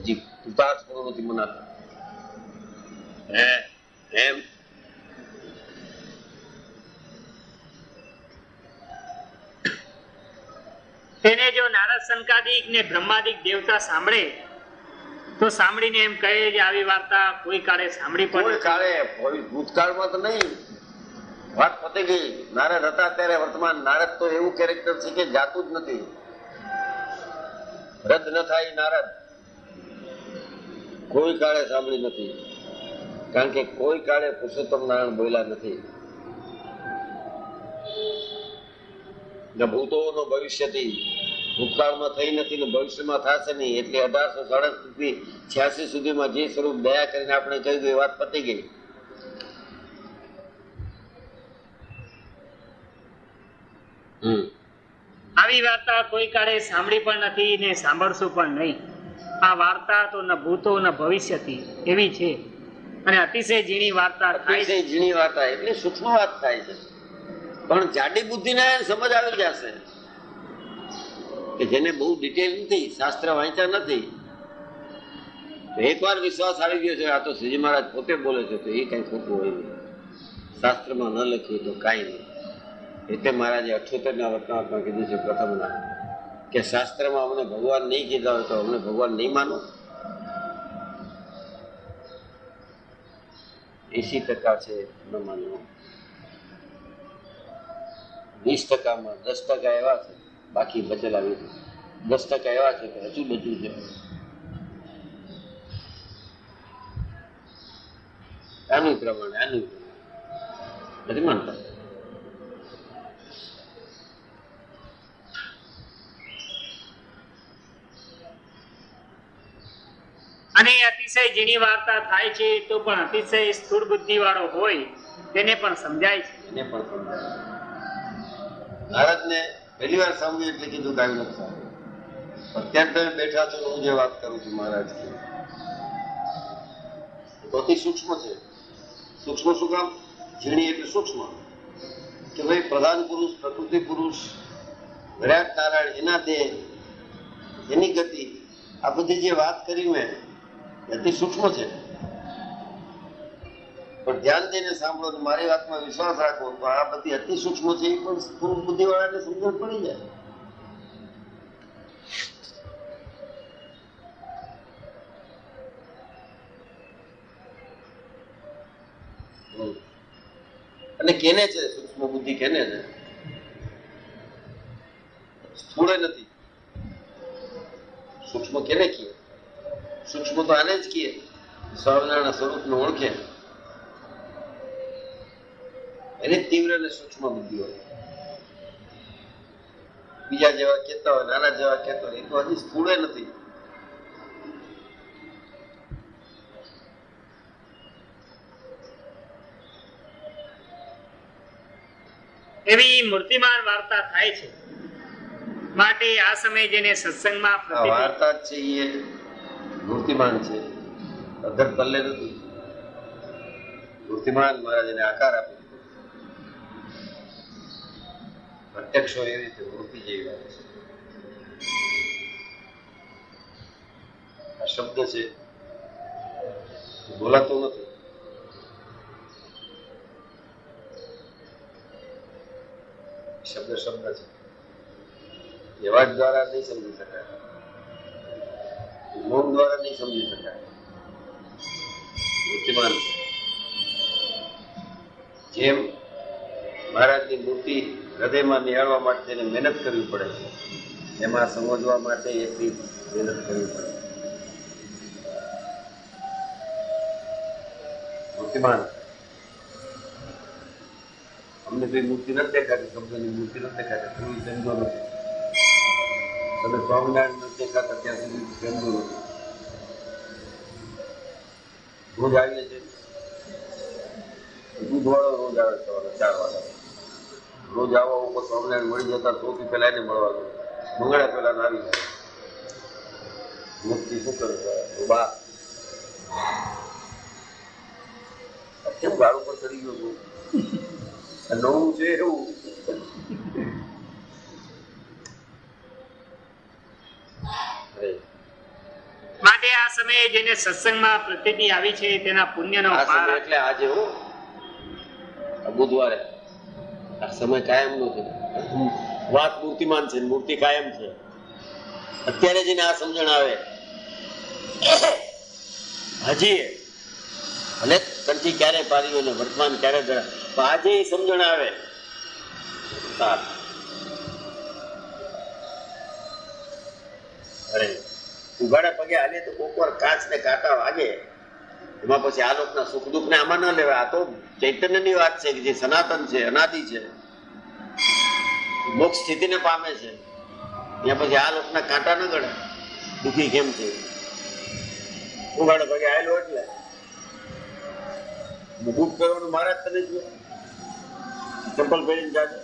હજી કૃતાર્થ પણ નથી મનાતા. એમ તેને જો નારદ સંકાદિક ને બ્રહ્માદિક દેવતા સાંભળે તો સાંભળીને એમ કહે કે આવી વાર્તા કોઈ કાળે સાંભળી કોઈ પણ કાળે ભૂતકાળમાં તો નહીં. વાત પતી ગઈ. નારદ હતા ત્યારે વર્તમાન. નારદ તો એવું કેરેક્ટર છે કે જાતું જ નથી, રદ ન થાય. નારદ કોઈ કાળે સાંભળી નથી, કારણ કે કોઈ કાળે પુરુષોત્તમ નારાયણ બોલ્યા નથી. ન ભૂતો નો ભવિષ્યથી, ભૂતકાળમાં થઈ નથી ને ભવિષ્યમાં થશે નહીં. એટલે 1867 થી 86 સુધીમાં જે સ્વરૂપ દયા કરીને આપણે કહ્યું એ વાત પતી ગઈ. આવી વાર્તા કોઈ કાળે સાંભળી પણ નથી ને સાંભળશું પણ નહીં. આ વાર્તા તો ન ભૂતો ન ભવિષ્યથી એવી છે અને અતિશય ઝીણી વાર્તા થાય છે. અતિશય ઝીણી વાર્તા એટલે સૂક્ષ્મ વાત થાય છે, પણ જાડી બુદ્ધિને સમજ આવી જશે કે જેને બહુ ડિટેલ નથી, શાસ્ત્ર વાંચ્યા નથી, એકવાર વિશ્વાસ આવી ગયો છે આ તો શ્રીજી મહારાજ પોતે બોલે છે તો એ કઈ ખોટું હોય નહીં. શાસ્ત્રમાં ન લખ્યું તો કાંઈ નહીં. એટલે મહારાજે 78ના વચનામૃતમાં કીધું છે પ્રથમના કે શાસ્ત્રમાં અમને ભગવાન નહીં કીધા હોય તો અમને ભગવાન નહીં માનો. 80% છે ન માનવું. 20%માં 10% એવા છે, બાકી બચેલા 10% એવા છે કે હજુ બધું છે. આનું પ્રમાણે આનું નથી માનતા. અને અતિશય ઝીણી વાર્તા થાય છે તો પણ અતિશય સ્થૂળ બુદ્ધિ વાળો હોય તેને પણ સમજાય છે. એને પણ સમજાય. નારદને પહેલી વાર સાંભળ્યું એટલે કીધું કાંઈ નથી સાંભળ્યું. અત્યારે તમે બેઠા છો હું જે વાત કરું છું મહારાજ અતિ સૂક્ષ્મ છે. સૂક્ષ્મ શું કામ? ઝીણી એટલે સૂક્ષ્મ કે ભાઈ પ્રધાન પુરુષ, પ્રકૃતિ પુરુષ, વિરાટ નારાયણ, એના દેહ, એની ગતિ, આ બધી જે વાત કરી મેં અતિ સૂક્ષ્મ છે. પણ ધ્યાન દઈને સાંભળો, મારી વાતમાં વિશ્વાસ રાખો તો આ બધી અતિ સૂક્ષ્મ છે એ પણ સ્થૂળ બુદ્ધિવાળાને સમજણ પડી જાય. અને કેને છે સૂક્ષ્મ બુદ્ધિ? કેને છે? સ્થૂળે નથી. સૂક્ષ્મ કેને કહીએ? સૂક્ષ્મ તો આને જ કહીએ, સ્વામિનારાયણ સ્વરૂપને ઓળખે એને તીવ્ર અને સૂક્ષ્મ બુદ્ધિ હોય. બીજા જેવા કહેતા હોય, નાના જેવા કહેતા હોય, એ તો હજી સ્થૂળે નથી. એવી મૂર્તિમાન વાર્તા થાય છે, માટે આ સમયે જેને સત્સંગમાં આ પ્રતિતિ વાર્તા જ છે એ મૂર્તિમાન છે, અધર તલ્લે નથી. મૂર્તિમાન મહારાજને આકાર આપી દીધો. પ્રત્યક્ષ હોય એવી રીતે મૂર્તિ જેવી વાત છે. આ શબ્દ છે બોલાતો નથી. શબ્દ શબ્દ છે, એવા જ દ્વારા નહીં સમજી શકાય, મૌન દ્વારા નહીં સમજી શકાય. મૂર્તિમાન છે. જેમ મહારાજની મૂર્તિ હૃદયમાં નિહાળવા માટે તેને મહેનત કરવી પડે છે, એમાં સમજવા માટે એટલી મહેનત કરવી પડે. મૂર્તિમાન અમને કોઈ મૂર્તિ નથી દેખાતી, શબ્દની મૂર્તિ નથી દેખાતી, કોઈ સમજો નથી. તમે સ્વામિનારાયણ નથી દેખાતા ત્યાં સુધી સમજો નથી. રોજ આવીએ છીએ, દૂધ વાળો રોજ આવે સવારે 4 વાગે. રોજ આવવા ઉપર સ્વામિનારાયણ મળી જતા સૌથી પહેલા એને મળવાનું, મંગળા પહેલા આવી જાય. મૂર્તિ શું કરે બા કેમ ગાળું પર ચડી ગયો છું, નવું છે એવું. માટે આ સમયે જેને સત્સંગમાં પ્રતિતિ આવી છે તેના પુણ્યનો આ પાર સમય એટલે આજે હું આ બુધવારે આ સમય કાયમ નો છે. વાત મૂર્તિમાન છે, મૂર્તિ કાયમ છે. અત્યારે જેને આ સમજણ આવે હજી ભલે કંઠી ક્યારે પારી હોય ને વર્તમાન ક્યારે જણા, પણ આજે એ સમજણ આવે અરે ઉઘાડા પગે હાલે તો કોક વાર કાચ ને કાંટા વાગે, એમાં પછી આ લોકના સુખ દુઃખ ને આમાં ન લેવાય. આ તો ચૈતન્યની વાત છે કે જે સનાતન છે, અનાદિ છે, મોક્ષ સ્થિતિને પામે છે. ત્યાં પછી આ લોકના કાંટા ન ગળે. દુઃખી કેમ છે ઉઘાડા પગે આવેલો એટલે બુટ પહેરવાનું મહારાજ તને જ ચપ્પલ પહેરીને જાજે.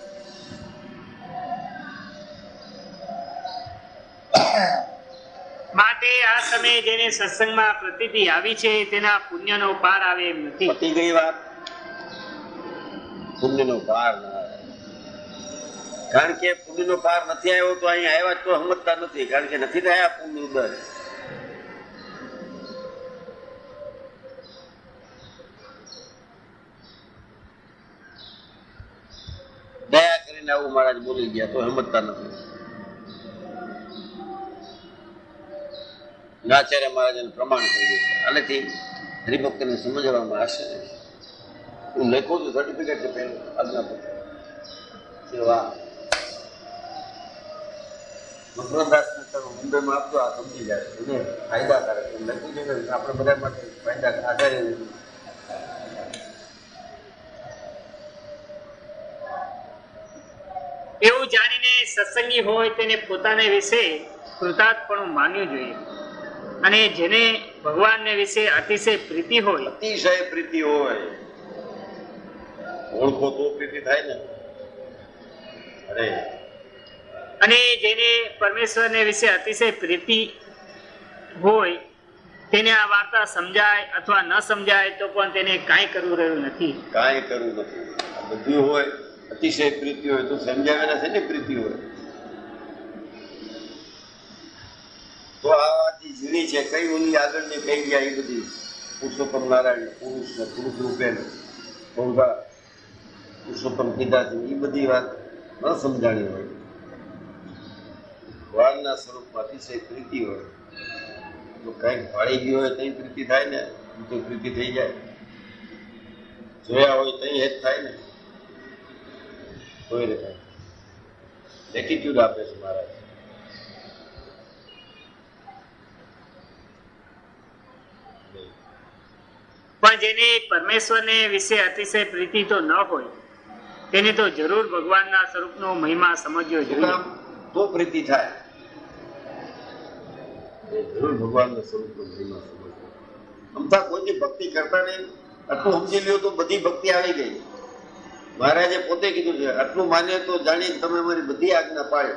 માટે આ સમયે જેને સત્સંગમાં પ્રતિતિ આવી છે તેના પુણ્યનો પાર આવે એમ નથી. પતી ગઈ વાત. પુણ્યનો પાર ના આવે, કારણ કે પુણ્યનો પાર નથી આવ્યો તો અહીં આવ્યા તો સમજતા નથી, કારણ કે નથી થયા પુણ્ય ઉદય. દયા કરીને આવું મહારાજ બોલી ગયા તો સમજતા નથી. આચાર્ય મહારાજને પ્રમાણ થઈ ગયું. આનાથી હરિભક્તને સમજવામાં આવશે. હું લખું છું સર્ટિફિકેટ છે પેલું આજ્ઞાપત્ર. વાહ મકરદાસને તમે મુંબઈમાં આપજો, આ સમજી જાય એને ફાયદાકારક લખ્યું છે કે આપણે બધા માટે ફાયદા આચાર્ય એવું જાણીને સત્સંગી હોય તેને પોતાને વિશે કૃતાર્થપણું માનવું જોઈએ, અને જેને ભગવાનને વિશે અતિશય પ્રીતિ હોય, અતિશય પ્રીતિ હોય, ઓળખો તો પ્રીતિ થાય ને. અરે અને જેને પરમેશ્વરને વિશે અતિશય પ્રીતિ હોય તેને આ વાર્તા સમજાય અથવા ન સમજાય તો પણ તેને કાંઈ કરવું રહ્યું નથી. કાંઈ કરવું નથી. આ બધું હોય, અતિશય પ્રીતિ હોય તો સમજાવેલા છે ને પ્રીતિ હોય તો આ વાત ઝીણી છે. કઈ ઓલી આગળની કહી ગયા એ બધી પુરુષોત્તમ નારાયણ પુરુષ ને પુરુષ રૂપે ભોગા પુરુષોત્તમ કીધા છે એ બધી વાત ન સમજાણી હોય. ભગવાનના સ્વરૂપમાં અતિશય પ્રીતિ હોય તો કઈક ભાળી ગયું હોય તઈ પ્રીતિ થાય ને, તો પ્રીતિ થઈ જાય. જોયા હોય તઈ હેત થાય ને, કોઈ રીતે એટીટ્યુડ આપે છે મહારાજ. પણ જેને પરમેશ્વરને વિશે અતિશય પ્રીતિ તો ન હોય તેને તો જરૂર ભગવાનના સ્વરૂપનો મહિમા સમજવો શું જોઈએ. કામ? તો પ્રીતિ થાય. એ જરૂર ભગવાનના સ્વરૂપનો મહિમા સમજવો. અમથા કોઈની ભક્તિ કરતા નહીં, આટલું સમજી લ્યો તો બધી ભક્તિ આવી ગઈ. મહારાજે પોતે કીધું છે, આટલું માન્ય તો જાણી તમે મારી બધી આજ્ઞા પાળો.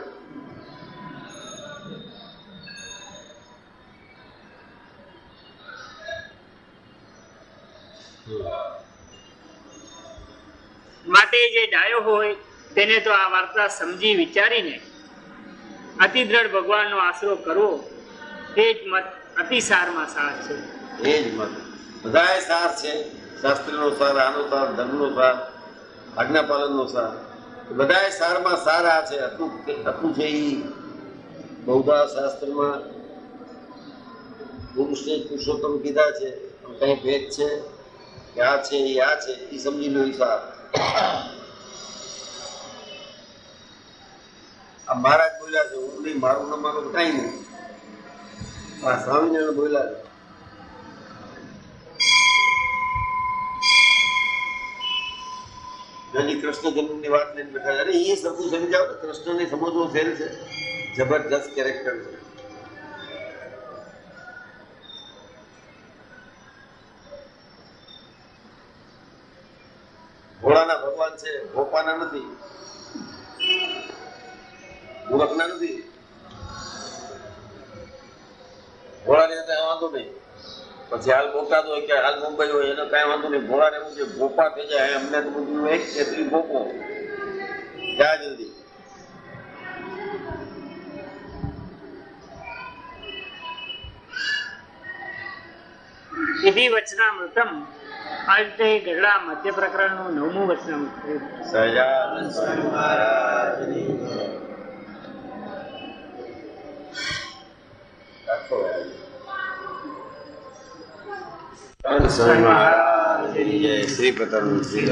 માટે જે ડાયો હોય તેને તો આ વાર્તા સમજી વિચારીને અતિ દ્રઢ ભગવાનનો આશરો કરવો તે જ મત અતિસારમાં સાર છે. એ જ મત. બધાય સાર છે. શાસ્ત્રીનો સાર, આનો સાર, ધર્મનો સાર, આજ્ઞાપાલનનો સાર. બધાય સારમાં સાર આ છે. આટલું છે એ બૌદ્ધ શાસ્ત્રમાં પુરુષને પુરુષોત્તમ કીધા છે. કઈ ભેદ છે કે આ છે એ આ છે એ સમજી લો. એ સાર આ મહારાજ બોલ્યા છે. હું નહીં, મારું ન મારું કઈ નહીં. આ સ્વામિનારાયણ બોલ્યા છે. હજી કૃષ્ણ જન્મની વાત લઈને બેઠા છે. અરે એ સરખું સમજાવો. કૃષ્ણને સમજવો ફેલ છે. જબરજસ્ત કેરેક્ટર છે. ભોળાના ભગવાન છે, ભોપાના નથી, મૂર્ખના નથી. ભોળાને કઈ વાંધો નહીં. પછી હાલ બોટાદ હોય કે હાલ મુંબઈ હોય એનો કઈ વાંધો નહીં. ભોળાને એવું છે ભોપા થઈ જાય. અમને તો બધું એક છે તું ભોપો જા જલ્દી. વિધિ વચનામૃતમ આ રીતે ગરડા મધ્ય પ્રકરણનું 9મું વચનામૃત થયું. સહજાનંદ સ્વામી મહારાજની જય. રાખો યાર. સ્વામી મહારાજની જય. શ્રી પ્રતાપ શ્રી